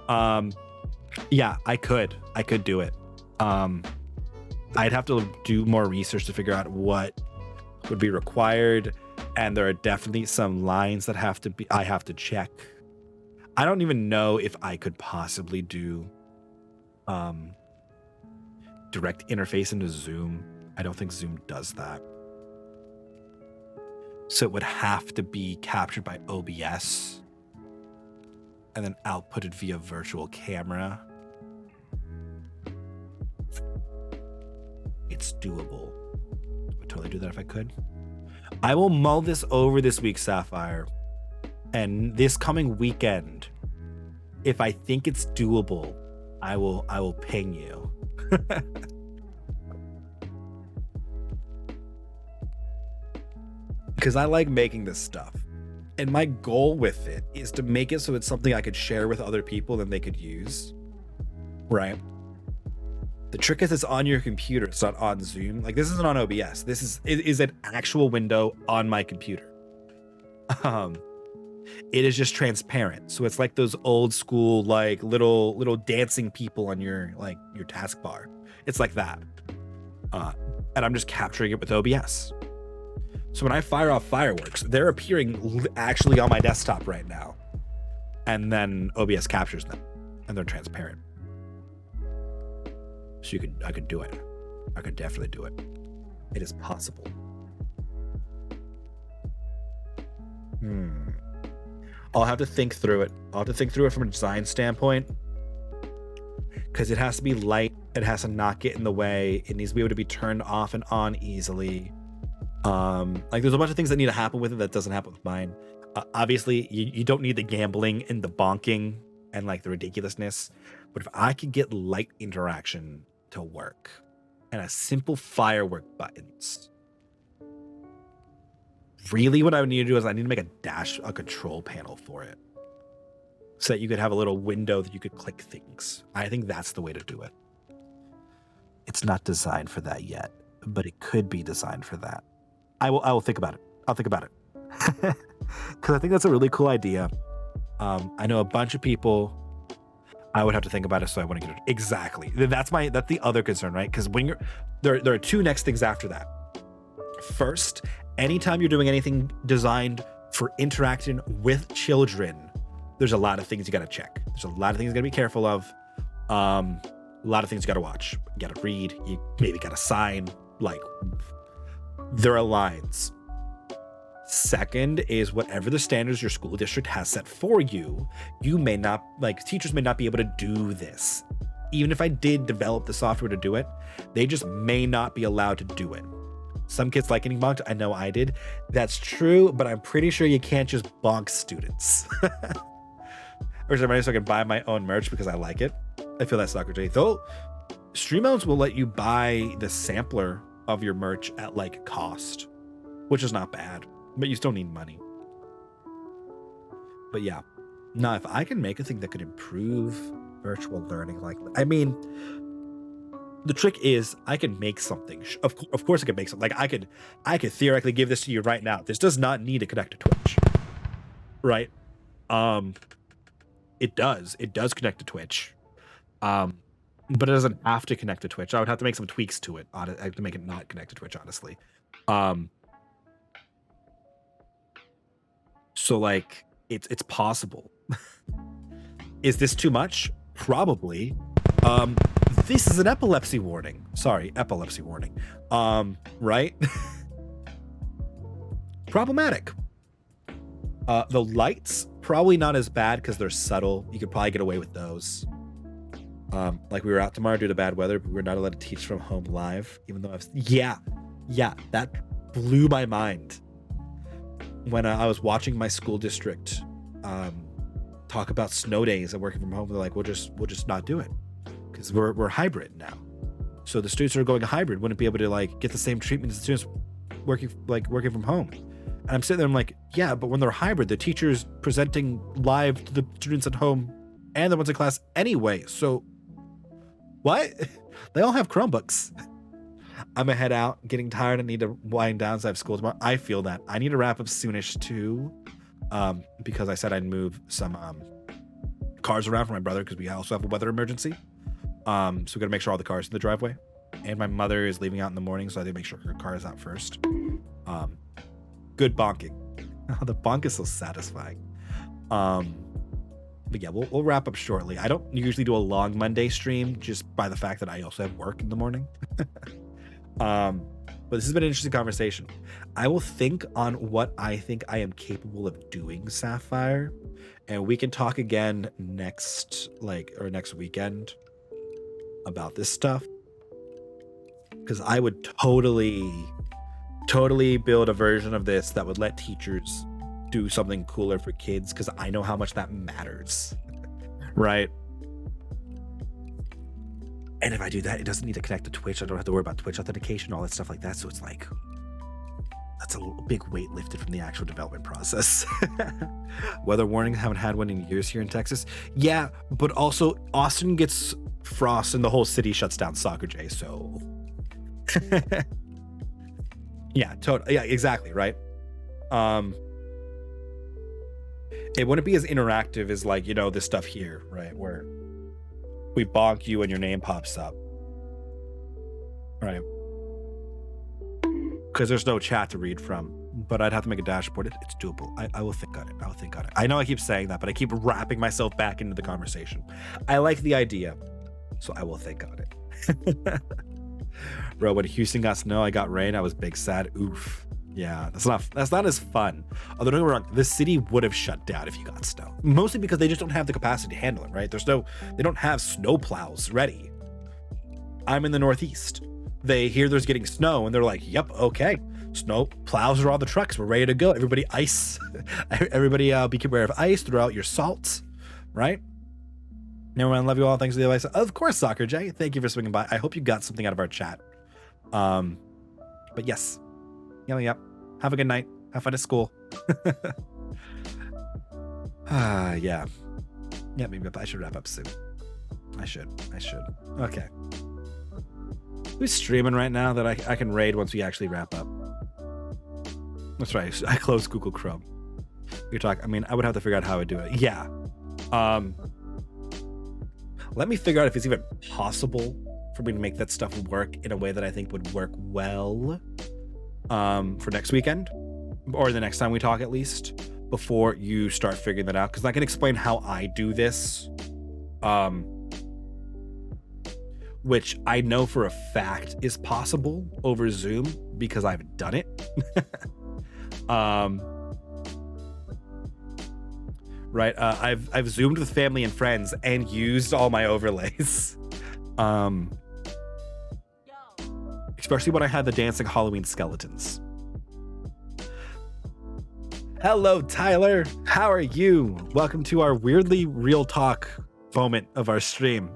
Yeah, I could do it. I'd have to do more research to figure out what would be required, and there are definitely some lines that I have to check. I don't even know if I could possibly do direct interface into Zoom. I don't think Zoom does that. So it would have to be captured by OBS and then outputted via virtual camera. It's doable. I would totally do that if I could. I will mull this over this week, Sapphire. And this coming weekend, if I think it's doable, I will ping you. Because I like making this stuff. And my goal with it is to make it so it's something I could share with other people and they could use. Right? The trick is it's on your computer. It's not on Zoom. Like, this isn't on OBS. This is an actual window on my computer. It is just transparent. So it's like those old school, like little dancing people on your taskbar. It's like that. And I'm just capturing it with OBS. So when I fire off fireworks, they're appearing actually on my desktop right now. And then OBS captures them and they're transparent. So I could do it. I could definitely do it. It is possible. I'll have to think through it. I'll have to think through it from a design standpoint. Because it has to be light. It has to not get in the way. It needs to be able to be turned off and on easily. Like, there's a bunch of things that need to happen with it that doesn't happen with mine. Obviously, you don't need the gambling and the bonking and like the ridiculousness. But if I could get light interaction to work and a simple firework buttons, really what I would need to do is I need to make a control panel for it so that you could have a little window that you could click things. I think that's the way to do it. It's not designed for that yet, but it could be designed for that. I will think about it. I'll think about it. Because I think that's a really cool idea. I know a bunch of people. I would have to think about it, so I want to get it exactly. That's the other concern, right? Because when there are two next things after that. First, anytime you're doing anything designed for interacting with children, there's a lot of things you got to check. There's a lot of things you got to be careful of. A lot of things you got to watch. You got to read. You maybe got to sign. Like, there are lines. Second is whatever the standards your school district has set for you, teachers may not be able to do this. Even if I did develop the software to do it, they just may not be allowed to do it. Some kids like getting bonked. I know I did. That's true, but I'm pretty sure you can't just bonk students. Or somebody so I can buy my own merch because I like it. I feel that's Socrates. Though, Streamouts will let you buy the sampler of your merch at like cost, which is not bad. But you still need money. But yeah. Now, if I can make a thing that could improve virtual learning, the trick is I can make something. Of course I can make something. Like, I could theoretically give this to you right now. This does not need to connect to Twitch. Right? It does. It does connect to Twitch. But it doesn't have to connect to Twitch. I would have to make some tweaks to it to make it not connect to Twitch, honestly. So like it's possible. Is this too much? Probably. This is an epilepsy warning. Sorry, epilepsy warning. Right? Problematic. The lights, probably not as bad because they're subtle. You could probably get away with those. Like, we were out tomorrow due to bad weather, but we're not allowed to teach from home live, even though yeah, that blew my mind. When I was watching my school district talk about snow days and working from home, they're like, we'll just not do it because we're hybrid now. So the students who are going hybrid wouldn't be able to like get the same treatment as the students working from home. And I'm sitting there, I'm like, yeah, but when they're hybrid, the teacher's presenting live to the students at home and the ones in class anyway. So what? They all have Chromebooks. I'm gonna head out, getting tired and need to wind down, so I have school tomorrow. I feel that. I need to wrap up soonish too, because I said I'd move some cars around for my brother because we also have a weather emergency. So we gotta make sure all the cars in the driveway. And my mother is leaving out in the morning, so I need to make sure her car is out first. Good bonking. The bonk is so satisfying. But yeah, we'll wrap up shortly. I don't usually do a long Monday stream just by the fact that I also have work in the morning. But this has been an interesting conversation. I will think on what I think I am capable of doing, Sapphire, and we can talk again next weekend about this stuff. Because I would totally build a version of this that would let teachers do something cooler for kids, because I know how much that matters. Right? And if I do that, it doesn't need to connect to Twitch. I don't have to worry about Twitch authentication, all that stuff like that. So it's like, that's a big weight lifted from the actual development process. Weather warning, haven't had one in years here in Texas. Yeah, but also Austin gets frost and the whole city shuts down Soccer J, so... Yeah, totally. Yeah, exactly, right? It wouldn't be as interactive as, like, this stuff here, right? Where we bonk you and your name pops up, right? Because there's no chat to read from, but I'd have to make a dashboard. It's doable. I will think on it. I know I keep saying that, but I keep wrapping myself back into the conversation. I like the idea, so I will think on it. Bro, when Houston got snow, I got rain. I was big sad. Oof. Yeah, that's not as fun. Although don't get me wrong, the city would have shut down if you got snow. Mostly because they just don't have the capacity to handle it, right? They don't have snow plows ready. I'm in the Northeast. They hear there's getting snow and they're like, yep, okay. Snow plows are on the trucks. We're ready to go. Everybody ice. Everybody be aware of ice. Throw out your salt, right? Everyone, love you all. Thanks for the advice. Of course, Soccer Jay. Thank you for swinging by. I hope you got something out of our chat. But yes. Yep. Have a good night. Have fun at school. Yeah. Yeah, maybe I should wrap up soon. I should. Okay. Who's streaming right now that I can raid once we actually wrap up? That's right. I closed Google Chrome. You're talking. I mean, I would have to figure out how I would do it. Yeah. Let me figure out if it's even possible for me to make that stuff work in a way that I think would work well for next weekend, or the next time we talk at least, before you start figuring that out. Because I can explain how I do this, which I know for a fact is possible over Zoom because I've done it. Right, I've Zoomed with family and friends and used all my overlays, especially when I had the dancing Halloween skeletons. Hello, Tyler. How are you? Welcome to our weirdly real talk moment of our stream.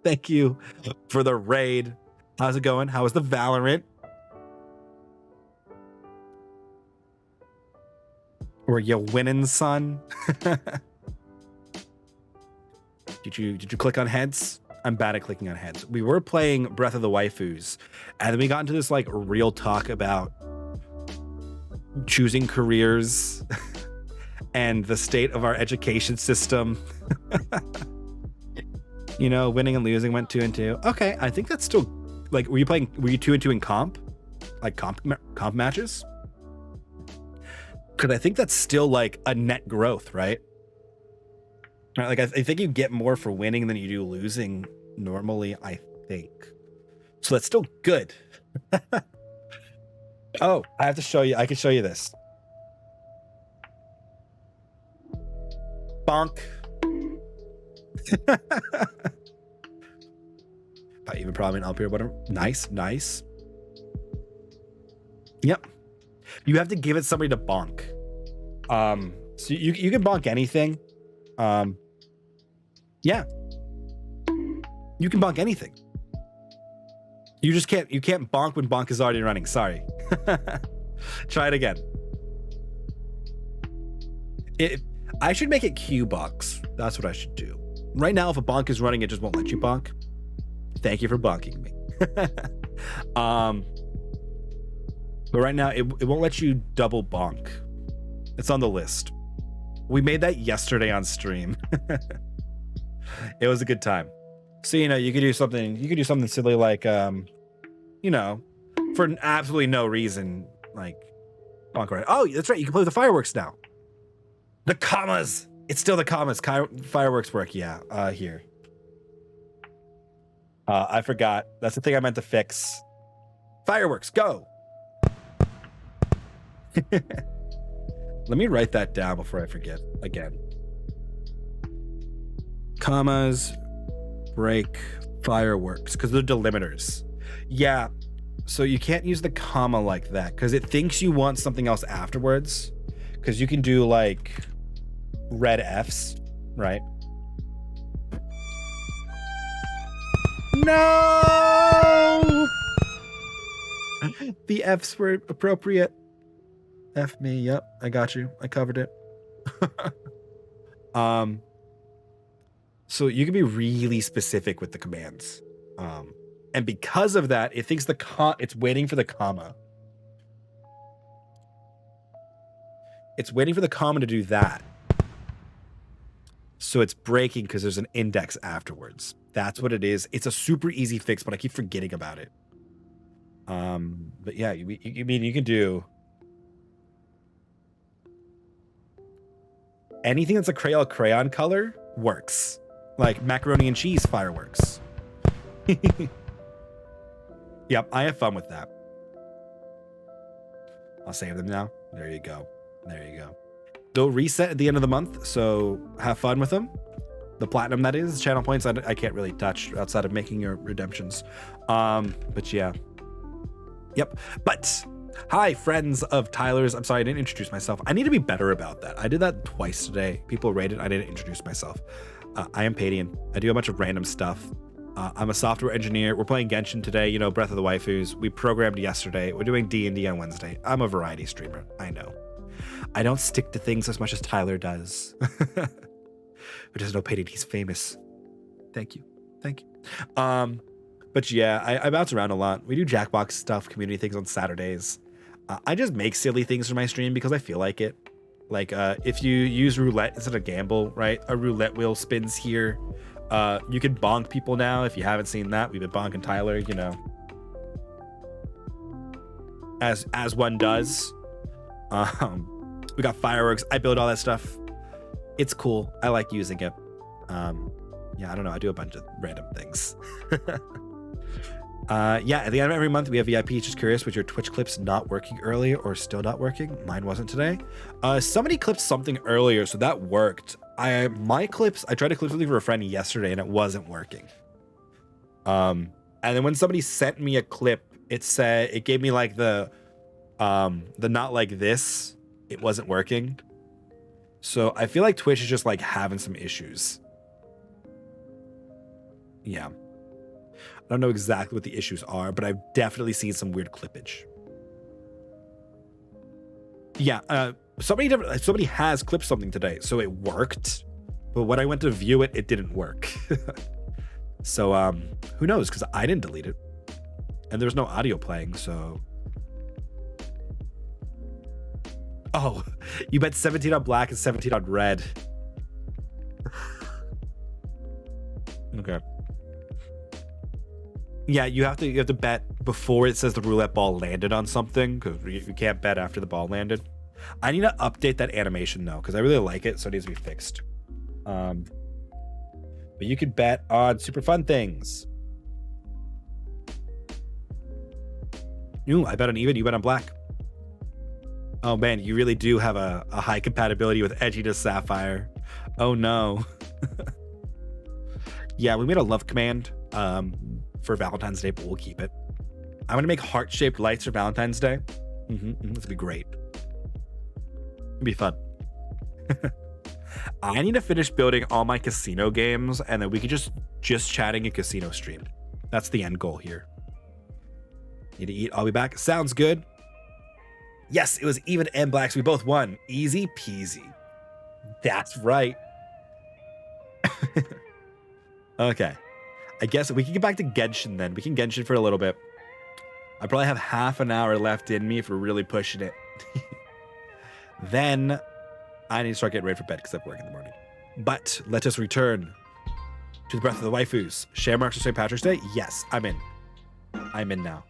Thank you for the raid. How's it going? How was the Valorant? Were you winning, son? Did you click on heads? I'm bad at clicking on heads. We were playing Breath of the Waifus, and then we got into this like real talk about choosing careers and the state of our education system. Winning and losing went 2 and 2. Okay, I think that's still like, were you 2 and 2 in comp? Like comp matches? Because I think that's still like a net growth, right? Like I think you get more for winning than you do losing normally, I think. So that's still good. Oh, I have to show you. I can show you this. Bonk. Even probably up here, whatever. Nice. Yep. You have to give it somebody to bonk. So you can bonk anything. Yeah. You can bonk anything. You can't bonk when bonk is already running. Sorry. Try it again. I should make it Q box. That's what I should do. Right now, if a bonk is running, it just won't let you bonk. Thank you for bonking me. But right now, it won't let you double bonk. It's on the list. We made that yesterday on stream. It was a good time. So, you know, you could do something silly like, you know, for absolutely no reason, like bonk right. Oh, that's right. You can play with the fireworks now. The commas. It's still the commas. Fireworks work. Yeah. Here. I forgot. That's the thing I meant to fix. Fireworks, go. Let me write that down before I forget again. Commas, break, fireworks, because they're delimiters. Yeah, so you can't use the comma like that because it thinks you want something else afterwards. Because you can do like red Fs, right? No! The Fs were appropriate. F me, yep, I got you. I covered it. So you can be really specific with the commands. And because of that, it thinks it's waiting for the comma. It's waiting for the comma to do that. So it's breaking because there's an index afterwards. That's what it is. It's a super easy fix, but I keep forgetting about it. But yeah, you mean you can do anything that's a crayon color works. Like macaroni and cheese fireworks. Yep, I have fun with that. I'll save them now. There you go. There you go. They'll reset at the end of the month, so have fun with them. The platinum, that is. Channel points I can't really touch outside of making your redemptions. But yeah. Yep. But hi, friends of Tyler's. I'm sorry, I didn't introduce myself. I need to be better about that. I did that twice today. People rated. I didn't introduce myself. I am Padian. I do a bunch of random stuff. I'm a software engineer. We're playing Genshin today, you know, Breath of the Waifus. We programmed yesterday. We're doing D&D on Wednesday. I'm a variety streamer. I know. I don't stick to things as much as Tyler does. Who doesn't know Padian? He's famous. Thank you. Thank you. But yeah, I bounce around a lot. We do Jackbox stuff, community things on Saturdays. I just make silly things for my stream because I feel like it. Like if you use roulette instead of gamble, right? A roulette wheel spins here. You can bonk people now. If you haven't seen that, we've been bonking Tyler, you know. As one does. We got fireworks. I build all that stuff. It's cool. I like using it. Yeah, I don't know. I do a bunch of random things. Yeah, at the end of every month, we have VIP. Just curious, was your Twitch clips not working earlier or still not working? Mine wasn't today. Somebody clipped something earlier, so that worked. My clips, I tried to clip something for a friend yesterday and it wasn't working. And then when somebody sent me a clip, it gave me like the not like this. It wasn't working. So I feel like Twitch is just like having some issues. Yeah. I don't know exactly what the issues are, but I've definitely seen some weird clippage. Yeah, somebody has clipped something today, so it worked. But when I went to view it, it didn't work. So who knows? Because I didn't delete it, and there's no audio playing. So, oh, you bet 17 on black and 17 on red. Okay. Yeah, you have to bet before it says the roulette ball landed on something, because you can't bet after the ball landed. I need to update that animation though, because I really like it, so it needs to be fixed. But you could bet on super fun things. Ooh, I bet on even, you bet on black. Oh man, you really do have a high compatibility with Edgy to Sapphire. Oh no. Yeah, we made a love command for Valentine's Day, but we'll keep it. I'm gonna make heart-shaped lights for Valentine's Day. This would be great. It'd be fun. I need to finish building all my casino games, and then we could just chatting a casino stream. That's the end goal here. Need to eat. I'll be back. Sounds good. Yes, it was even and blacks. We both won. Easy peasy. That's right. Okay. I guess we can get back to Genshin then. We can Genshin for a little bit. I probably have half an hour left in me if we're really pushing it. Then I need to start getting ready for bed because I have work in the morning. But let us return to the Breath of the Waifus. Shamrocks or St. Patrick's Day? Yes, I'm in. I'm in now.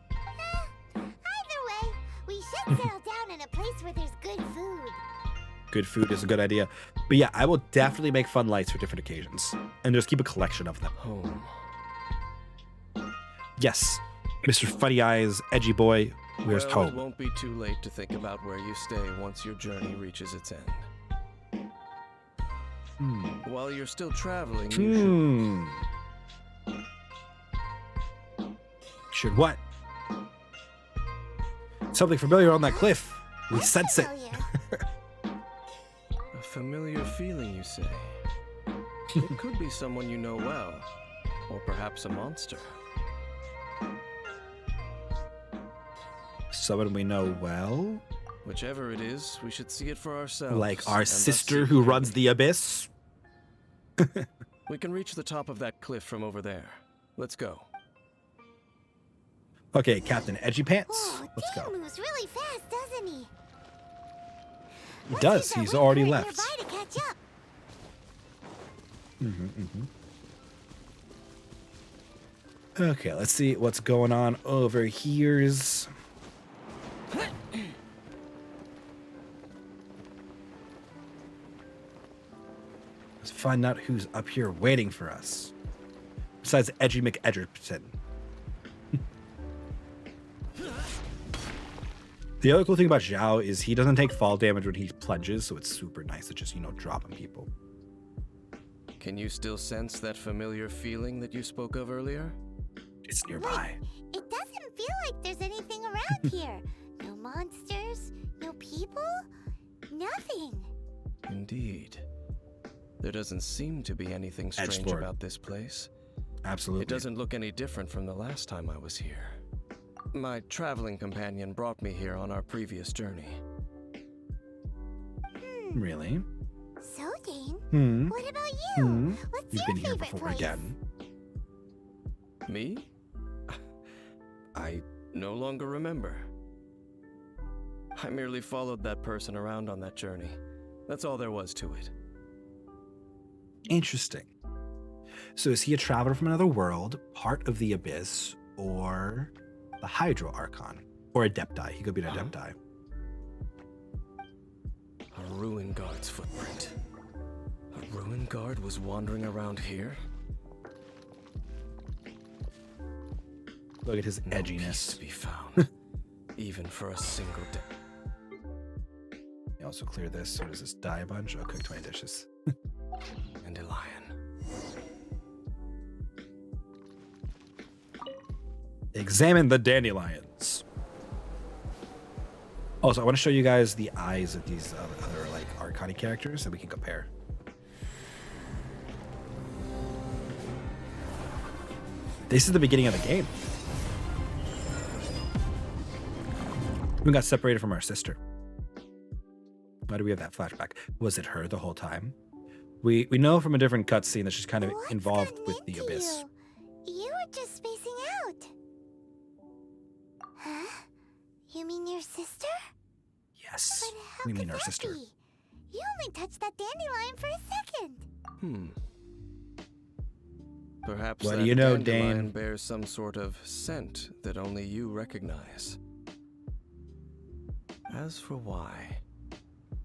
Either way, we should settle down in a place where there's good food. Good food is a good idea. But yeah, I will definitely make fun lights for different occasions. And just keep a collection of them. Home. Yes, Mr. Funny Eyes, Edgy Boy, where's Well, home? it won't be too late to think about where you stay once your journey reaches its end. While you're still traveling, you Should what? Something familiar on that cliff. We sense it. A familiar feeling, you say? It could be someone you know well, or perhaps a monster. Someone we know well? Whichever it is, we should see it for ourselves. Like our and thus sister see who it. runs the abyss? We can reach the top of that cliff from over there. Let's go. Okay, Captain Edgy Pants. Oh, Let's Dan go. moves really fast, doesn't he? He does. He's already left. Nearby to catch up. Okay, let's see what's going on over here's. Let's find out who's up here waiting for us. Besides Edgy McEdgerton. The other cool thing about Zhao is he doesn't take fall damage when he plunges, so it's super nice to just, drop on people. Can you still sense that familiar feeling that you spoke of earlier? It's nearby. It doesn't feel like there's anything around here. No monsters, no people, nothing. Indeed. There doesn't seem to be anything strange Edgelord. about this place. Absolutely. It doesn't look any different from the last time I was here. My traveling companion brought me here on our previous journey. Really? So, Dane, what about you? What's You've your been here favorite before place? again. Me? I no longer remember. I merely followed that person around on that journey. That's all there was to it. Interesting. So is he a traveler from another world, part of the Abyss, or the Hydro Archon? Or Adepti? He could be an Adepti. A ruin guard's footprint. A ruin guard was wandering around here? Look at his No peace edginess. to be found, even for a single day. You also clear this. What does this die a bunch? Oh, cook 20 dishes. And a lion. Examine the dandelions. Also, I want to show you guys the eyes of these other Arcani characters so we can compare. This is the beginning of the game. We got separated from our sister. Why do we have that flashback? Was it her the whole time? We know from a different cutscene that she's kind of What's involved gotten with the into Abyss. You were just spacing out. Huh? You mean your sister? Yes, But how we could mean our that sister. be? You only touched that dandelion for a second. Perhaps What do that you know, dandelion Dane? bears some sort of scent that only you recognize. As for why,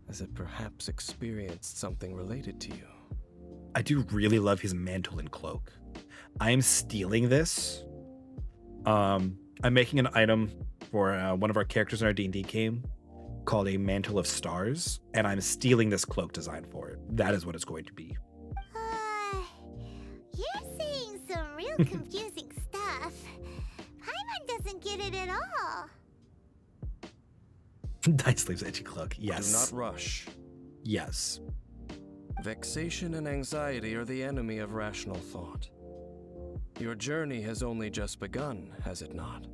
has it perhaps experienced something related to you? I do really love his mantle and cloak. I am stealing this. I'm making an item for one of our characters in our D&D game called a Mantle of Stars, and I'm stealing this cloak design for it. That is what it's going to be. You're saying some real confusing stuff. Paimon doesn't get it at all. Dice Sleeves Edgy Cloak. Yes. Do not rush. Yes. Vexation and anxiety are the enemy of rational thought. Your journey has only just begun, has it not?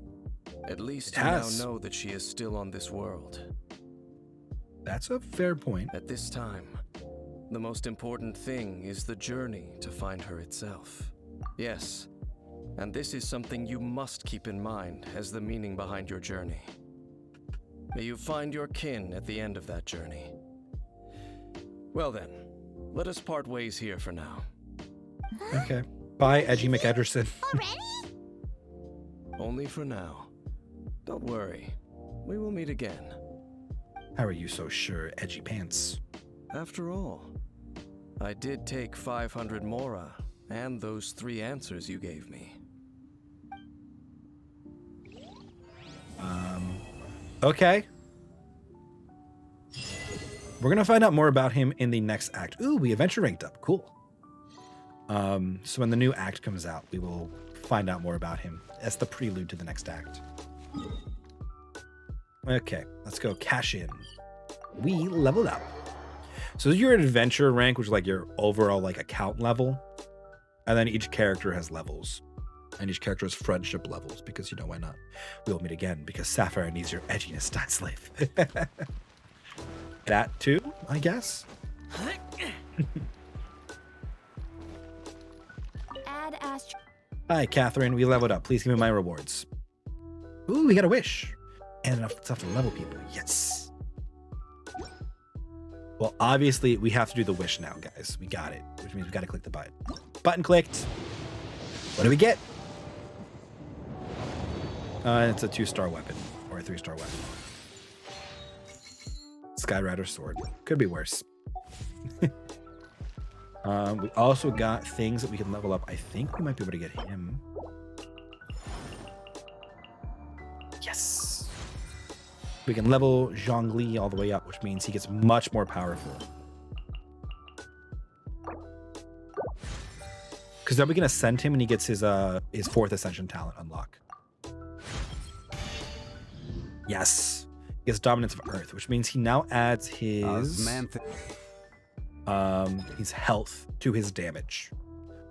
At least you now has. know that she is still on this world. That's a fair point. At this time, the most important thing is the journey to find her itself. Yes, and this is something you must keep in mind as the meaning behind your journey. May you find your kin at the end of that journey. Well then, let us part ways here for now. Okay. Bye, Edgy McEderson. Already? Only for now. Don't worry, we will meet again. How are you so sure, Edgy Pants? After all, I did take 500 mora and those 3 answers you gave me. Okay. We're gonna find out more about him in the next act. Ooh, we adventure ranked up. Cool. So when the new act comes out, we will find out more about him. That's the prelude to the next act. Okay, let's go cash in. We leveled up. So your adventure rank, which is like your overall like account level, and then each character has levels, and each character has friendship levels because you know why not? We will meet again because Sapphire needs your edginess, Dine Slave. That too, I guess. Add Astro. Hi, Catherine. We leveled up. Please give me my rewards. Ooh, we got a wish. And enough stuff to level people. Yes. Well, obviously, we have to do the wish now, guys. We got it, which means we got to click the button. Button clicked. What do we get? It's a 2-star weapon or a 3-star weapon. Skyrider sword. Could be worse. We also got things that we can level up. I think we might be able to get him. Yes. We can level Zhongli all the way up, which means he gets much more powerful. Because then we can ascend him and he gets his 4th ascension talent unlock. Yes. He gets dominance of Earth, which means he now adds his health to his damage,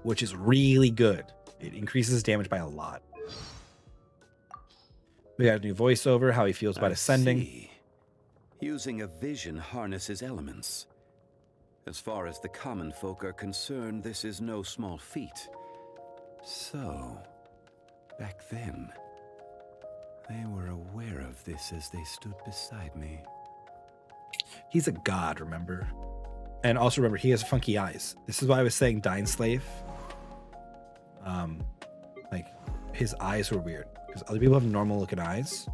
which is really good. It increases damage by a lot. We got a new voiceover, how he feels about ascending. See. Using a vision harnesses elements. As far as the common folk are concerned, this is no small feat. So, back then, they were aware of this as they stood beside me. He's a god, remember? And also remember, he has funky eyes. This is why I was saying Dine Slave. Like, his eyes were weird. Because other people have normal looking eyes.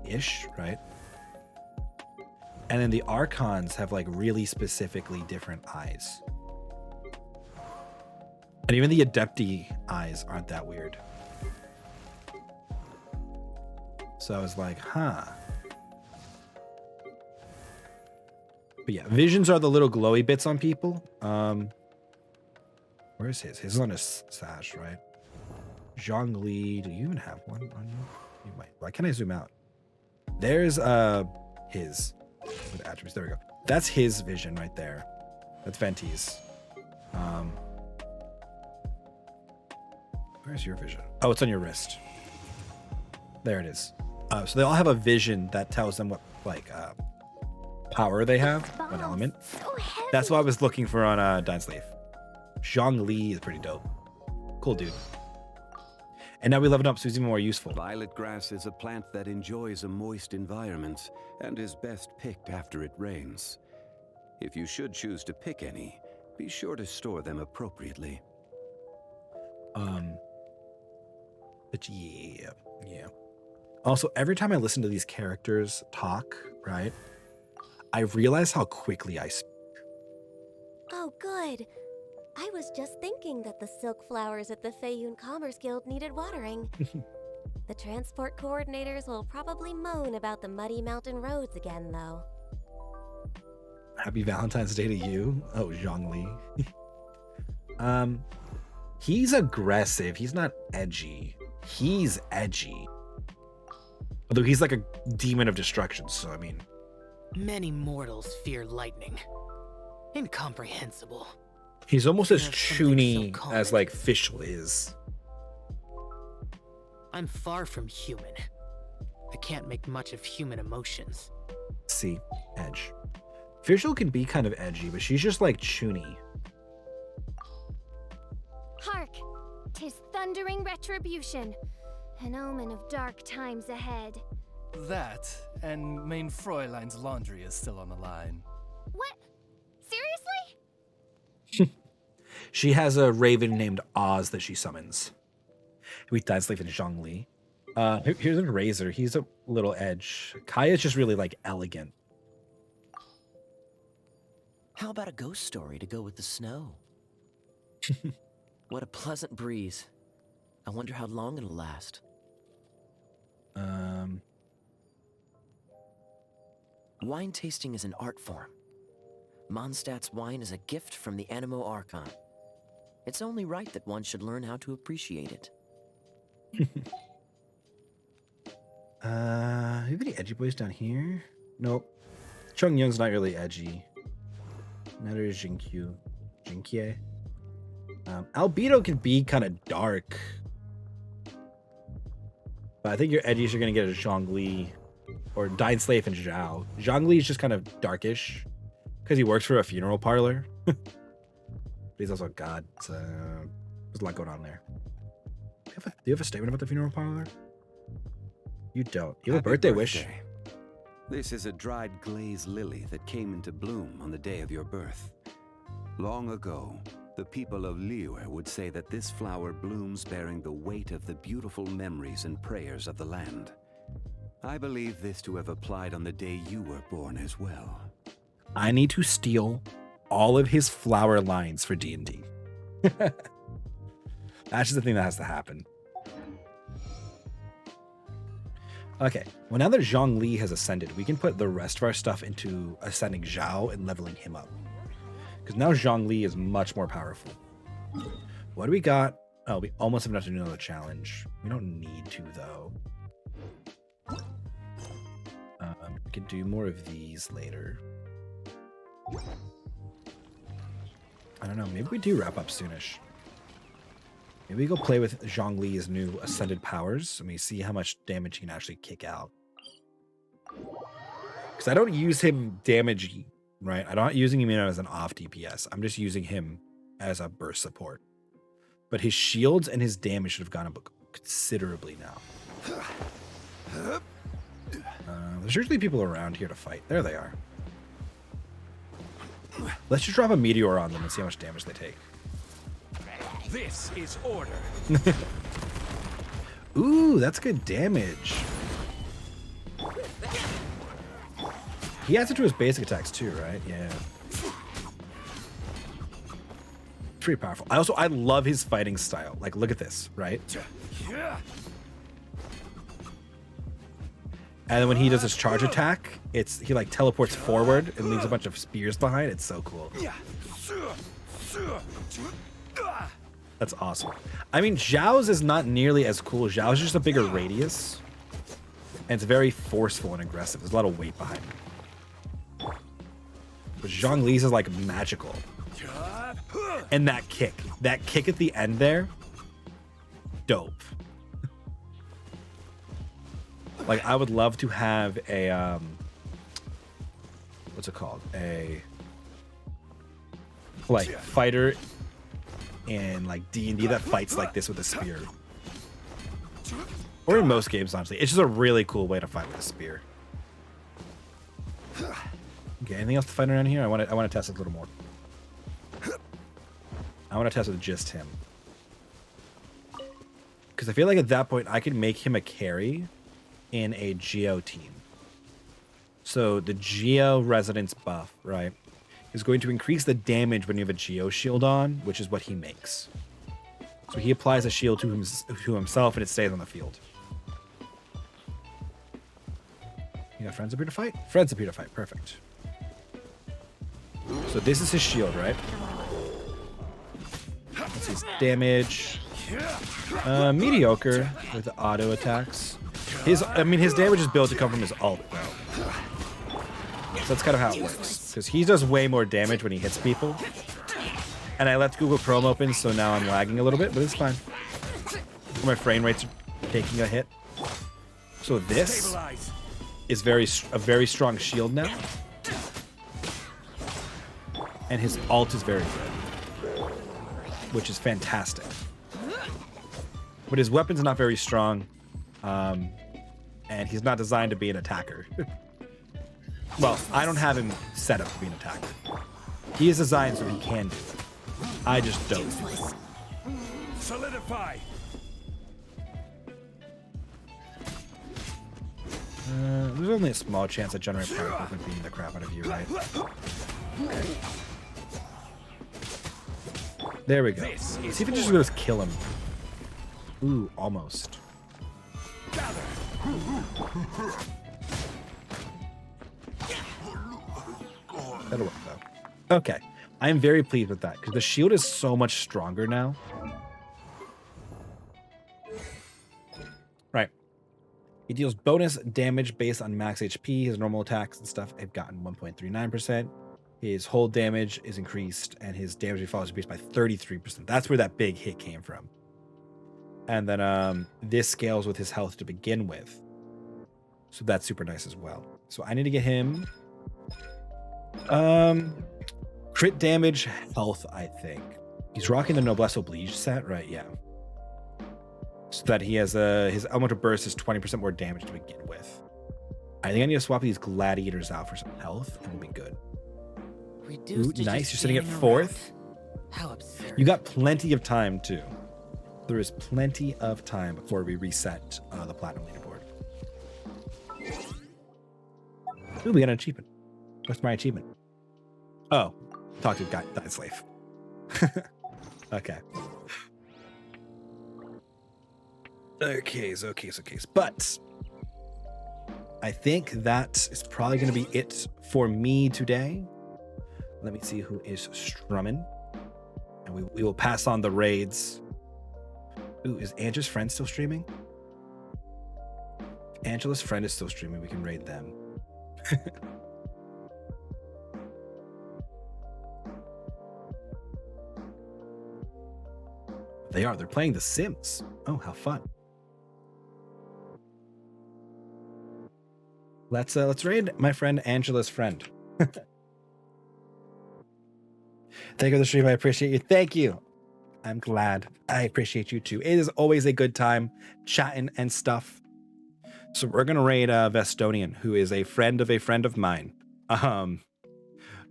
Ish, right? And then the Archons have like really specifically different eyes. And even the Adepti eyes aren't that weird. So I was like, huh. But yeah, visions are the little glowy bits on people. Where's his? His is on his sash, right? Zhongli, do you even have one on you? You might. Why can't I zoom out? There's his with attributes. There we go. That's his vision right there. That's Venti's. Where's your vision? Oh, it's on your wrist. There it is. So they all have a vision that tells them what like power they have, what element. So heavy. That's what I was looking for on Dine Slave. Zhongli is pretty dope. Cool dude. And now we leveled up, so he's even more useful. Violet grass is a plant that enjoys a moist environment and is best picked after it rains. If you should choose to pick any, be sure to store them appropriately. But yeah. Also, every time I listen to these characters talk, right, I realize how quickly I speak. Oh, good. I was just thinking that the silk flowers at the Feiyun Commerce Guild needed watering. The transport coordinators will probably moan about the muddy mountain roads again, though. Happy Valentine's Day to you. Oh, Zhongli. He's aggressive. He's not edgy. He's edgy. Although he's like a demon of destruction, so I mean. Many mortals fear lightning. Incomprehensible. He's almost as There's something chuny so as like Fischl is. I'm far from human. I can't make much of human emotions. See, edge. Fischl can be kind of edgy, but she's just like chuny. Hark! thundering retribution. An omen of dark times ahead. That, and main Fräulein's laundry is still on the line. What? Seriously? She has a raven named Oz that she summons. We died slave in Zhongli. Here's a razor. He's a little edge. Kaya's just really like elegant. How about a ghost story to go with the snow? What a pleasant breeze. I wonder how long it'll last. Wine tasting is an art form. Mondstadt's wine is a gift from the Animo Archon. It's only right that one should learn how to appreciate it. Have any edgy boys down here? Nope. Chung Young's not really edgy. Neither is Jinkyu. Jinkie. Albedo can be kind of dark. But I think your edgies are going to get a Zhongli or Dying Slave and Zhao. Zhongli is just kind of darkish because he works for a funeral parlor. But he's also a god. So there's a lot going on there. Do you have a statement about the funeral parlor? You don't. You have a birthday wish. This is a dried glaze lily that came into bloom on the day of your birth. Long ago, the people of Liyue would say that this flower blooms bearing the weight of the beautiful memories and prayers of the land. I believe this to have applied on the day you were born as well. I need to steal all of his flower lines for D&D. That's just the thing that has to happen. Okay, well now that Zhongli has ascended, we can put the rest of our stuff into ascending Zhao and leveling him up. Because now Zhongli is much more powerful. What do we got? Oh, we almost have enough to do another challenge. We don't need to, though. We can do more of these later. I don't know, maybe we do wrap up soonish. Maybe we go play with Zhongli's new ascended powers and we see how much damage he can actually kick out. Because I don't use him damage, right? I'm not using him as an off DPS. I'm just using him as a burst support. But his shields and his damage should have gone up considerably now. There's usually people around here to fight. There they are. Let's just drop a meteor on them and see how much damage they take. This is order. Ooh, that's good damage. He adds it to his basic attacks too, right? Yeah. Pretty powerful. I love his fighting style. Like, look at this, right? And then when he does his charge attack, he like teleports forward and leaves a bunch of spears behind. It's so cool. That's awesome. I mean, Zhao's is not nearly as cool. Zhao's just a bigger radius. And it's very forceful and aggressive. There's a lot of weight behind it. But Zhongli's is like magical. And that kick at the end there, dope. Like, I would love to have a, what's it called? A, like, fighter in, like, D&D that fights like this with a spear. Or in most games, honestly. It's just a really cool way to fight with a spear. Okay, anything else to fight around here? I want to test it a little more. I want to test with just him. Because I feel like at that point, I could make him a carry in a Geo team. So the Geo Resonance buff, right, is going to increase the damage when you have a Geo shield on, which is what he makes. So he applies a shield to himself and it stays on the field. You got friends up here to fight? Friends up here to fight, perfect. So this is his shield, right? That's his damage. Mediocre with the auto attacks. His damage is built to come from his ult, though. So that's kind of how it works. Because he does way more damage when he hits people. And I left Google Chrome open, so now I'm lagging a little bit, but it's fine. My frame rates are taking a hit. So this is a very strong shield now. And his ult is very good. Which is fantastic. but his weapon's not very strong, and he's not designed to be an attacker. Well, I don't have him set up to be an attacker. He is designed so he can do it. I just don't. Solidify. There's only a small chance that generate power would beating the crap out of you, right? There we go. See if it just goes kill him. Ooh, almost. That'll work though. Okay. I am very pleased with that because the shield is so much stronger now. Right. He deals bonus damage based on max HP. His normal attacks and stuff have gotten 1.39%. His hold damage is increased, and his damage refall is increased by 33%. That's where that big hit came from. And then this scales with his health to begin with. So that's super nice as well. So I need to get him crit damage health, I think. He's rocking the Noblesse Oblige set, right? Yeah. So that he has his elemental burst is 20% more damage to begin with. I think I need to swap these gladiators out for some health, and we'll be good. Ooh, nice. You're sitting at 4th. How absurd. You got plenty of time too. There is plenty of time before we reset the platinum leaderboard. Ooh, we got an achievement. What's my achievement? Oh, talk to Died Slave. Okay. Okay. But I think that is probably going to be it for me today. Let me see who is strumming. And we will pass on the raids. Ooh, is Angela's friend still streaming? If Angela's friend is still streaming, we can raid them. They are. They're playing The Sims. Oh, how fun. Let's raid my friend Angela's friend. Thank you for the stream. I appreciate you. Thank you. I'm glad. I appreciate you too. It is always a good time chatting and stuff. So we're gonna raid Vestonian, who is a friend of mine,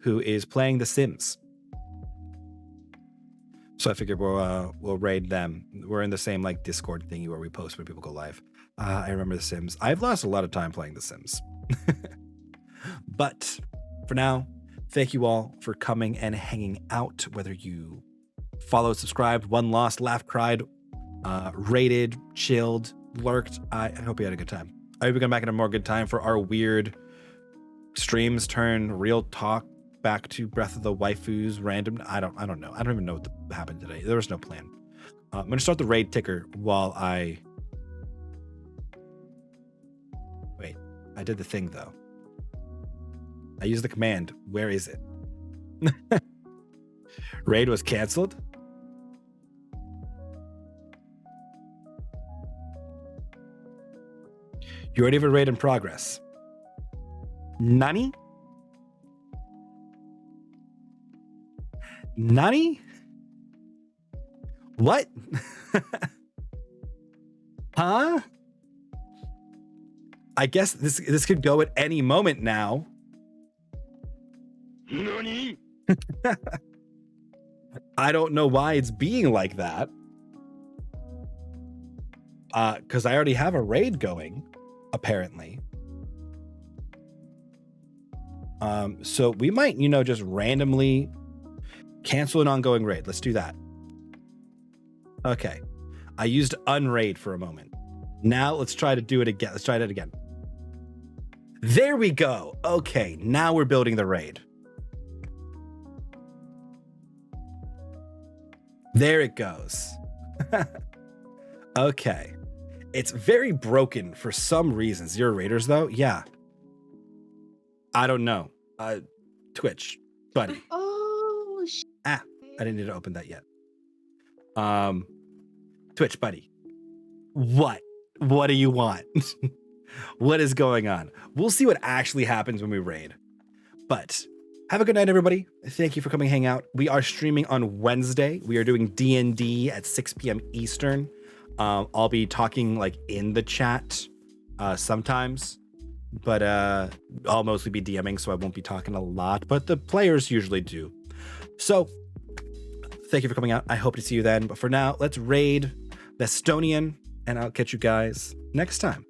who is playing The Sims. So I figured we'll raid them. We're in the same like Discord thingy where we post when people go live. I remember The Sims. I've lost a lot of time playing The Sims. But for now, thank you all for coming and hanging out, whether you followed, subscribed, won, lost, laughed, cried, rated, chilled, lurked. I hope you had a good time. I hope we come back in a more good time for our weird streams turn real talk back to Breath of the Waifus random. I don't know. I don't even know what happened today. There was no plan. I'm gonna start the raid ticker while I wait. I did the thing though. I used the command. Where is it? Raid was canceled. You already have a raid in progress. Nani? Nani? What? Huh? I guess this could go at any moment now. Nani? I don't know why it's being like that. Because I already have a raid going, apparently. So we might, just randomly cancel an ongoing raid. Let's do that. Okay. I used unraid for a moment. Now let's try to do it again. Let's try that again. There we go. Okay. Now we're building the raid. There it goes. Okay. It's very broken for some reason. 0 raiders though? Yeah. I don't know. Twitch, buddy. Oh, I didn't need to open that yet. Twitch, buddy. What do you want? What is going on? We'll see what actually happens when we raid. But have a good night, everybody. Thank you for coming hang out. We are streaming on Wednesday. We are doing D&D at 6 p.m. Eastern. I'll be talking like in the chat sometimes, but I'll mostly be DMing, so I won't be talking a lot, but the players usually do. So thank you for coming out. I hope to see you then. But for now, let's raid Vestonian, and I'll catch you guys next time.